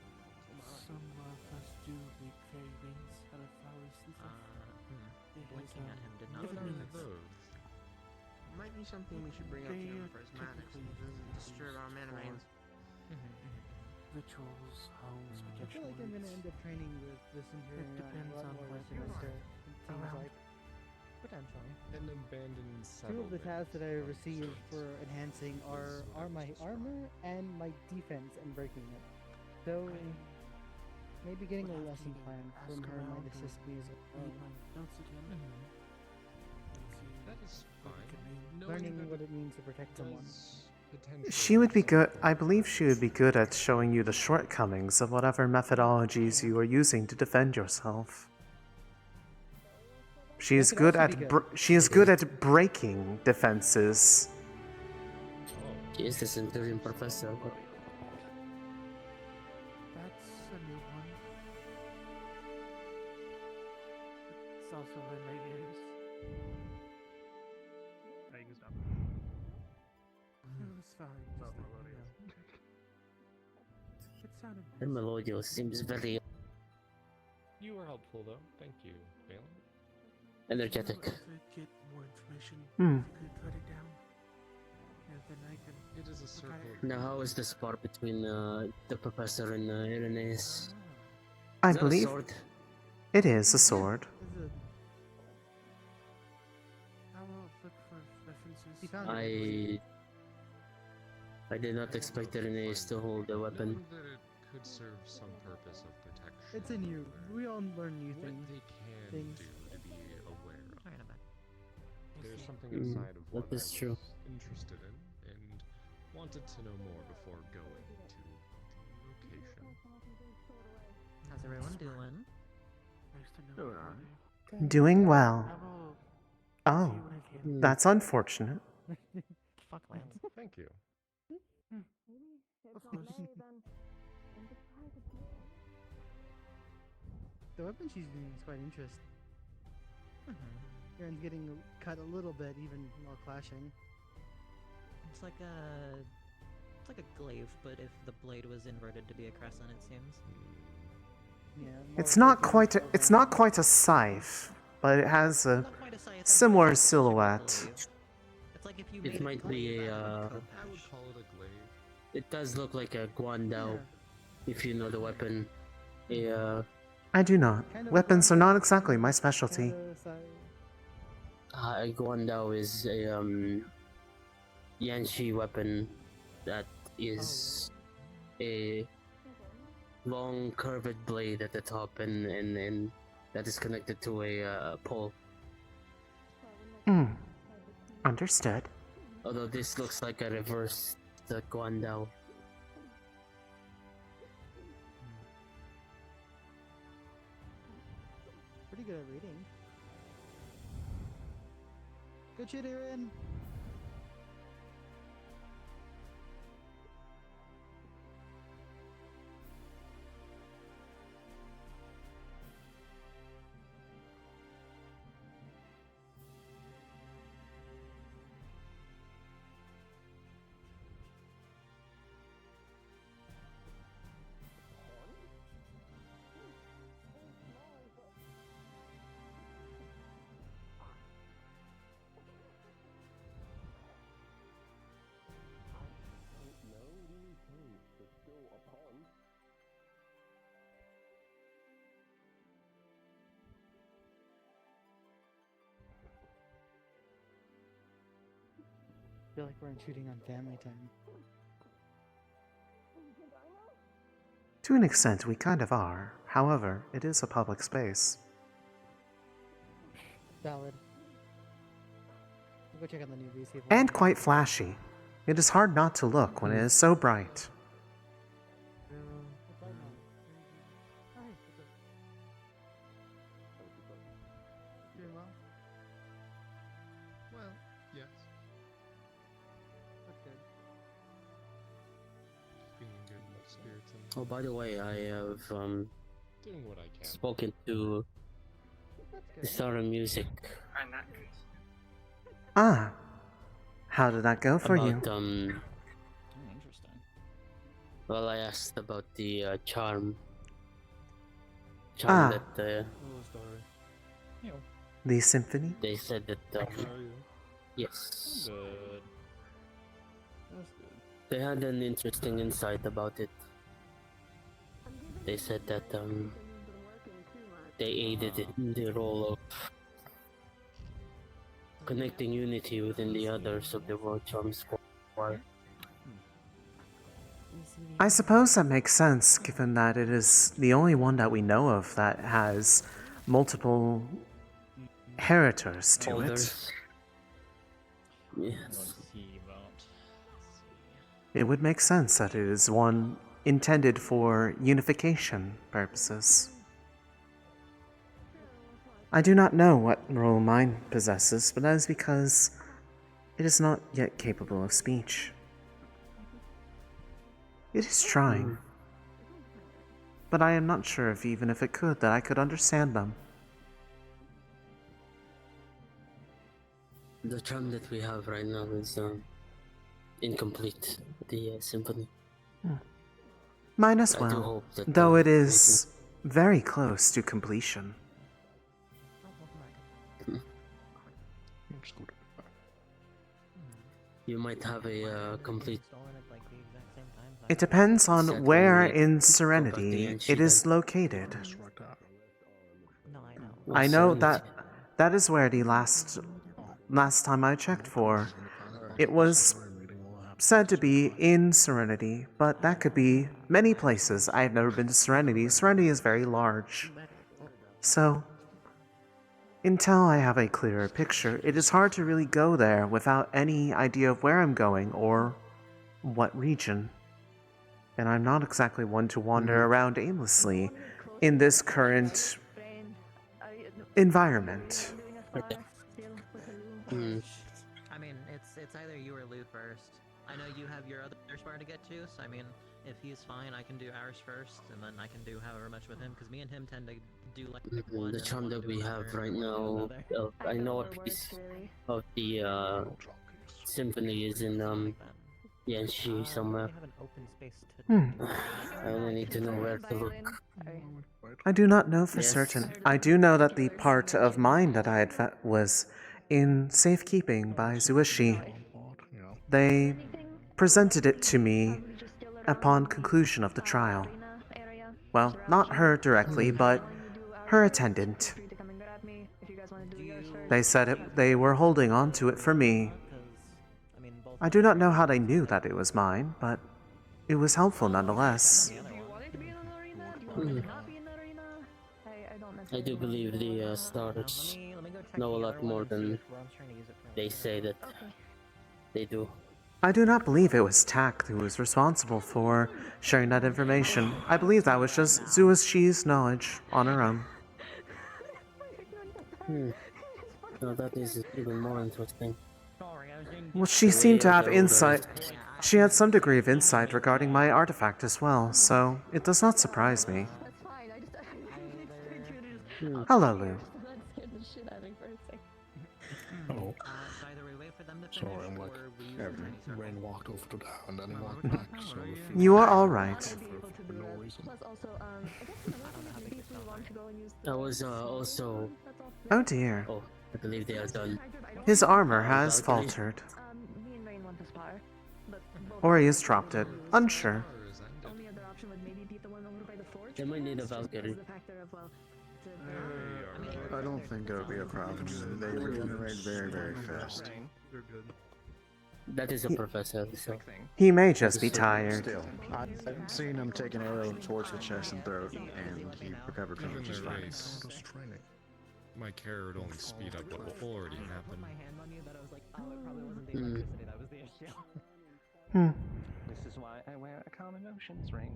Some of us do make cravings out of flowers and stuff. Blinking at him did not What notice are it. those? Might be something we should bring up to They him are for his madness. typically Disturb our mana mains. Rituals, homes, I protection feel like I'm gonna rites. end up training with the Centurion It depends a lot on more where this you semester. are. It seems like. Potentially. An abandoned Two of the settlement tasks that I of received sorts. for enhancing are my armor and my defense and breaking it. So maybe getting a lesson plan from her might assist me as well. Notes again. That is fine. Learning what it means to protect someone. She would be good. I believe she would be good at showing you the shortcomings of whatever methodologies you are using to defend yourself. She is good at breaking defenses. She is the Centurion professor, but That's a new one. It's also been my ears. You can stop. It was fine. Just let me know. It sounded her melodious seems very You were helpful though. Thank you, Malin. energetic. If I get more information, Hmm. if you could write it down. And then I can. It is a circle. Now, how is the spar between the professor and Irenaeus? I Is that a believe sword? it is a sword. I will look for references. I did not expect Irenaeus to hold a weapon. Knowing that it could serve some purpose of protection. It's a new. We all learn new What things. they can things. do to be aware of. There's something Mm, inside of one that is true. interested in, and wanted to know more before going to the location. How's everyone doing? Doing well. Oh, that's unfortunate. Fuck, Lance. Thank you. The weapon she's using is quite interesting. Aaron's getting cut a little bit even while clashing. It's like a glaive, but if the blade was inverted to be a crescent, it seems. Yeah. It's not quite a scythe, but it has a similar silhouette. It's like if you It might be a. I would call it a glaive. It does look like a guandao, if you know the weapon. I do not. Weapons are not exactly my specialty. A guandao is a Yanshi weapon that is a long curved blade at the top and that is connected to a pole. Understood. Although this looks like a reverse the guandao. Pretty good at reading. Good shit, Aaron. I feel like we're intruding on family time. To an extent, we kind of are. However, it is a public space. Valid. We'll go check out the newbies. See if And quite flashy. It is hard not to look when it is so bright. Doing well? Well, yes. That's good. Being in good enough spirits and Oh, by the way, I have doing what I can. spoken to the Star of Music Ah. How did that go for you? about Interesting. well, I asked about the charm Ah. that The symphony? they said that yes, Good. they had an interesting insight about it. They said that they aided in the role of connecting unity within the others of the World Charm Squad. I suppose that makes sense, given that it is the only one that we know of that has multiple heritors to it. Holders. Yes. It would make sense that it is one intended for unification purposes. I do not know what role mine possesses, but that is because it is not yet capable of speech. It is trying. But I am not sure if even if it could, that I could understand them. The charm that we have right now is incomplete. The symphony. Mine as I do well, hope that though it is very close to completion. You might have a complete. It depends on Set where on in the Serenity it is located. Well, I know Serenity. that is where the last time I checked for. It was said to be in Serenity, but that could be many places. I have never been to Serenity. Serenity is very large. So, until I have a clearer picture, it is hard to really go there without any idea of where I'm going or what region. And I'm not exactly one to wander around aimlessly in this current environment. I mean, it's either you or Lou first. I know you have your other spar to get to, so I mean, if he's fine, I can do ours first, and then I can do however much with him, because me and him tend to do like one. The charm that we have right now, I know a piece of the symphony is in Yanxi somewhere. I only need to know where to look. I do not know for certain. I do know that the part of mine that I had was in safekeeping by Zuishi. They presented it to me upon conclusion of the trial. Well, not her directly, but her attendant. They said they were holding on to it for me. I do not know how they knew that it was mine, but it was helpful nonetheless. I do believe the stars know a lot more than they say that they do. I do not believe it was Tak who was responsible for sharing that information. I believe that was just Zuishi's knowledge on her own. No, that is even more interesting. Well, she seemed to have insight. She had some degree of insight regarding my artifact as well, so it does not surprise me. Hello, Lou. Oh. Sorry, I'm like, Rain walked over to that and then he walked back, so You are alright. I was also... Oh dear. Oh, I believe they are done. His armor has faltered. Or he has dropped it. Unsure. They might need a Valkyrie. I don't think it would be a problem. They regenerate very, very fast. That is a professor, so... He may just be tired. Still, I've seen him take an arrow towards the chest and throat, and he recovered from it just fine. My care would only speed up what will already happen. This is why I wear a calm emotions ring.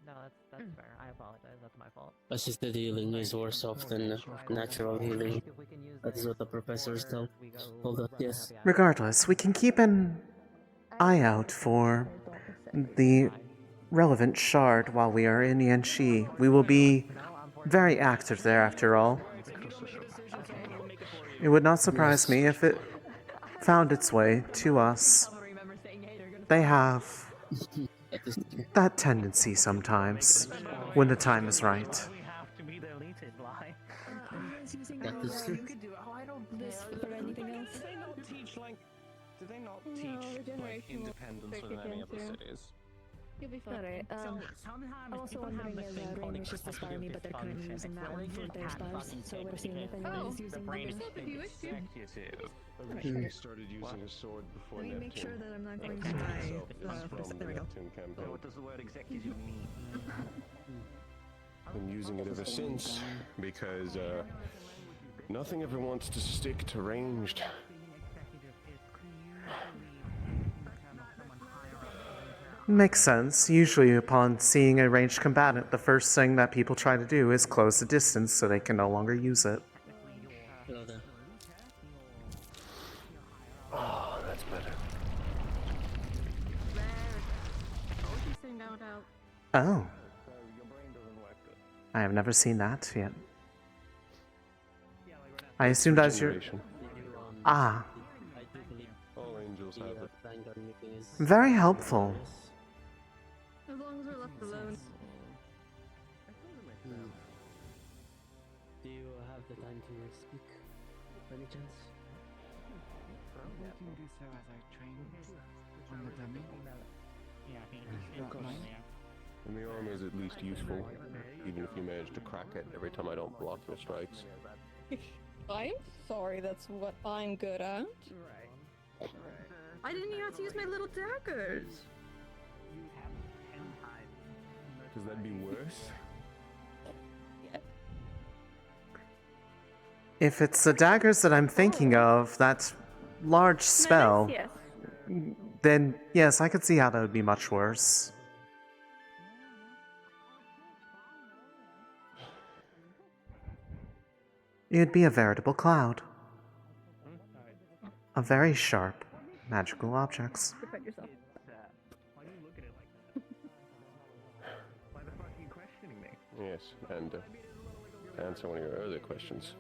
No, that's fair. I apologize. That's my fault. Assisted healing is worse off than natural healing. That is what the professors tell. Hold on, yes. Regardless, we can keep an eye out for the relevant shard while we are in Yanxi. We will be very active there after all. It would not surprise me if it found its way to us. They have that tendency sometimes, when the time is right. Do they not teach like independence within any other cities? You'll be fine. Alright, I'm also wondering if Rain was just to spy me, but they're currently using that one for their spies, so we're seeing if anyone is using He started using a sword before Let me make sure that I'm not going to there we go. So what does the word executive mean? Been using it ever since, because nothing ever wants to stick to ranged. Makes sense. Usually upon seeing a ranged combatant, the first thing that people try to do is close the distance so they can no longer use it. Oh, that's better. Oh. I have never seen that yet. I assume that's your... Ah. All angels have it. Very helpful. As long as we're left alone. Do you have the time to speak, by any chance? We can do so as I train on the dummy. And the armor is at least useful, even if you manage to crack it every time I don't block your strikes. I'm sorry, that's what I'm good at. I didn't even have to use my little daggers. Because that'd be worse. If it's the daggers that I'm thinking of, that large spell, then yes, I could see how that would be much worse. You'd be a veritable cloud. Of very sharp, magical objects. Defend yourself. Why the fuck are you questioning me? Yes, and to answer one of your earlier questions,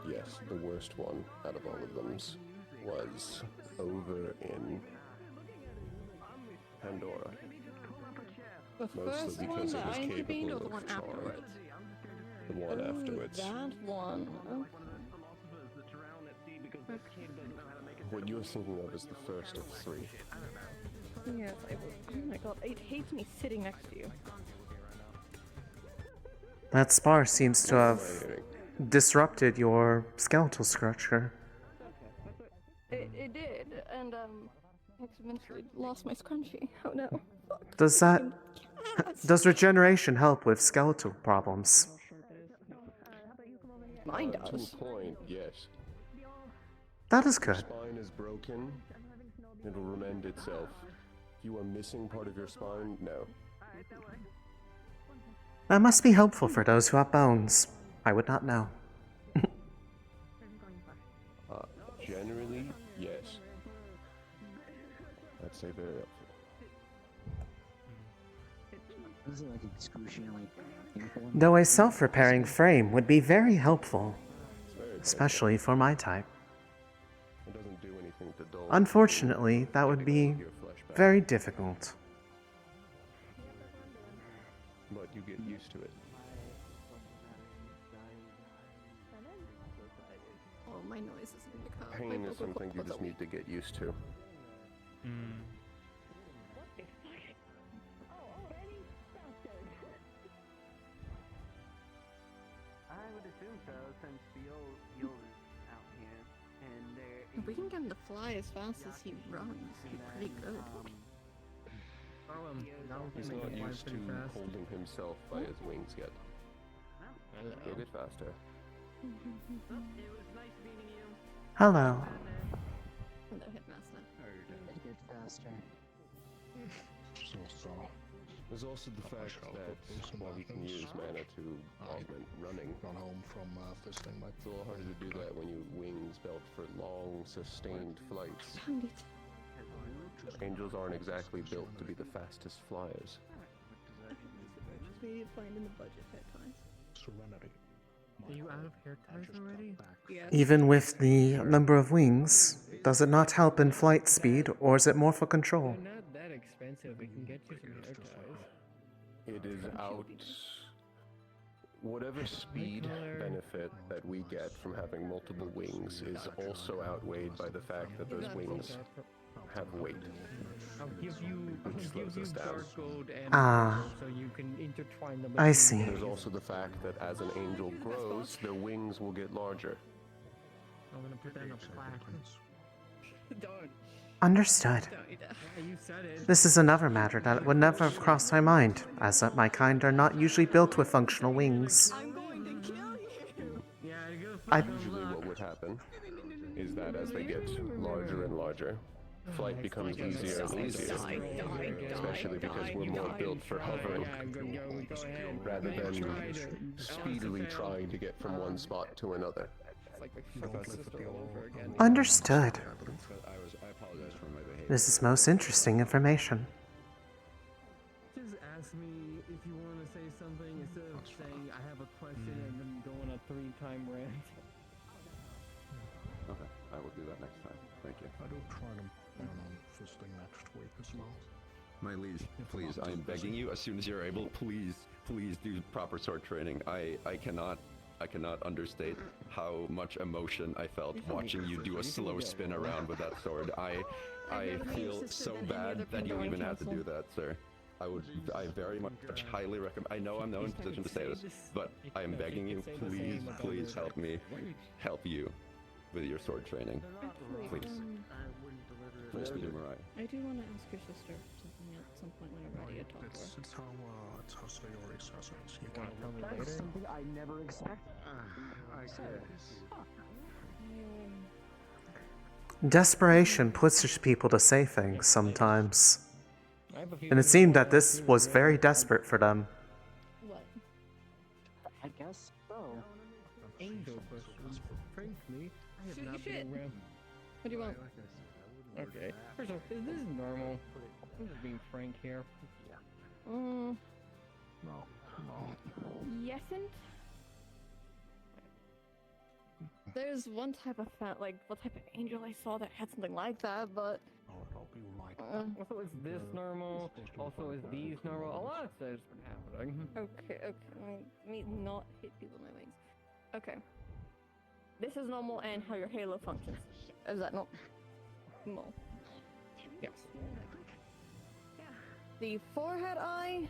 yes, the worst one out of all of them was over in Pandora. The Mostly first because one it that was I intervened capable or the of one charm. afterwards? The one afterwards. That one. What you're thinking of is the first of three. Yes, I was. Oh my god, it hates me sitting next to you. That spar seems to have disrupted your skeletal structure. It did, and I eventually lost my scrunchie. Oh no. Does regeneration help with skeletal problems? Mine To does. a point, yes. That is If your good. spine is broken, it will remend itself. If you are missing part of your spine, no. That must be helpful for those who have bones. I would not know. Generally, yes. I'd say very helpful. Is it like excruciatingly painful? Though a self-repairing frame would be very helpful, especially for my type. It doesn't do anything to dull. Unfortunately, that would be very difficult. But you get used to it. Oh, my noise is in the car. Pain is something you just need to get used to. I would assume so, since Fiol is out here, and there. If we can get him to fly as fast as he runs, he's pretty good. He's not used to holding himself by his wings yet. He'll get faster. It was nice meeting you. Hello. Hello, Headmaster. It gets faster. There's also the fact that while he can use mana to augment running, Gone home from fisting my. it's a little harder to do that when you wings built for long, sustained flights. Found it. Angels aren't exactly built to be the fastest flyers. Just maybe find in the budget pet ties. Serenity. Are you out of hair ties already? Yes. Even with the number of wings, does it not help in flight speed, or is it more for control? They're not that expensive. We can get you some hair ties. It is out. Whatever speed benefit that we get from having multiple wings is also outweighed by the fact that those wings have weight. I'll give you dark gold and so you can intertwine them. I see. There's also the fact that as an angel grows, their wings will get larger. I'm gonna put that in a plaque. Don't. Understood. Yeah, you said it. This is another matter that would never have crossed my mind, as that my kind are not usually built with functional wings. I'm going to kill you. Usually what would happen is that as they get larger and larger, flight becomes easier and easier, especially because we're more built for hovering, rather than speedily trying to get from one spot to another. Understood. This is most interesting information. Just ask me if you want to say something instead of saying I have a question and then go on a 3-time rant. Okay, I will do that next time. Thank you. I do try to plan on fisting next week as well. My liege, please, I am begging you, as soon as you're able, please do proper sword training. I cannot understate how much emotion I felt watching you do a slow spin around with that sword. I feel so bad that you even had to do that, sir. I very much highly recommend. I know I'm not in position to say this, but I am begging you, please help me help you with your sword training. Please. Please do, Mariah. I do want to ask your sister something at some point when I'm ready to talk to her. It's how Sayori says it. You Want to tell me later? Something I never expected. I see. Desperation pushes people to say things sometimes. And it seemed that this was very desperate for them. What? I guess so. Angel questions. Frankly, I have Shoot your not shit. been around. What do you want? Okay. First of all, is this normal? I'm just being frank here. Mm, No. yesn't? There's one type of one type of angel I saw that had something like that, but Also, is this normal? Also, is these normal? A lot of stuff has been happening. okay. Let me not hit people in my wings. Okay. This is normal and how your halo functions. Is that not normal? Yes. The forehead eye,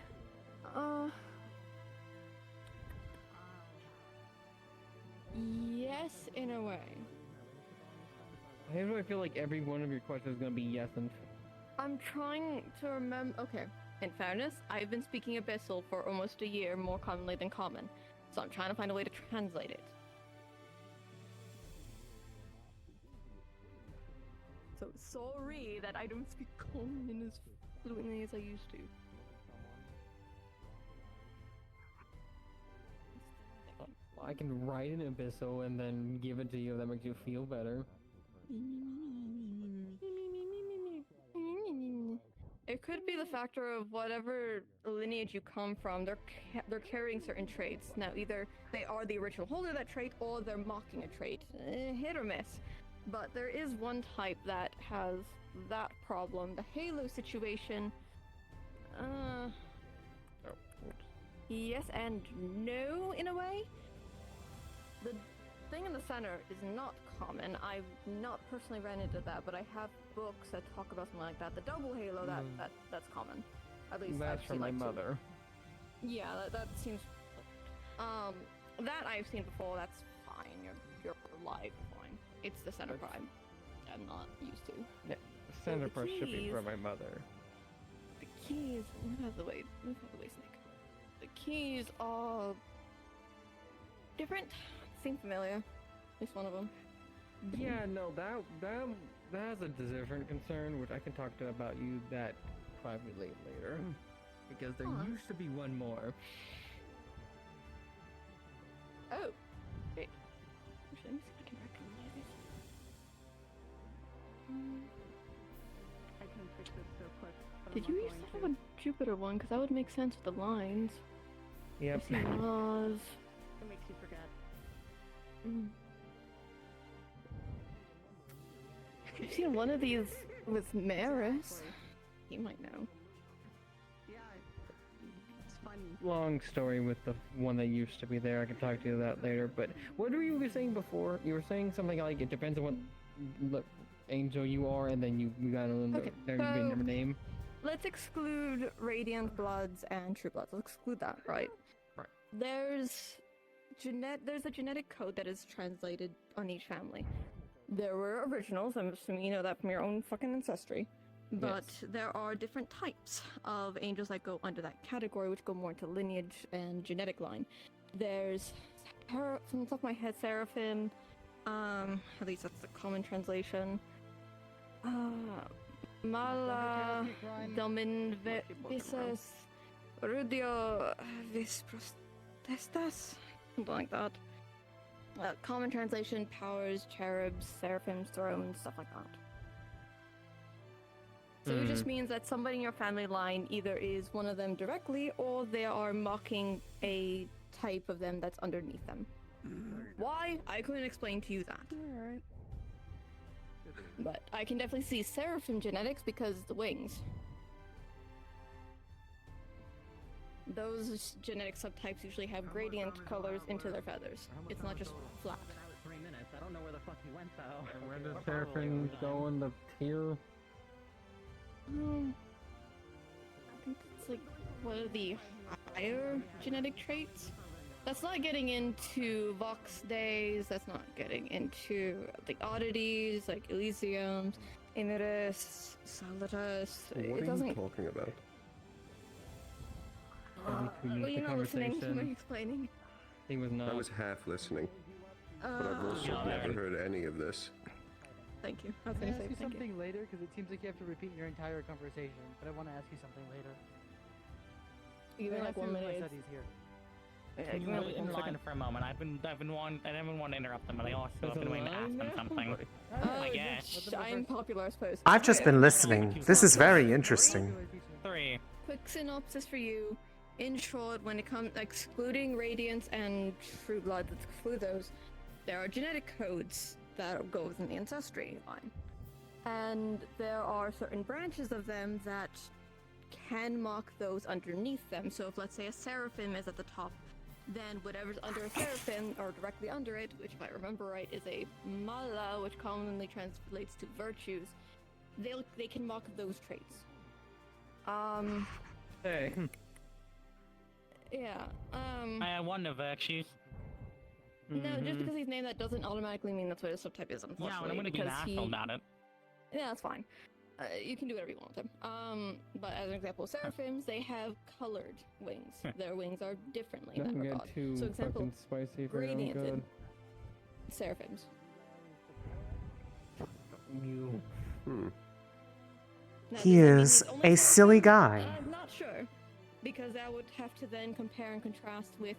yes, in a way. Why do I feel like every one of your questions is gonna be yes and? I'm trying to remember. Okay, in fairness, I've been speaking Abyssal for almost a year more commonly than common, so I'm trying to find a way to translate it. So sorry that I don't speak common as fluently as I used to. I can write an abyssal and then give it to you if that makes you feel better. It could be the factor of whatever lineage you come from. They're carrying certain traits. Now, either they are the original holder of that trait, or they're mocking a trait. Hit or miss. But there is one type that has that problem. The Halo situation. Yes and no, in a way. The thing in the center is not common. I've not personally ran into that, but I have books that talk about something like that. The double halo, that's common. At least That's I've from seen, my like, mother. Yeah, that seems. That I've seen before. That's fine. You're alive, fine. It's the center prime. I'm not used to. Yeah, center prime should be from my mother. The keys. Move out of the way, Snake. The keys are different. Seem familiar. At least one of them. Yeah, no, that's a different concern, which I can talk to about you that privately later, because there used to be one more. Oh. Wait. Let me see if I can recognize it. I can fix it so quick. but Did I'm you not use going the have a Jupiter one? Because that would make sense with the lines. Yep. I see Mars. It makes you forget. I've seen one of these with Maris. You might know. Yeah, it's funny. Long story with the one that used to be there. I can talk to you that later. But what were you saying before? You were saying something like it depends on what angel you are, and then you got a name. Let's exclude Radiant Bloods and True Bloods. Let's exclude that, right? Right. There's a genetic code that is translated on each family. There were originals, I'm assuming you know that from your own fucking ancestry. But there are different types of angels that go under that category, which go more into lineage and genetic line. There's, from the top of my head, Seraphim, at least that's the common translation. Mala, Dominvisus, Rudio, Visprostestas, something like that. Common translation, powers, cherubs, seraphims, thrones, stuff like that. So it just means that somebody in your family line either is one of them directly, or they are mocking a type of them that's underneath them. Why? I couldn't explain to you that. Alright. But I can definitely see seraphim genetics because the wings. Those genetic subtypes usually have gradient colors into their feathers. It's not just flat. 3 minutes. I don't know where the fuck he went though. And where does Seraphim go in the tier? I think it's like one of the higher genetic traits. That's not getting into Vox Days, that's not getting into the oddities like Elysium, Imiris, Salatus. What are you talking about? Well, you're not listening to me explaining. He was not. I was half listening, but I've also Oh. never heard any of this. Thank you. I was Can I gonna ask say you thank you. something later? Because it seems like you have to repeat your entire conversation, but I want to ask you something later. Give me I like have 1 to do my minute. studies here. Yeah, Can give you me wait like in 1 line second. for a moment? I didn't want to interrupt them, but I also There's have been a waiting to ask line them now? something. Oh, I guess. I'm popular, I suppose. I've just Okay. been listening. This is very interesting. 3. Quick synopsis for you. In short, when it comes excluding Radiance and True Blood, let's exclude those. There are genetic codes that go within the ancestry line, and there are certain branches of them that can mark those underneath them. So if, let's say, a seraphim is at the top, then whatever's under a seraphim or directly under it, which if I remember right is a mala, which commonly translates to virtues, they can mark those traits. Hey. Yeah. I have one of virtues. No, just because he's named that doesn't automatically mean that's what his subtype is, unfortunately. Yeah, and I'm gonna be an asshole about it. Yeah, that's fine. You can do whatever you want with them. But as an example, seraphims, they have colored wings. Their wings are differently in that Don't regard. get too So example, fucking spicy for your own radianted good. seraphims. You. Now, He does that mean is he's almost a silly guy. I'm not sure, because I would have to then compare and contrast with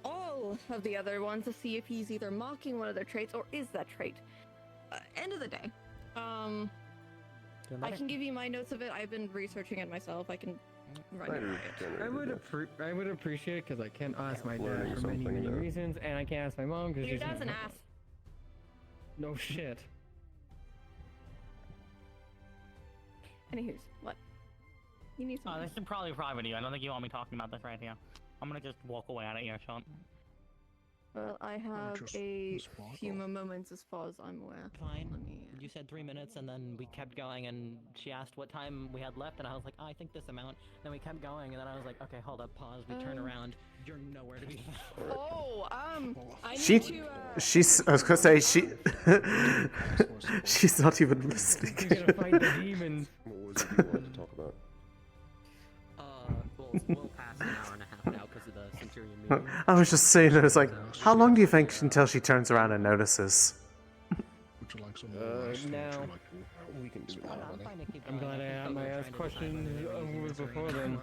all of the other ones to see if he's either mocking one of their traits or is that trait. End of the day, I can give you my notes of it. I've been researching it myself. I can run you by it. I would appreciate it because I can't ask my Learning dad for many something new. reasons, and I can't ask my mom because Your she's dad's an ass. No shit. Anywho's, what? You need some. This is probably private to you. I don't think you want me talking about this right here. I'm gonna just walk away out of earshot. Well, I have a few more moments as far as I'm aware. Fine. You said 3 minutes, and then we kept going, and she asked what time we had left, and I was like, I think this amount. Then we kept going, and then I was like, okay, hold up, pause. We turn around. You're nowhere to be found. Oh, I She, need to. she's. I was gonna say she. She's not even listening. You're gonna fight the demons. What was it you wanted to talk about? We'll pass an hour and a half now because of the Centurion meeting. I was just saying, I was like, how long do you think until she turns around and notices? Would you like some more rice? Now, we can do that. I'm glad I had my asked questions before then.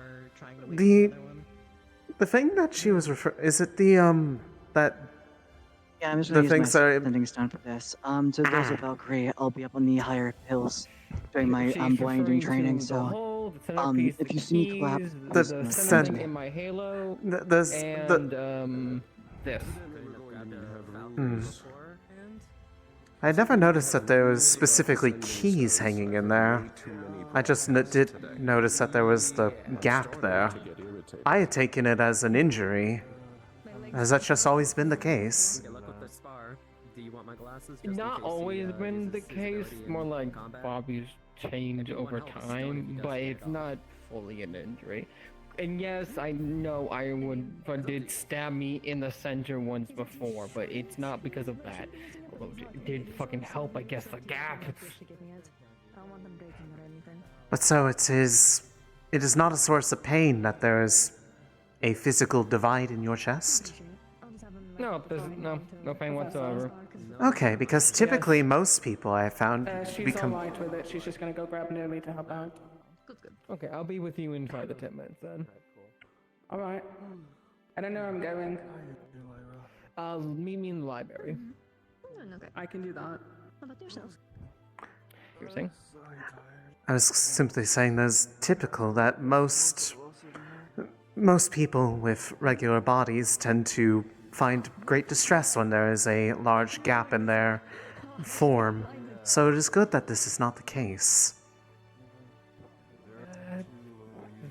The thing that she was is it the that Yeah, I'm just the gonna use things my that sending stone for this. So those of Valkyrie, I'll be up on the higher hills during my blinding training. So if you see me clap, the send in my halo this this. I never noticed that there was specifically keys hanging in there. I just did notice that there was the gap there. I had taken it as an injury, as that's just always been the case. Do you want my glasses? Not always been the case, more like Bobby's change over time, but it's not fully an injury. And yes, I know Ironwood did stab me in the center once before, but it's not because of that. Although it did fucking help, I guess, the gap. But so it is not a source of pain that there is a physical divide in your chest? No, there's no pain whatsoever. Okay, because typically most people I have found She's become... alright with it. She's just gonna go grab Naomi to help out. Okay, I'll be with you in 5 to 10 minutes then. Alright. I don't know where I'm going. Meet me in the library. I can do that. How about yourself? You're saying? I was simply saying that it's typical that most people with regular bodies tend to find great distress when there is a large gap in their form. So it is good that this is not the case.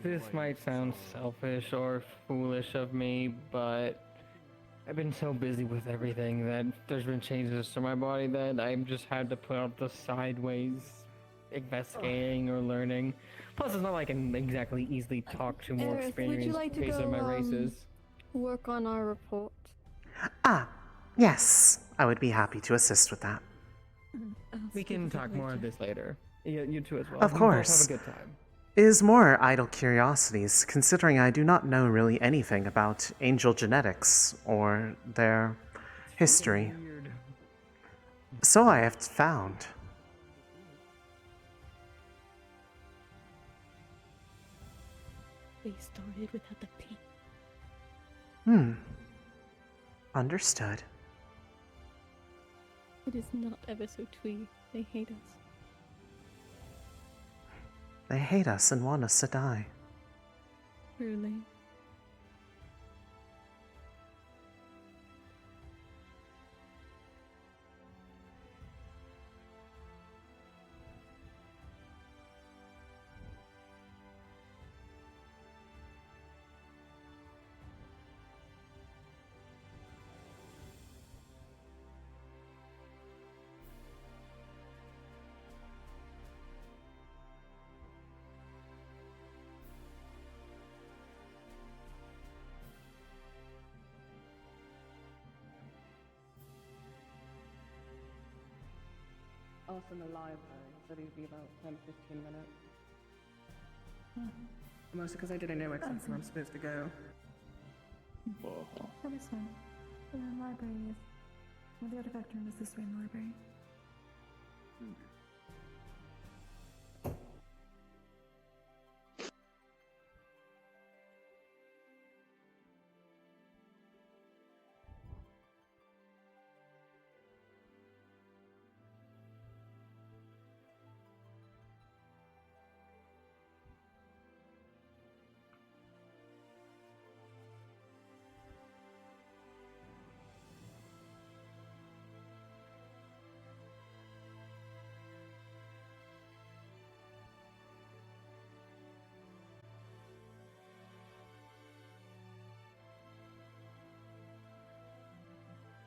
This might sound selfish or foolish of me, but I've been so busy with everything that there's been changes to my body that I've just had to put up the sideways investigating or learning. Plus, it's not like I can exactly easily talk to more Aerith, would you experienced like to faces of my go, races. work on our report? Yes, I would be happy to assist with that. We can talk more of this later. You two as well. Of We both course. have a good time. It is more idle curiosities, considering I do not know really anything about angel genetics or their history. So I have found. They started without the pain. Understood. It is not ever so twee. They hate us. They hate us and want us to die. Truly. Also in the library, so it'd be about 10-15 minutes. Mostly because I didn't know exactly where I'm supposed to go. That is fine. The library is... Well, the artifact room is this way in the library.